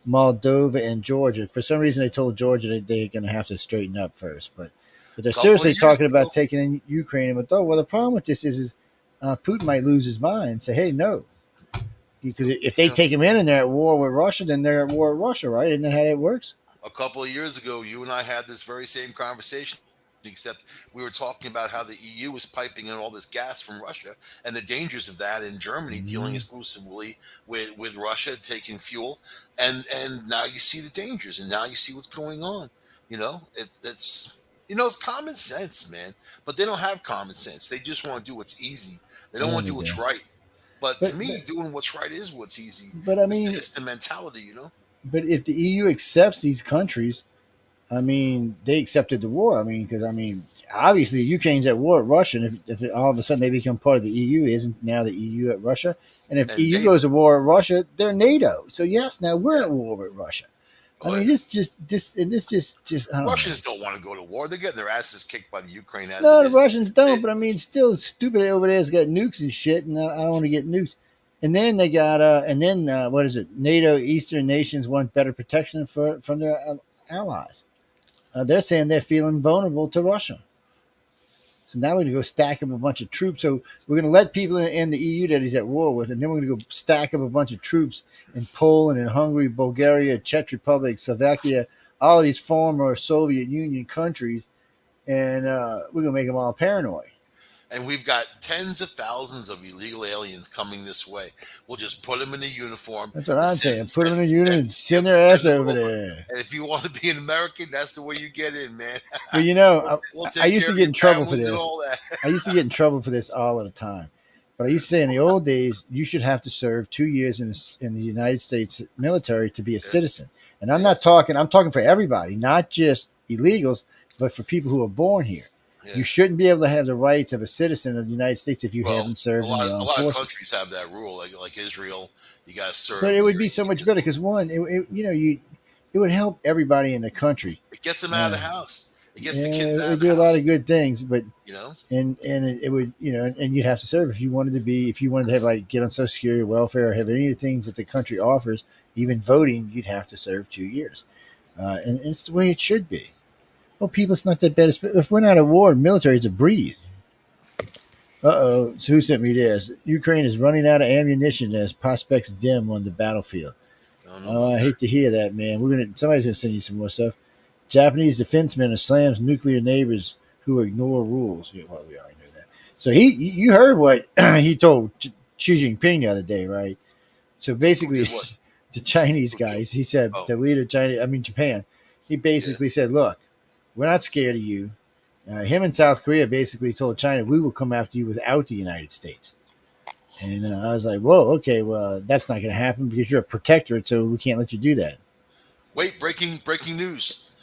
Moldova, and Georgia. For some reason, they told Georgia that they're going to have to straighten up first, but they're A couple of seriously years talking about ago, taking in Ukraine and Moldova. Well, the problem with this is Putin might lose his mind and say, "Hey, no," because if they you know, take him in and they're at war with Russia, then they're at war with Russia, right? Isn't that how that works? a couple of years ago, you and I had this very same conversation. Except we were talking about how the EU was piping in all this gas from Russia and the dangers of that, in Germany dealing Mm-hmm. exclusively with Russia taking fuel, and now you see the dangers, and now you see what's going on. It's common sense, man. But they don't have common sense. They just want to do what's easy. They don't Yeah, want to they do do. what's right. But to But me, doing what's right is what's easy. but I It's, mean, it's the mentality. but if the EU accepts these countries, I mean, they accepted the war. I mean, because I mean, obviously Ukraine's at war with Russia, and if all of a sudden they become part of the EU, isn't now the EU at Russia? And if And EU NATO, goes to war with Russia, they're NATO. So yes, now we're yeah. at war with Russia. I Oh, mean, this just I don't know. Russians don't want to go to war. They're getting their asses kicked by the Ukraine as it No, the is. Russians don't, They, but I mean, still stupid over there's got nukes and shit, and I don't want to get nukes. And then they got, what is it? NATO Eastern nations want better protection from their allies. They're saying they're feeling vulnerable to Russia. So now we're going to go stack up a bunch of troops. So we're going to let people in the EU that he's at war with, and then we're going to go stack up a bunch of troops in Poland and Hungary, Bulgaria, Czech Republic, Slovakia, all of these former Soviet Union countries, and we're going to make them all paranoid. and we've got tens of thousands of illegal aliens coming this way. We'll just put them in a uniform That's what and I'm send, saying. Put them in send, a unit send, and yep, send their ass send them over over. there. And if you want to be an American, that's the way you get in, man. Well, We'll I take used care to of get your in trouble for families and this. all that. I used to get in trouble for this all the time. But I used to say in the old days, you should have to serve 2 years in the United States military to be a Yeah, citizen. And yeah, I'm talking for everybody, not just illegals, but for people who are born here. You yeah. shouldn't be able to have the rights of a citizen of the United States if you Well, haven't a served in lot the of a armed lot of forces. countries have that rule, like Israel. You got to But serve it when would you're be so 18 much years better old. because one, it would help everybody in the country. It gets them out of Uh, the house. It gets the yeah, kids it out of would the do a lot house. of good things, but You know. it would and you'd have to serve if you wanted to be if you wanted to have like get on Social Security, welfare, or have any of the things that the country offers, even voting, you'd have to serve 2 years, and it's the way it should be. Well, people, it's not that bad. If we're not at war, military is a breeze. So who sent me this? Ukraine is running out of ammunition as prospects dim on the battlefield. I don't know Oh, about I that. hate to hear that, man. Somebody's gonna send you some more stuff. Japanese defenseman slams nuclear neighbors who ignore rules. Yeah, well, we already knew that. So you heard what he told Xi Jinping the other day, right? So Who basically, did what? the Chinese Who did? guys, he said, Oh, the leader of China, I mean Japan, he yeah. basically said, "Look, we're not scared of you." Him and South Korea basically told China, "We will come after you without the United States." And I was like, "Whoa, okay, well, that's not going to happen because you're a protectorate, so we can't let you do that." Wait, breaking news.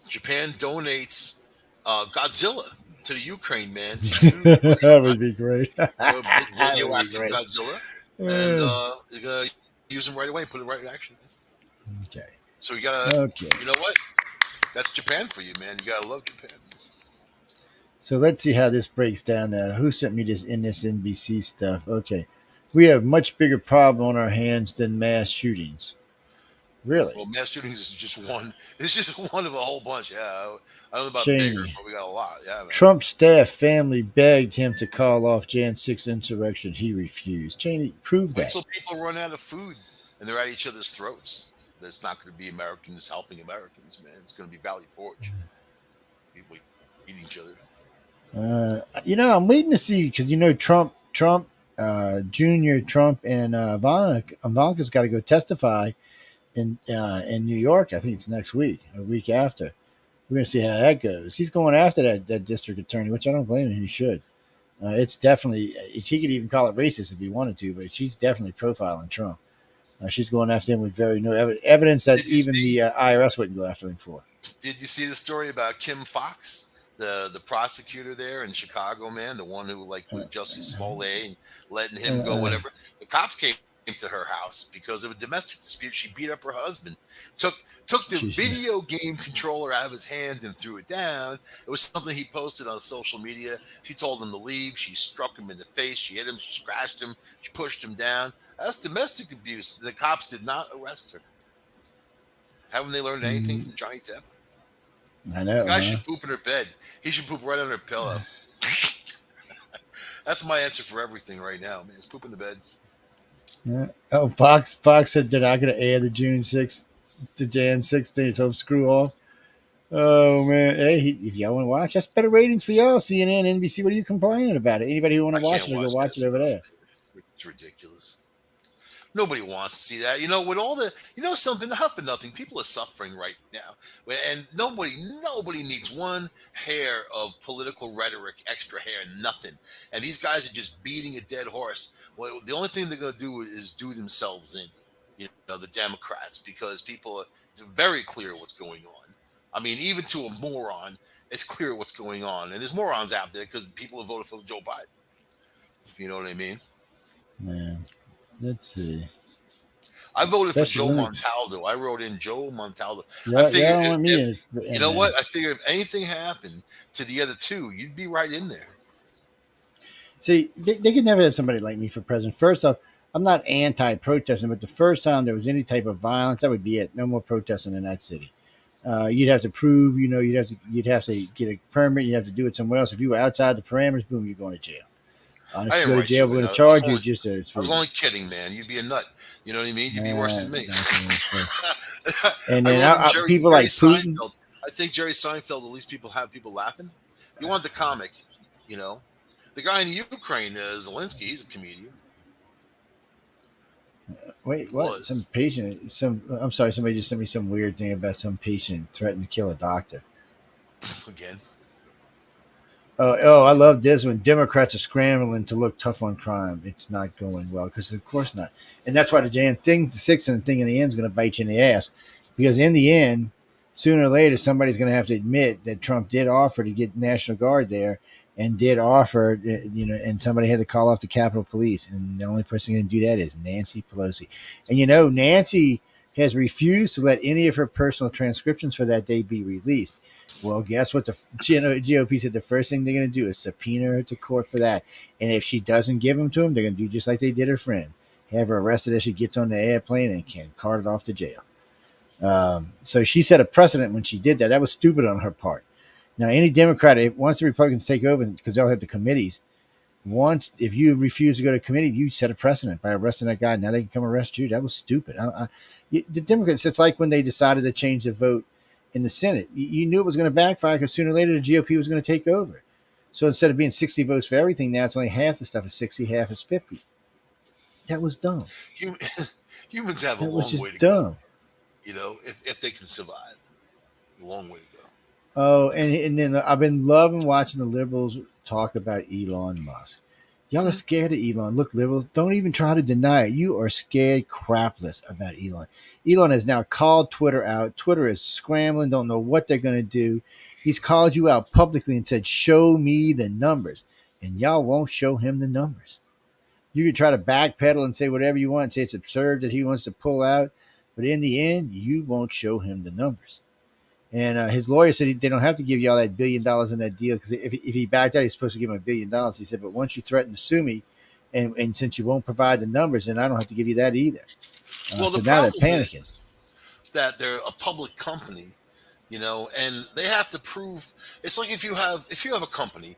Japan donates Godzilla to the Ukraine, man, to use That would be great. big That would be radioactive great. Godzilla, and Uh, they're gonna use them right away, put it right in action. okay, So you gotta, okay. you know what? That's Japan for you, man. You gotta love Japan. So let's see how this breaks down. Who sent me this NBC stuff? Okay, we have much bigger problem on our hands than mass shootings. Really? Well, mass shootings is just one. It's just one of a whole bunch. Yeah, I don't know about bigger, Cheney. but we got a lot. Yeah, man. Trump staff family begged him to call off Jan 6 insurrection. He refused. Cheney, prove Wait that. till people run out of food and they're at each other's throats. That's not going to be Americans helping Americans, man. It's going to be Valley Forge. People eating each other. I'm waiting to see because Trump, Junior Trump, and Ivanka's got to go testify in New York. I think it's next week or week after. We're gonna see how that goes. He's going after that district attorney, which I don't blame him. He should. It's definitely she could even call it racist if he wanted to, but she's definitely profiling Trump. She's going after him with very no evidence that Did you even see? the IRS wouldn't go after him for. Did you see the story about Kim Fox, the prosecutor there in Chicago, man, the one who like with Justice Smollett and letting him go, Uh, whatever. The cops came to her house because of a domestic dispute. She beat up her husband, took took the she's video game controller out of his hands and threw it down. It was something he posted on social media. She told him to leave. She struck him in the face. She hit him. She scratched him. She pushed him down. That's domestic abuse. The cops did not arrest her. Haven't they learned anything mm, from Johnny Depp? I The know, guy huh? should poop in her bed. He should poop right on her pillow. That's my answer for everything right now, man. It's poop in the bed. Yeah. Oh, Fox said they're not going to air the June 6th to Jan 6th. They told him screw off. Oh man, hey, if y'all want to watch, that's better ratings for y'all. CNN, NBC. What are you complaining about it? Anybody who want I to watch can't it, will go watch that watch it over stuff, there. man. It's ridiculous. Nobody wants to see that. You know, with all the, you know, something, not for nothing, people are suffering right now. And nobody needs one hair of political rhetoric, extra hair, nothing. And these guys are just beating a dead horse. Well, the only thing they're going to do is do themselves in, you know, the Democrats, because it's very clear what's going on. I mean, even to a moron, it's clear what's going on. And there's morons out there because people have voted for Joe Biden. You know what I mean? Yeah, let's see. I voted for Special Joe limits. Montaldo. I wrote in Joe Montaldo. I Yeah, figured y'all don't want me if you in know there. what? I figured if anything happened to the other two, you'd be right in there. See, they could never have somebody like me for president. First off, I'm not anti-protesting, but the first time there was any type of violence, that would be it. No more protesting in that city. You'd have to prove, you'd have to get a permit. You'd have to do it somewhere else. If you were outside the parameters, boom, you're going to jail. I If you didn't go to write jail, you we're in. going to charge you just as I was freedom. only kidding, man. You'd be a nut. You know what I mean? You'd be worse than me. So. And I then wrote in people Jerry like Putin. Seinfeld. I think Jerry Seinfeld. At least people have people laughing. You want the comic, you know? The guy in Ukraine, Zelensky. He's a comedian. Wait, He what? was Some patient. I'm sorry. Somebody just sent me some weird thing about some patient threatening to kill a doctor. again. These I people. love this when Democrats are scrambling to look tough on crime. It's not going well because, of course, not. And that's why the Jan thing, the six, and the thing in the end is going to bite you in the ass because in the end, sooner or later, somebody's going to have to admit that Trump did offer to get National Guard there and did offer, and somebody had to call off the Capitol Police, and the only person going to do that is Nancy Pelosi. And Nancy has refused to let any of her personal transcriptions for that day be released. Well, guess what? The GOP said the first thing they're going to do is subpoena her to court for that. And if she doesn't give them to them, they're going to do just like they did her friend, have her arrested as she gets on the airplane and can carted off to jail. So she set a precedent when she did that. That was stupid on her part. Now, any Democrat, once the Republicans take over, because they'll have the committees, once if you refuse to go to committee, you set a precedent by arresting that guy. Now they can come arrest you. That was stupid. The Democrats, it's like when they decided to change the vote in the Senate. You knew it was going to backfire because sooner or later the GOP was going to take over. So instead of being 60 votes for everything, now it's only half the stuff is 60, half is 50. That was dumb. Hum- Humans have a That was long way just to go, dumb. man. If they can survive, a long way to go. Oh, and then I've been loving watching the liberals talk about Elon Musk. Y'all are Hmm. scared of Elon. Look, liberals, don't even try to deny it. You are scared crapless about Elon. Elon has now called Twitter out. Twitter is scrambling, don't know what they're going to do. He's called you out publicly and said, "Show me the numbers," and y'all won't show him the numbers. You could try to backpedal and say whatever you want, say it's absurd that he wants to pull out, but in the end, you won't show him the numbers. And his lawyer said they don't have to give you all that $1 billion in that deal because if he backed out, he's supposed to give him $1 billion. He said, but once you threaten to sue me, and since you won't provide the numbers, then I don't have to give you that either. Well, So the now they're problem panicking. is that they're a public company, and they have to prove. It's like if you have a company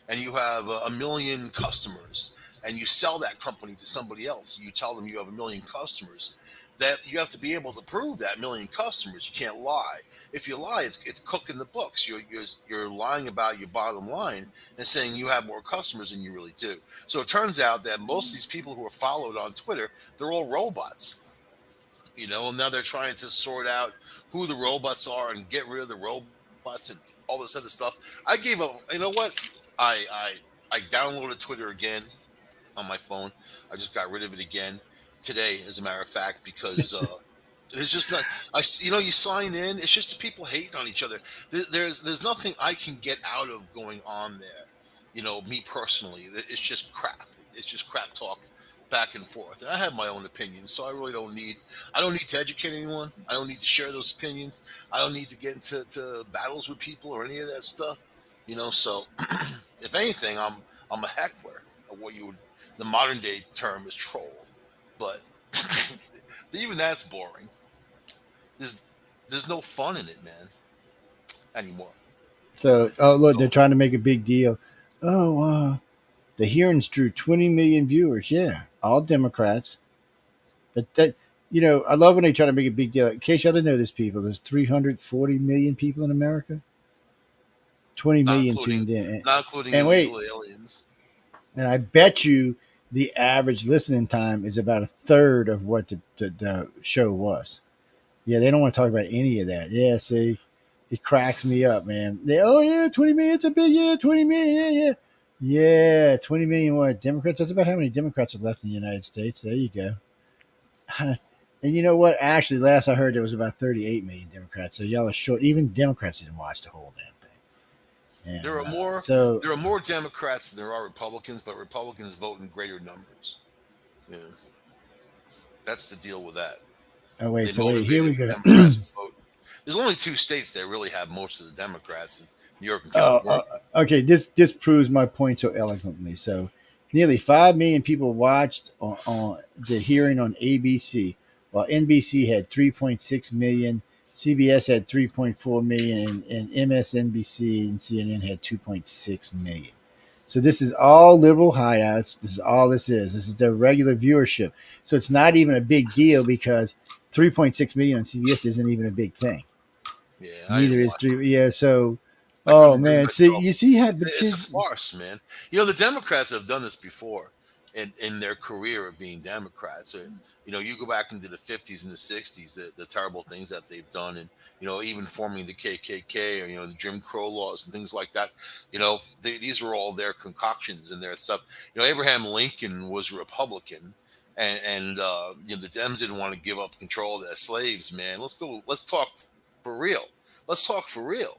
and you have a million customers and you sell that company to somebody else, you tell them you have a million customers, that you have to be able to prove that million customers. You can't lie. If you lie, it's cooking the books. You're lying about your bottom line and saying you have more customers than you really do. So it turns out that most of these people who are followed on Twitter, they're all robots. And now they're trying to sort out who the robots are and get rid of the robots and all this other stuff. I gave up. You know what? I downloaded Twitter again on my phone. I just got rid of it again today, as a matter of fact, because it's just not. You sign in. It's just people hating on each other. There's nothing I can get out of going on there. Me personally, it's just crap. It's just crap talk back and forth. And I have my own opinions, so I really don't need. I don't need to educate anyone. I don't need to share those opinions. I don't need to get into battles with people or any of that stuff. So if anything, I'm a heckler. What you would the modern day term is troll, but even that's boring. There's there's no fun in it, man, anymore. So, oh look, they're So trying to make a big deal. Oh, the hearings drew 20 million viewers. Yeah, all Democrats. But I love when they try to make a big deal. In case y'all didn't know this, people, there's 340 million people in America. 20 not million including tuned in. not including And wait, illegal aliens. and I bet you the average listening time is about a third of what the show was. Yeah, they don't want to talk about any of that. Yeah, see, it cracks me up, man. Oh yeah, 20 million, it's a big, yeah, 20 million, yeah, yeah. Yeah, 20 million what? Democrats? That's about how many Democrats are left in the United States. There you go. And you know what? Actually, last I heard, there was about 38 million Democrats. So y'all are short. Even Democrats didn't watch the whole damn thing. There And are more so, there are more Democrats than there are Republicans, but Republicans vote in greater numbers. Yeah, that's the deal with that. oh They wait, so wait, motivate here we go. Democrats to vote. There's only two states that really have most of the Democrats: is New York and uh, California. uh, okay, this proves my point so eloquently. So, nearly 5 million people watched on the hearing on ABC, while NBC had 3.6 million, CBS had 3.4 million, and MSNBC and CNN had 2.6 million. So this is all liberal hideouts. This is all this is. This is their regular viewership. So it's not even a big deal because 3.6 million on CBS isn't even a big thing. Yeah, I Neither didn't is watch it. three. Yeah. So, I oh couldn't bring man, see, myself. you see how, It's but a, it's see, a farce, man. The Democrats have done this before in their career of being Democrats. You go back into the 50s and the 60s, the terrible things that they've done, and even forming the KKK or the Jim Crow laws and things like that. These are all their concoctions and their stuff. Abraham Lincoln was a Republican. And the Dems didn't want to give up control of their slaves, man. Let's go. Let's talk for real. Let's talk for real.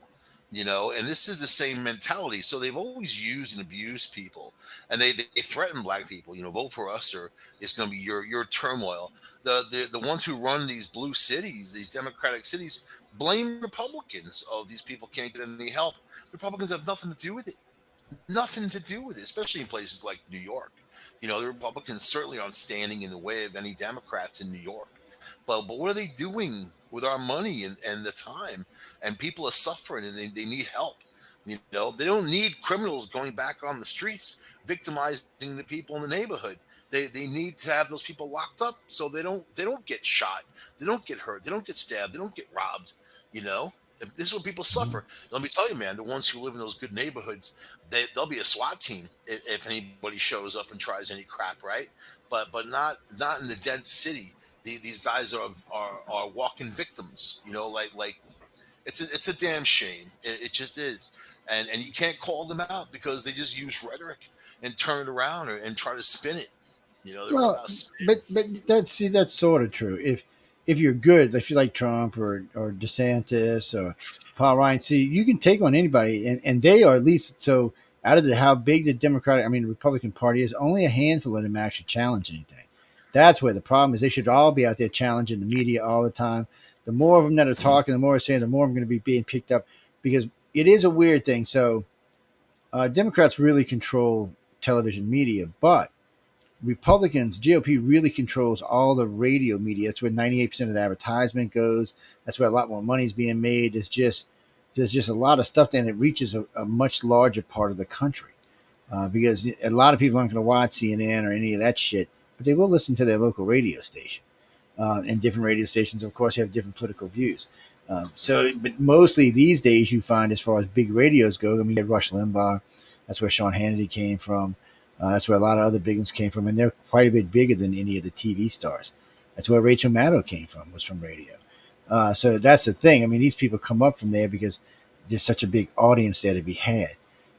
And this is the same mentality. So they've always used and abused people, and they threaten black people. Vote for us, or it's going to be your turmoil. The ones who run these blue cities, these democratic cities, blame Republicans. Oh, these people can't get any help. Republicans have nothing to do with it. Nothing to do with it, especially in places like New York. The Republicans certainly aren't standing in the way of any Democrats in New York. But what are they doing with our money and the time? And people are suffering and they need help. They don't need criminals going back on the streets victimizing the people in the neighborhood. They need to have those people locked up so they don't get shot, they don't get hurt, they don't get stabbed, they don't get robbed. You know, This is what people Mhm. suffer. Let me tell you, man, the ones who live in those good neighborhoods, they'll be a SWAT team if anybody shows up and tries any crap, right? But not in the dense city. These guys are walking victims. Like it's a damn shame. It just is. And you can't call them out because they just use rhetoric and turn it around and try to spin it. They're all Well, about spin. but that's sort of true. If you're good, if you like Trump or DeSantis or Paul Ryan, see, you can take on anybody, and they are at least so out of how big the Democratic, I mean, the Republican Party is. Only a handful of them actually challenge anything. That's where the problem is. They should all be out there challenging the media all the time. The more of them that are talking, the more are saying, the more I'm going to be being picked up because it is a weird thing. So Democrats really control television media, but Republicans, GOP really controls all the radio media. That's where 98% of the advertisement goes. That's where a lot more money is being made. There's just a lot of stuff, and it reaches a much larger part of the country because a lot of people aren't going to watch CNN or any of that shit, but they will listen to their local radio station. And different radio stations, of course, have different political views. But mostly these days, you find as far as big radios go, I mean, you had Rush Limbaugh. That's where Sean Hannity came from. That's where a lot of other big ones came from, and they're quite a bit bigger than any of the TV stars. That's where Rachel Maddow came from, was from radio. So that's the thing. I mean, these people come up from there because there's such a big audience there to be had.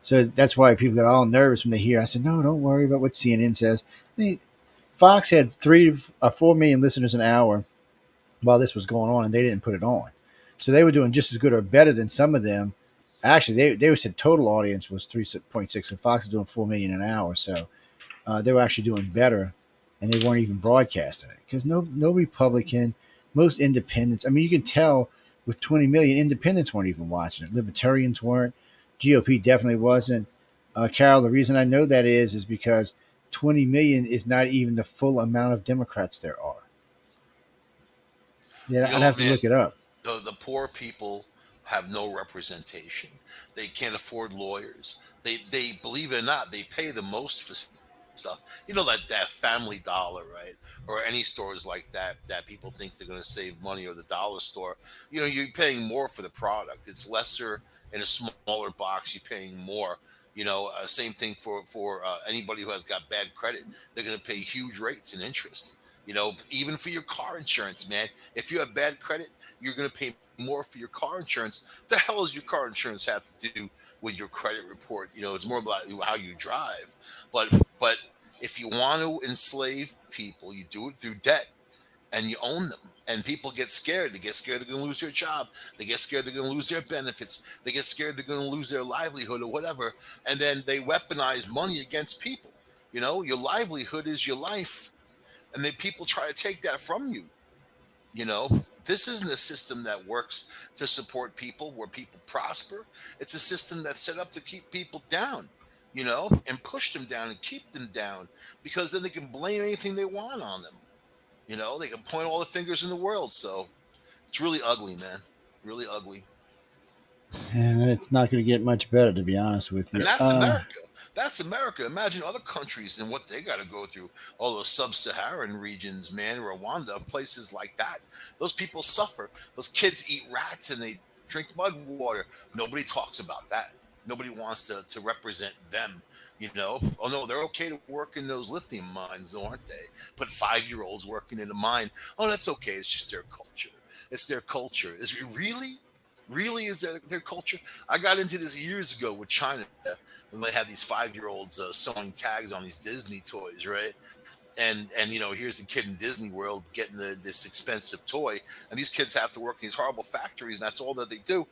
So that's why people get all nervous when they hear. I said, no, don't worry about what CNN says. I mean, Fox had 4 million listeners an hour while this was going on, and they didn't put it on. So they were doing just as good or better than some of them. Actually, they said total audience was 3.6, and Fox is doing 4 million an hour. So they were actually doing better, and they weren't even broadcasting it because no Republican, most independents. I mean, you can tell with 20 million, independents weren't even watching it. Libertarians weren't. GOP definitely wasn't. Carol, the reason I know that is because 20 million is not even the full amount of Democrats there are. Yeah, I'd have to Man, look it up. the poor people have no representation. They can't afford lawyers. They believe it or not, they pay the most for stuff. That Family Dollar, right? Or any stores like that people think they're going to save money, or the dollar store. You're paying more for the product. It's lesser in a smaller box. You're paying more. Same thing for anybody who has got bad credit. They're going to pay huge rates and interest. Even for your car insurance, man. If you have bad credit, you're going to pay more for your car insurance. The hell does your car insurance have to do with your credit report? It's more about how you drive. But if you want to enslave people, you do it through debt, and you own them. And people get scared. They get scared they're going to lose their job. They get scared they're going to lose their benefits. They get scared they're going to lose their livelihood or whatever. And then they weaponize money against people. Your livelihood is your life. And then people try to take that from you. You know, this isn't a system that works to support people where people prosper. It's a system that's set up to keep people down, and push them down and keep them down, because then they can blame anything they want on them. They can point all the fingers in the world. So it's really ugly, man. Really ugly. And it's not going to get much better, to be honest with And you. that's America. That's America. Imagine other countries and what they got to go through. All those sub-Saharan regions, man, Rwanda, places like that. Those people suffer. Those kids eat rats and they drink mud water. Nobody talks about that. Nobody wants to represent them. Oh no, they're okay to work in those lithium mines, though, aren't they? Put 5-year-olds working in a mine. Oh, that's okay. It's just their culture. It's their culture. Is it really? Really, is their culture? I got into this years ago with China when they had these 5-year-olds sewing tags on these Disney toys, right? And here's the kid in Disney World getting this expensive toy, and these kids have to work in these horrible factories, and that's all that they do.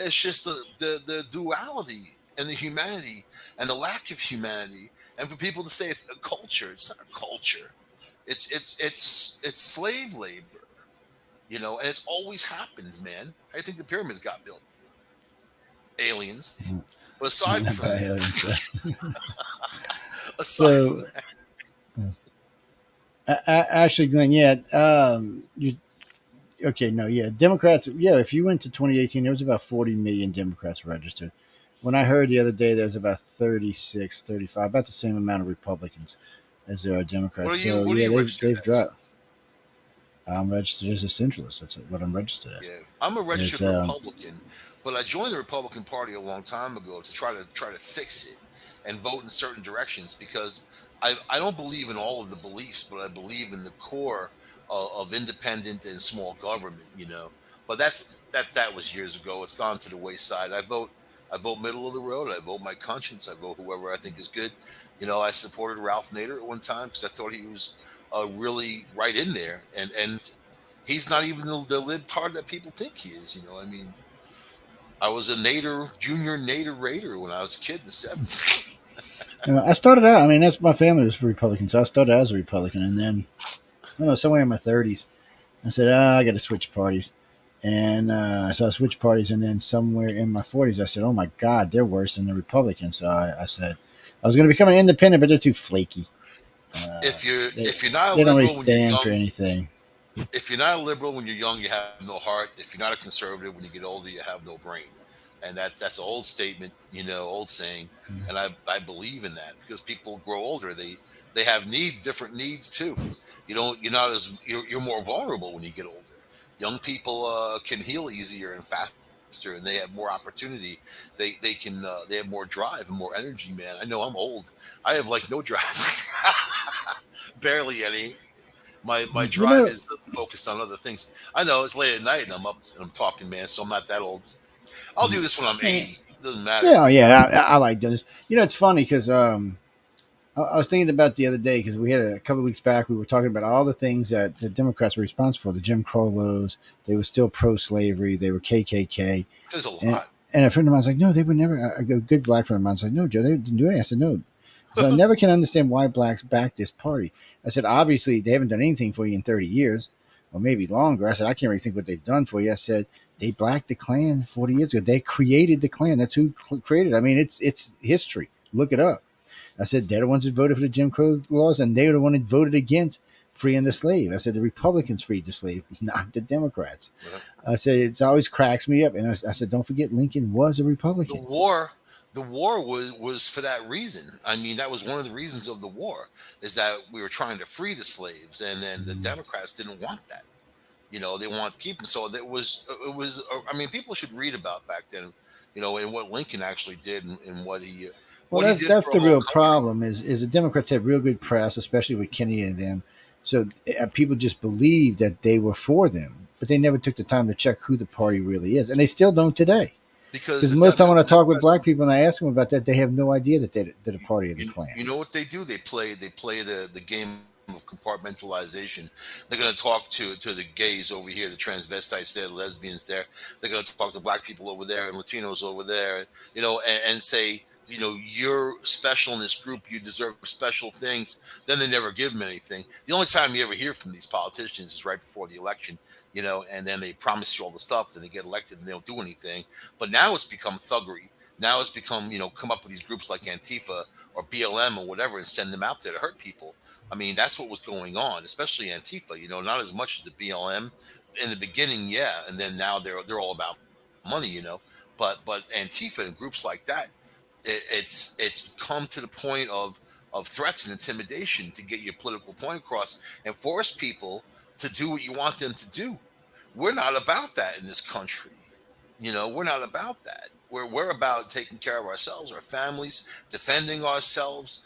It's just the duality and the humanity and the lack of humanity, and for people to say it's a culture, it's not a culture. It's slave labor, and it's always happens, man. I think the pyramids got built. Aliens. But aside from that, aside from So, that, actually, Glenn, yeah, okay, no, yeah, Democrats, yeah, if you went to 2018, there was about 40 million Democrats registered. When I heard the other day, there's about 36, 35, about the same amount of Republicans as there are what Democrats. are you So, what are yeah, you registered they've as? dropped. I'm registered as a centralist. That's what I'm registered as. Yeah, I'm a Is registered Republican, but I joined the Republican Party a long time ago to try to fix it and vote in certain directions because I don't believe in all of the beliefs, but I believe in the core of independent and small government. But that was years ago. It's gone to the wayside. I vote middle of the road. I vote my conscience. I vote whoever I think is good. I supported Ralph Nader at one time because I thought he was really right in there, and he's not even the libtard that people think he is. I mean, I was a Nader junior Nader Raider when I was a kid in the '70s. I started out. I mean, that's my family was Republican, so I started out as a Republican, and then I don't know, somewhere in my 30s, I said, I got to switch parties. And so I switched parties, and then somewhere in my 40s, I said, oh my God, they're worse than the Republicans. So I said, I was going to become an independent, but they're too flaky. if you're They, if you're not a they don't really liberal when you're stand for young, anything. if you're not a liberal when you're young, you have no heart. If you're not a conservative when you get older, you have no brain. And that's an old statement, old saying, and I believe in that because people grow older. They have needs, different needs too. You're not as you're more vulnerable when you get older. Young people can heal easier and faster, and they have more opportunity. They have more drive and more energy. Man, I know I'm old. I have like no drive, barely any. My You drive know, is focused on other things. I know it's late at night and I'm up and I'm talking, man. So I'm not that old. I'll do this when I'm yeah, 80. It doesn't matter. yeah, yeah, I like doing this. It's funny because I was thinking about the other day because we had a couple of weeks back. We were talking about all the things that the Democrats were responsible for. The Jim Crow laws. They were still pro-slavery. They were KKK. There's a And, lot. and a friend of mine was like, "No, they would never." A good black friend of mine was like, "No, Joe, they didn't do anything." I said, "No." I said, "I never can understand why blacks back this party." I said, "Obviously, they haven't done anything for you in 30 years, or maybe longer." I said, "I can't really think what they've done for you." I said, "They blacked the Klan 40 years ago. They created the Klan. That's who created it. I mean, it's history. Look it up." I said, "They're the ones that voted for the Jim Crow laws, and they were the one that voted against freeing the slave." I said, "The Republicans freed the slave, not the Democrats." Uh, I said, "It always cracks me up." And I said, "Don't forget, Lincoln was a The Republican." war, the war was for that reason. I mean, that was one of the reasons of the war is that we were trying to free the slaves, and then the Mm. Democrats didn't want that. They wanted to keep them. So it was. I mean, people should read about back then. And what Lincoln actually did, and Well, what he that's did that's for a the whole real country. problem. Is the Democrats have real good press, especially with Kennedy and them. So people just believe that they were for them, but they never took the time to check who the party really is, and they still don't today. Because Because most time when I the talk with Democrats, black people and I ask them about that, they have no idea that they're a party of the you, Klan. you know what they do? They play the game of compartmentalization. They're going to talk to the gays over here, the transvestites there, the lesbians there. They're going to talk to black people over there and Latinos over there, and say, you're special in this group. You deserve special things. Then they never give them anything. The only time you ever hear from these politicians is right before the election. And then they promise you all the stuff, then they get elected and they don't do anything. But now it's become thuggery. Now it's become, come up with these groups like Antifa or BLM or whatever and send them out there to hurt people. I mean, that's what was going on, especially Antifa, not as much as the BLM in the beginning, yeah, and then now they're all about money, but Antifa and groups like that, it's come to the point of threats and intimidation to get your political point across and force people to do what you want them to do. We're not about that in this country. We're not about that. We're about taking care of ourselves, our families, defending ourselves,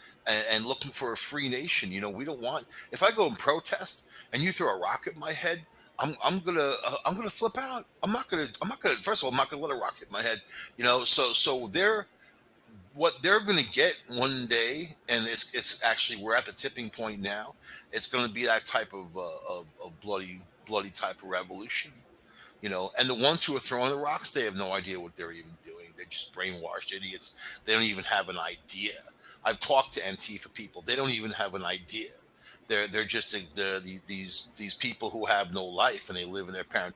and looking for a free nation. We don't want. If I go and protest and you throw a rock at my head, I'm gonna flip out. I'm not gonna. First of all, I'm not gonna let a rock hit my head. So what they're going to get one day, and it's actually we're at the tipping point now. It's going to be that type of bloody type of revolution. And the ones who are throwing the rocks, they have no idea what they're even doing. They're just brainwashed idiots. They don't even have an idea. I've talked to Antifa people. They don't even have an idea. They're just these people who have no life and they live in their parents'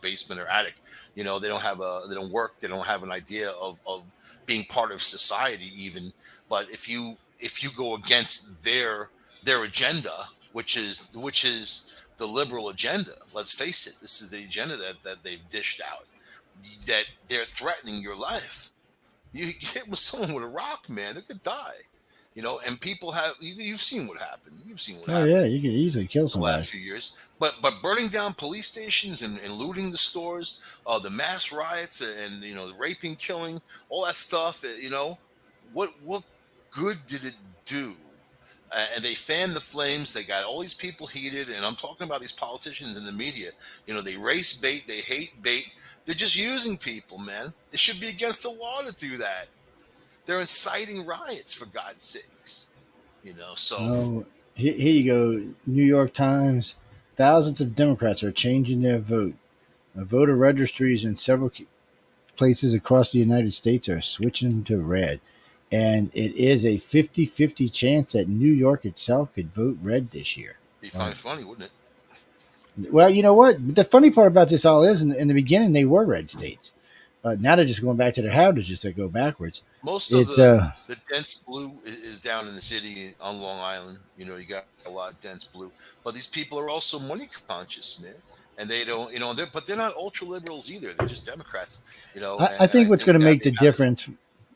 basement or attic. They don't work. They don't have an idea of being part of society even. But if you go against their agenda, which is the liberal agenda. Let's face it, this is the agenda that they've dished out. That they're threatening your life. You get with someone with a rock, man, they could die. And people you've seen what happened. You've seen what Oh yeah, happened you could easily kill the somebody. last few years. But burning down police stations and looting the stores, the mass riots and the raping, killing, all that stuff. What good did it do? And they fanned the flames. They got all these people heated, and I'm talking about these politicians in the media. They race bait, they hate bait. They're just using people, man. It should be against the law to do that. They're inciting riots, for God's sakes. So Oh, here you go. New York Times. Thousands of Democrats are changing their vote. Voter registries in several places across the United States are switching to red. And it is a 50-50 chance that New York itself could vote red this year. be Oh. funny, wouldn't it? Well, you know what? The funny part about this all is, in the beginning, they were red states. Now they're just going back to their heritages that go backwards. Most of It's the dense blue is down in the city on Long Island. You got a lot of dense blue, but these people are also money conscious, man, and they don't, but they're not ultra liberals either. They're just Democrats, I and I think what's going think to that make the they've had it. difference.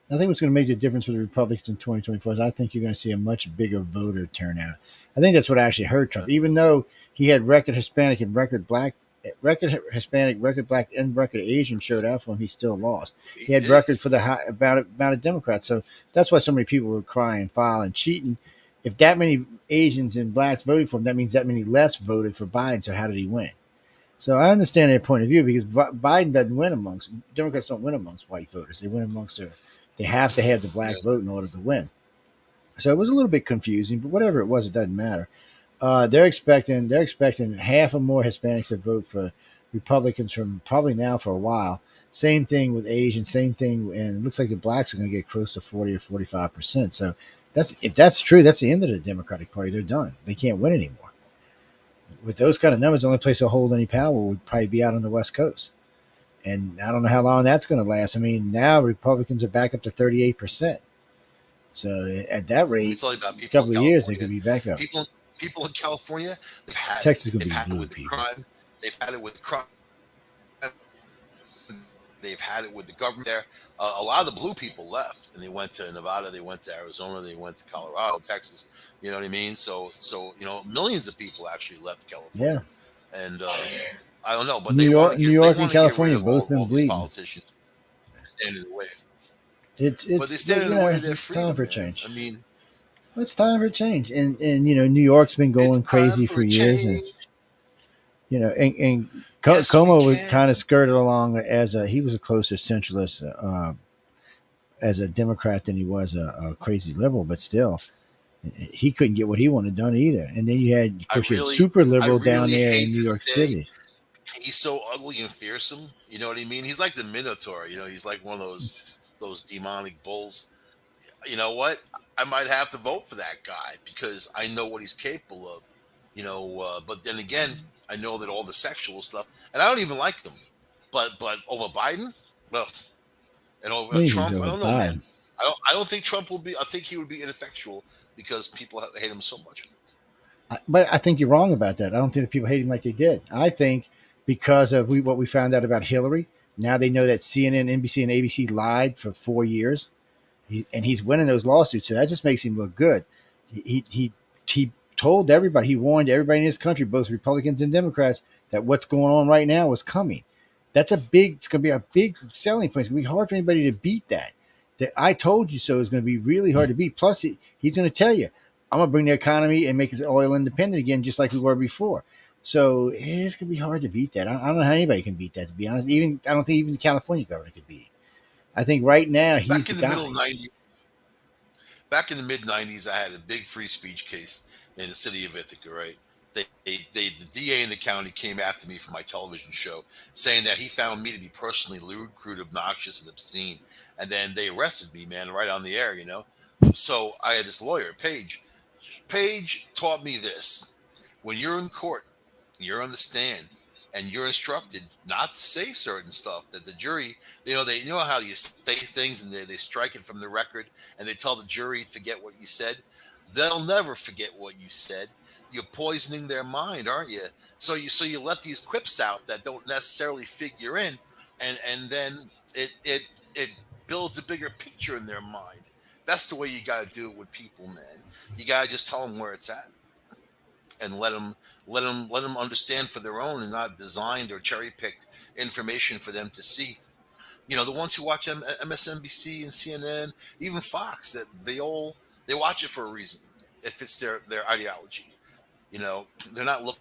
I think what's going to make the difference for the Republicans in 2024 is I think you're going to see a much bigger voter turnout. I think that's what actually hurt Trump, even though he had record Hispanic and record black, record Hispanic, record black, and record Asian showed out for him. He still lost. He He had did. record for the high, about a Democrat. So that's why so many people were crying foul and cheating. If that many Asians and blacks voted for him, that means that many less voted for Biden. So how did he win? So I understand their point of view because Biden doesn't win amongst Democrats don't win amongst white voters. They win amongst their. They have to have the Yeah. black vote in order to win. So it was a little bit confusing, but whatever it was, it doesn't matter. They're expecting half or more Hispanics to vote for Republicans from probably now for a while. Same thing with Asian. Same thing, and it looks like the blacks are going to get close to 40 or 45%. So if that's true, that's the end of the Democratic Party. They're done. They can't win anymore. With those kind of numbers, the only place they'll hold any power would probably be out on the West Coast. And I don't know how long that's going to last. I mean, now Republicans are back up to 38%. So at that Let me rate, tell you about a people in couple of years they California. could be back up. People in California, they've had it. Texas is going to They've be had it blue, with the people. crime. They've had it with crime. They've had it with the government there. A lot of the blue people left, and they went to Nevada, they went to Arizona, they went to Colorado, Texas. You know what I mean? So millions of people actually left Yeah, California, and I don't know, but they want to New they York, and want to get rid California of both been all these bleeding. politicians standing in the way. But they But stand in you the way know of their it's time freedom, for man. I change. mean, It's time for change, and New York's been it's going time crazy for for a years, and change. Yes, we Como was kind can. of skirted along as he was a closer centralist as a Democrat than he was a crazy liberal, but still he couldn't get what he wanted done either. And then of I course, you had really, super I liberal down really there in hate New to York say City. he's so ugly and fearsome. You know what I mean? He's like the Minotaur. He's like one of those demonic bulls. You know what? I might have to vote for that guy because I know what he's capable of. But then again, I know that all the sexual stuff, and I don't even like him. But over Biden, well, and over Maybe Trump, I over don't know, man. Biden. I don't think Trump will be. I think he would be ineffectual because people hate him so much. But I think you're wrong about that. I don't think that people hate him like they did. I think because of what we found out about Hillary, now they know that CNN, NBC, and ABC lied for 4 years, and he's winning those lawsuits. So that just makes him look good. He told everybody, he warned everybody in this country, both Republicans and Democrats, that what's going on right now was coming. It's going to be a big selling point. It's going to be hard for anybody to beat that. That I told you so is going to be really hard to beat. Plus, he's going to tell you, I'm going to bring the economy and make us oil independent again, just like we were before. So it's going to be hard to beat that. I don't know how anybody can beat that, to be honest. I don't think even the California governor could beat it. I think right now he's Back the in the middle guy. of '90s, back in the mid '90s, I had a big free speech case in the city of Ithaca. Right? The DA in the county came after me for my television show, saying that he found me to be personally lewd, crude, obnoxious, and obscene. And then they arrested me, man, right on the air. So I had this lawyer, Paige. Paige taught me this: when you're in court, you're on the stand, and you're instructed not to say certain stuff that the jury, how you say things and they strike it from the record and they tell the jury to forget what you said. They'll never forget what you said. You're poisoning their mind, aren't you? So you let these quips out that don't necessarily figure in, and then it builds a bigger picture in their mind. That's the way you got to do it with people, man. You got to just tell them where it's at and let them understand for their own and not designed or cherry picked information for them to see. The ones who watch MSNBC and CNN, even Fox, that they watch it for a reason. It fits their ideology. They're not looking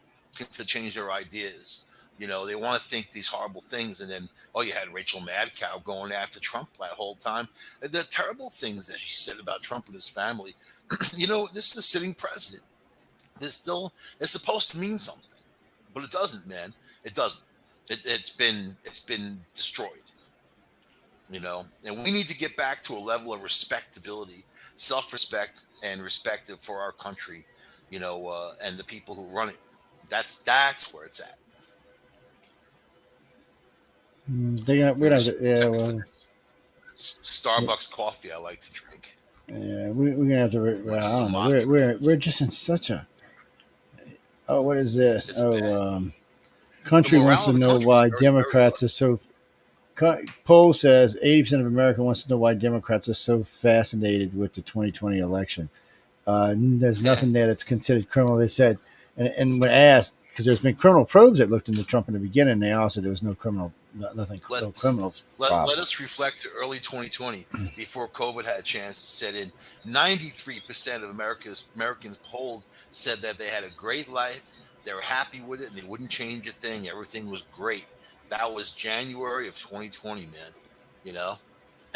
to change their ideas. They want to think these horrible things, and then you had Rachel Madcow going after Trump that whole time. And the terrible things that she said about Trump and his family. This is a sitting president. It's supposed to mean something, but it doesn't, man. It doesn't. It's been destroyed. And we need to get back to a level of respectability, self-respect, and respect for our country, and the people who run it. That's where it's at. We don't. Yeah, Check me for well, this yeah, Starbucks coffee I like to drink. yeah, we're gonna have to. My Well, I don't know. Samat. We're just in such a. Oh, what is this? It's bad. Oh, The country wants morale to of the know country is why very, very low. Democrats are so. Poll says 80% of America wants to know why Democrats are so fascinated with the 2020 election. There's nothing there that's considered criminal. They said, and when asked, because there's been criminal probes that looked into Trump in the beginning, they all said there was no criminal, nothing, no let's criminal let problem. us reflect to early 2020 before COVID had a chance to set in. 93% of Americans polled said that they had a great life, they were happy with it, and they wouldn't change a thing. Everything was great. That was January of 2020, man. You know,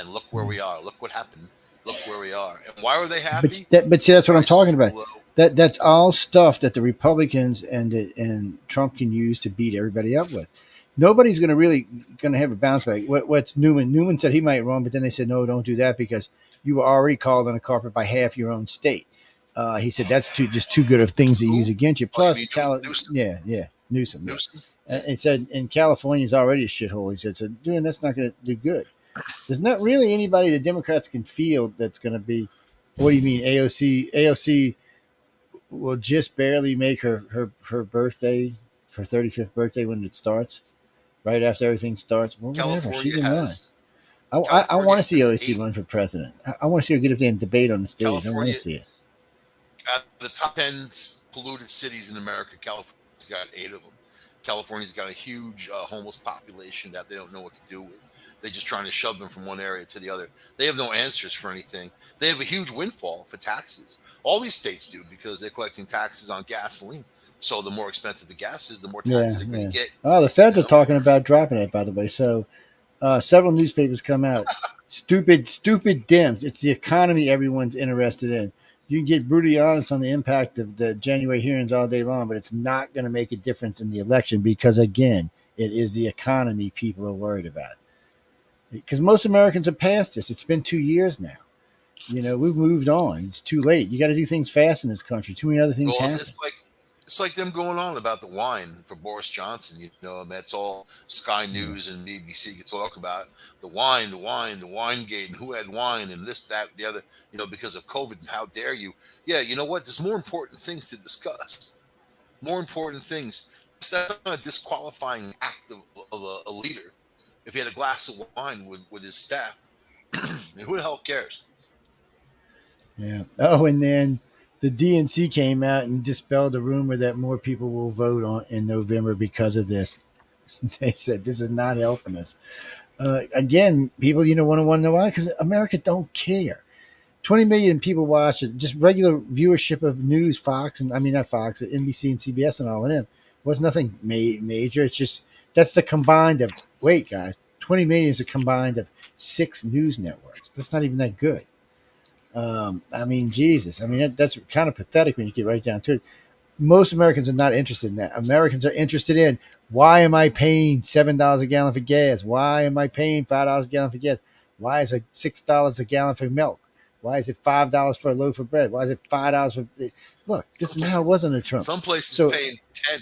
and look where we are. Look what happened. Look where we are. And why were they happy? But see, Fuel that's what I'm talking prices were about. low. That's all stuff that the Republicans and Trump can use to beat everybody up with. Nobody's going to have a bounce back. What's Newman? Newman said he might run, but then they said no, don't do that because you were already called on the carpet by half your own state. He said that's too good of things to use Who? against you. Oh, you Plus, mean Newsom? yeah, Newsom, yeah. Newsom? Yeah. And he said, in California is already a shithole. He said, so doing that's not going to do good. There's not really anybody the Democrats can field that's going to be. What do you mean, AOC? AOC will just barely make her birthday, her 35th birthday when it starts, right after everything starts. Well, whatever. She California can run. has I California want to see has OAC eight. run for president. I want to see her get up there and debate on the stage. I want to California, see it. out of the top 10 polluted cities in America, California's got eight of them. California's got a huge homeless population that they don't know what to do with. They're just trying to shove them from one area to the other. They have no answers for anything. They have a huge windfall for taxes. All these states do because they're collecting taxes on gasoline. So the more expensive the gas is, the more Yeah, taxes they're going yeah. to get. Oh, the You feds are know, talking about dropping it, by the way. So several newspapers come out. Stupid Dems. It's the economy everyone's interested in. You can get brutally honest on the impact of the January hearings all day long, but it's not going to make a difference in the election because, again, it is the economy people are worried about. Because most Americans are past this. It's been 2 years now. We've moved on. It's too late. You got to do things fast in this country. Too many other things well, happen. it's like them going on about the wine for Boris Johnson. And that's all Sky Yeah. News and BBC gets talk about the wine gate, and who had wine, and this, that, the other. Because of COVID, and how dare you? Yeah, you know what? There's more important things to discuss. More important things. That's not a disqualifying act of a leader. If he had a glass of wine with his staff, who the hell cares? Yeah. Oh, and then the DNC came out and dispelled the rumor that more people will vote on in November because of this. They said this is not helping us. Again, people, want to know why? Because America don't care. 20 million people watch it. Just regular viewership of news, Fox, and I mean not Fox, NBC and CBS and all of them was nothing major. It's just that's the combined of wait, guys, 20 million is a combined of 6 news networks. That's not even that good. I mean, Jesus. I mean, that's kind of pathetic when you get right down to it. Most Americans are not interested in that. Americans are interested in why am I paying $7 a gallon for gas? Why am I paying $5 a gallon for gas? Why is it $6 a gallon for milk? Why is it $5 for a loaf of bread? Why is it $5 for? Look, Some this is how it was places, under Trump. some places So, paying 10.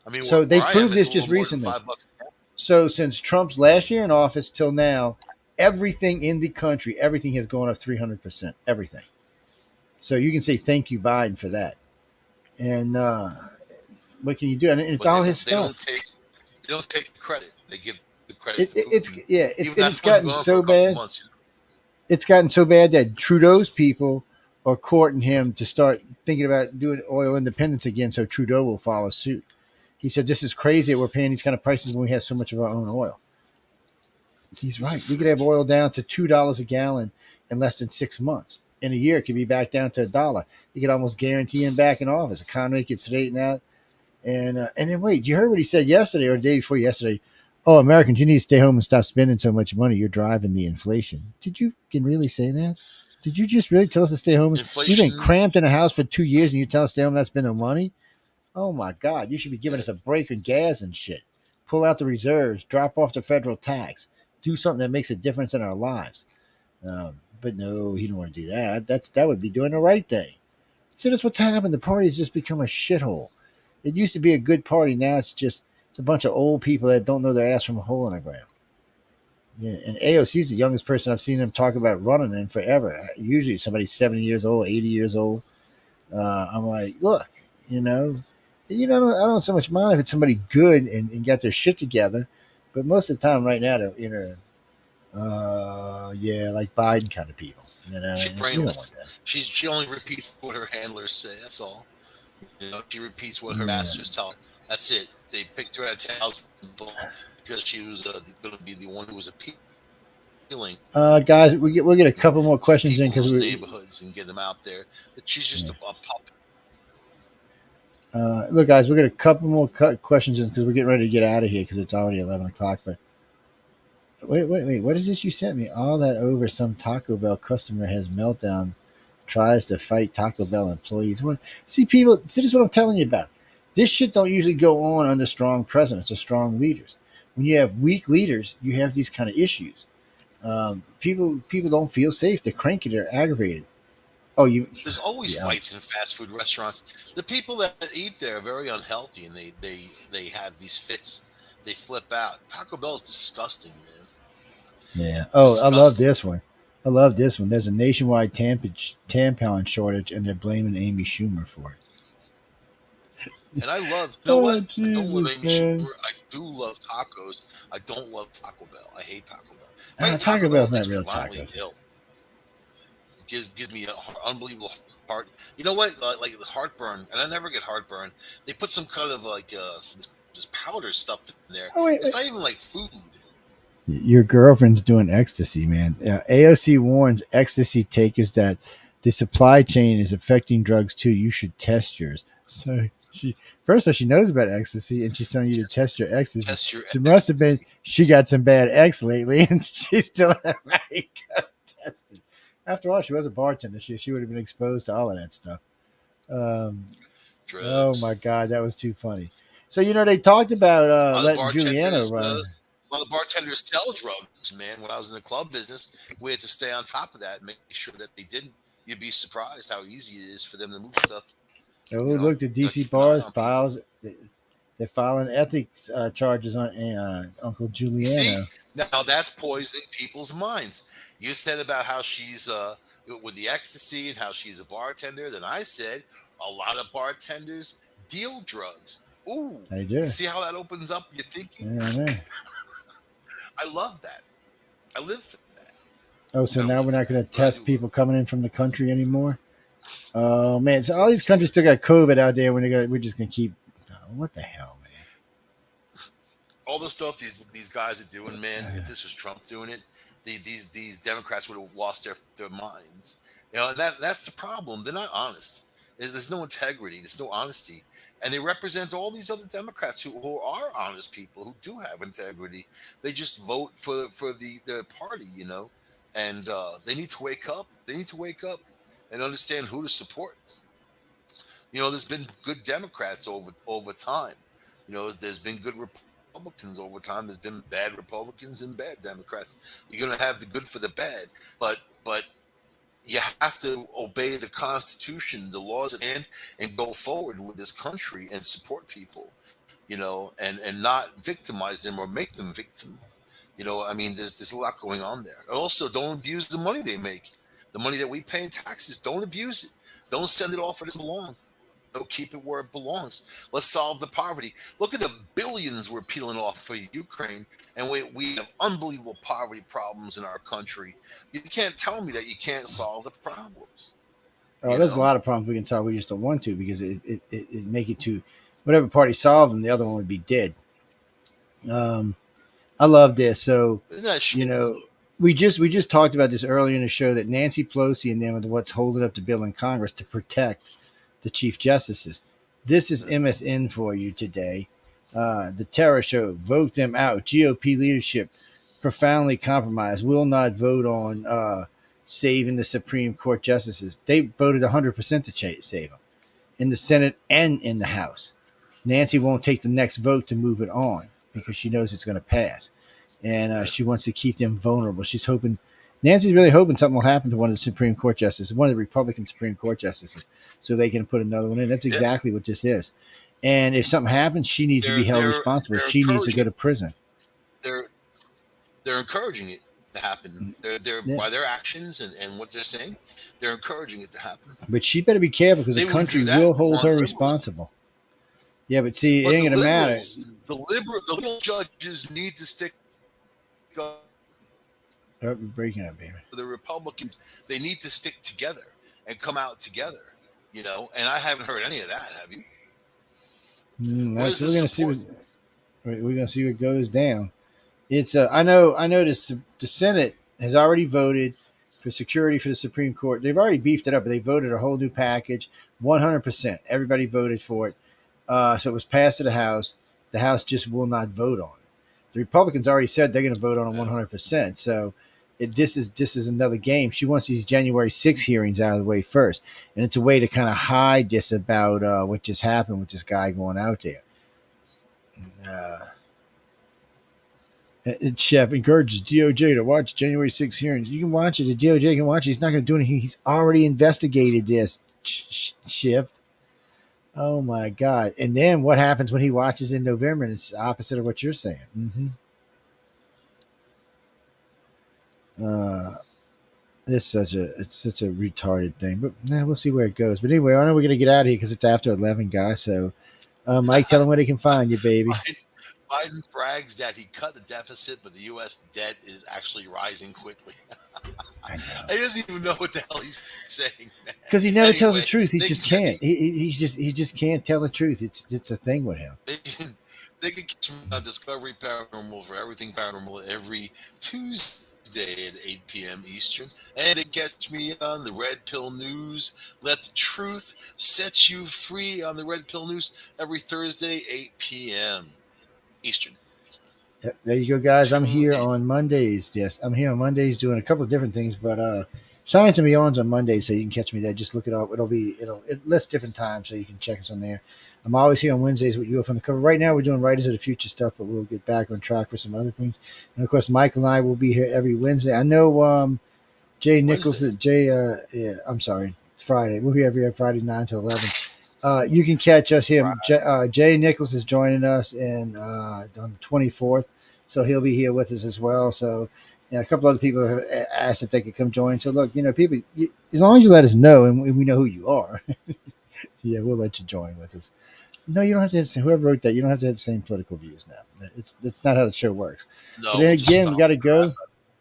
I mean, so they where I am, proved it's this a just little more than recently. $5. So since Trump's last year in office till now, everything in the country, everything has gone up 300%. Everything. So you can say thank you, Biden, for that. And what can you do? And it's But they all his don't. They stuff. don't take. They don't take the credit. They give the credit It, to it, it's Putin. yeah, Even it's that's only gotten gone for a so couple bad. months. it's gotten so bad that Trudeau's people are courting him to start thinking about doing oil independence again, so Trudeau will follow suit. He said, "This is crazy that we're paying these kind of prices when we have so much of our own oil." He's He's a right. We could have freak. oil down to $2 a gallon in less than 6 months. In a year, it could be back down to $1. You could almost guarantee him back in office. The economy could straighten out. And then wait, you heard what he said yesterday or the day before yesterday? Oh, Americans, you need to stay home and stop spending so much money. You're driving the inflation. Did you can really say that? Did you just really tell us to stay home? We've been Inflation. cramped in a house for 2 years, and you tell us to stay home not spending money? Oh my God, you should be giving Yeah. us a break in gas and shit. Pull out the reserves, drop off the federal tax, do something that makes a difference in our lives. But no, he don't want to do that. That would be doing the right thing. So that's what's happened. The party has just become a shithole. It used to be a good party. Now it's a bunch of old people that don't know their ass from a hole in the ground. Yeah, and AOC is the youngest person I've seen them talk about running in forever. Usually somebody's 70 years old, 80 years old. I'm like, look, you know, I don't so much mind if it's somebody good and got their shit together, but most of the time right now they're yeah, like Biden kind of people. She's And we don't want brainless. that. She only repeats what her handlers say. That's all. She repeats what her Yeah. masters tell her. That's it. They picked her at a thousand because she was going to be the one who was appealing Guys, we'll get a couple more to the questions in people in because those we. neighborhoods and get them out there. That she's just Yeah. a puppet. Look, guys, we'll get a couple more questions in because we're getting ready to get out of here because it's already 11 o'clock. But wait, what is this you sent me? All that over some Taco Bell customer has meltdown, tries to fight Taco Bell employees. What? See, people. See, this is what I'm telling you about. This shit don't usually go on under strong presidents or strong leaders. When you have weak leaders, you have these kind of issues. People don't feel safe. They're cranky. They're aggravated. Oh, you. There's always Yeah. fights in fast food restaurants. The people that eat there are very unhealthy, and they have these fits. They flip out. Taco Bell is disgusting, man. Yeah. Oh, I love Disgusting. this one. I love this one. There's a nationwide tampon shortage, and they're blaming Amy Schumer for it. And I love, you know Oh, what? I don't love Jesus, Amy man. Schumer. I do love tacos. I don't love Taco Bell. I hate Taco Bell. If I eat Taco Taco Bell, Bell's it not makes me real violently tacos. ill. Gives me an unbelievable heart. You know what? Like the heartburn, and I never get heartburn. They put some kind of like this powder stuff in there. Oh, wait, It's wait. not even like food. Your girlfriend's doing ecstasy, man. AOC warns ecstasy takers that the supply chain is affecting drugs too. You should test yours. So she first, she knows about ecstasy, and she's telling you to Test, test your ecstasy. test your So it must have been ecstasy. she got some bad X lately, and she's still right. Tested. After all, she was a bartender. She would have been exposed to all of that stuff. Um, oh Drugs. my god, that was too funny. So they talked about A lot of letting Juliana bartenders, run. a lot of bartenders sell drugs, man. When I was in the club business, we had to stay on top of that and make sure that they didn't. You'd be surprised how easy it is for them to move stuff. Oh, look, the Got to DC keep an eye bars on people. files. They're filing ethics charges on Uncle You see, Juliana. now that's poisoning people's minds. You said about how she's with the ecstasy and how she's a bartender. Then I said a lot of bartenders deal drugs. Ooh, I you do. see how that opens up your thinking? Yeah, I know. I love that. I live for that. Oh, so I don't now live we're for not that, going to but I test do love people that. coming in from the country anymore. Oh man, so all No, these you can't. countries still got COVID out there. We're just going to keep. Oh, what the hell, All the stuff these guys are doing, man. If this was Trump doing it, these Democrats would have lost their minds. And that's the problem. They're not honest. There's no integrity. There's no honesty, and they represent all these other Democrats who are honest people who do have integrity. They just vote for the party, and they need to wake up. They need to wake up and understand who to support. There's been good Democrats over time. There's been good Republicans over time. There's been bad Republicans and bad Democrats. You're going to have the good for the bad, but you have to obey the Constitution, the laws at hand, and go forward with this country and support people. And not victimize them or make them victim. I mean, there's a lot going on there. And also, don't abuse the money they make. The money that we pay in taxes, don't abuse it. Don't send it off where it doesn't belong. keep it where it belongs. Let's solve the poverty. Look at the billions we're peeling off for Ukraine, and we have unbelievable poverty problems in our country. You can't tell me that you can't solve the problems. Oh, You there's a know, lot of problems we can solve. We just don't want to because it make it to whatever party solved them, the other one would be dead. Um, I love this. So, isn't that you shit? know, we just talked about this earlier in the show that Nancy Pelosi and them are what's holding up the bill in Congress to protect the chief justices. This is MSN for you today. The terror show. Vote them out. GOP leadership profoundly compromised. Will not vote on saving the Supreme Court justices. They voted 100% to save them in the Senate and in the House. Nancy won't take the next vote to move it on because she knows it's going to pass, and Yeah, she wants to keep them vulnerable. She's hoping. Nancy's really hoping something will happen to one of the Supreme Court justices, one of the Republican Supreme Court justices, so they can put another one in. That's yeah. exactly what this is. And if something happens, she needs to They're be held they're responsible. they're She needs to encouraging go it. to prison. They're they're encouraging it to happen. They're Yeah. by their actions and what they're saying, they're encouraging it to happen. But she better be careful because the They wouldn't do country that will if they hold wanted her liberals. responsible. Yeah, but see, it But ain't gonna matter. the liberal judges need to stick up Oh, you're breaking up, baby. for the Republicans. They need to stick together and come out together. And I haven't heard any of that. Have you? That's Where's the we're gonna see. support? We're gonna see what goes down. It's I know the Senate has already voted for security for the Supreme Court. They've already beefed it up, but they voted a whole new package, 100%. Everybody voted for it, so it was passed to the House. The House just will not vote on it. The Republicans already said they're going to vote on it Yeah. 100%. So this is another game. She wants these January 6 hearings out of the way first, and it's a way to kind of hide this about what just happened with this guy going out there. Uh, Chef encourages DOJ to watch January 6 hearings. You can watch it. The DOJ can watch it. He's not going to do anything. He's already investigated this shift. Oh my God. And then what happens when he watches in November? And it's opposite of what you're saying. Uh, it's such a retarded thing, but we'll see where it goes. But anyway, I know we're going to get out of here because it's after 11, guys. So, Mike, tell them where they can find you, baby. Biden brags that he cut the deficit, but the U.S. debt is actually rising quickly. I know. He doesn't even know what the hell he's saying. Because he never tells the Anyway, truth. He they just can get can't. me. He just can't tell the truth. It's a thing with him. They can catch me on Discovery Paranormal for everything paranormal every Tuesday at 8 p.m. Eastern. And they catch me on the Red Pill News. Let the truth set you free on the Red Pill News every Thursday, 8 p.m. Eastern. Yep, there you go, guys. I'm Tune here in. on Mondays. Yes, I'm here on Mondays doing a couple of different things, but Science and Beyond's on Mondays, so you can catch me there. Just look it up. It lists different times, so you can check us on there. I'm always here on Wednesdays with UFO Undercover. Right now, we're doing Writers of the Future stuff, but we'll get back on track for some other things. And of course, Michael and I will be here every Wednesday. I know Jay Nichols. Wednesday. Yeah, I'm sorry, it's Friday. We're here every Friday 9 to 11. You can catch us here. Jay Nichols is joining us on the 24th, so he'll be here with us as well. So, and a couple other people have asked if they could come join. So, look, people, as long as you let us know and we know who you are, yeah, we'll let you join with us. No, you don't have to have whoever wrote that. You don't have to have the same political views now. That's not how the show works. But No, then we'll just again, we stop got to the crap. go.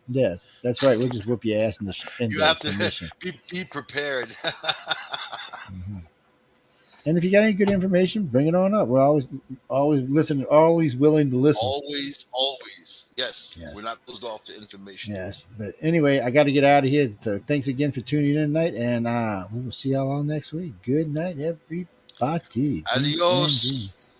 Yes, that's right. We'll just whoop your ass in You the have to submission. be prepared. Mm-hmm. And if you got any good information, bring it on up. We're always listening, always willing to listen. Always, always. Yes, we're Yes. not closed off to information. Yes. But anyway, I got to get out of here. So thanks again for tuning in tonight, and we will see y'all all next week. Good night, everybody. Adios.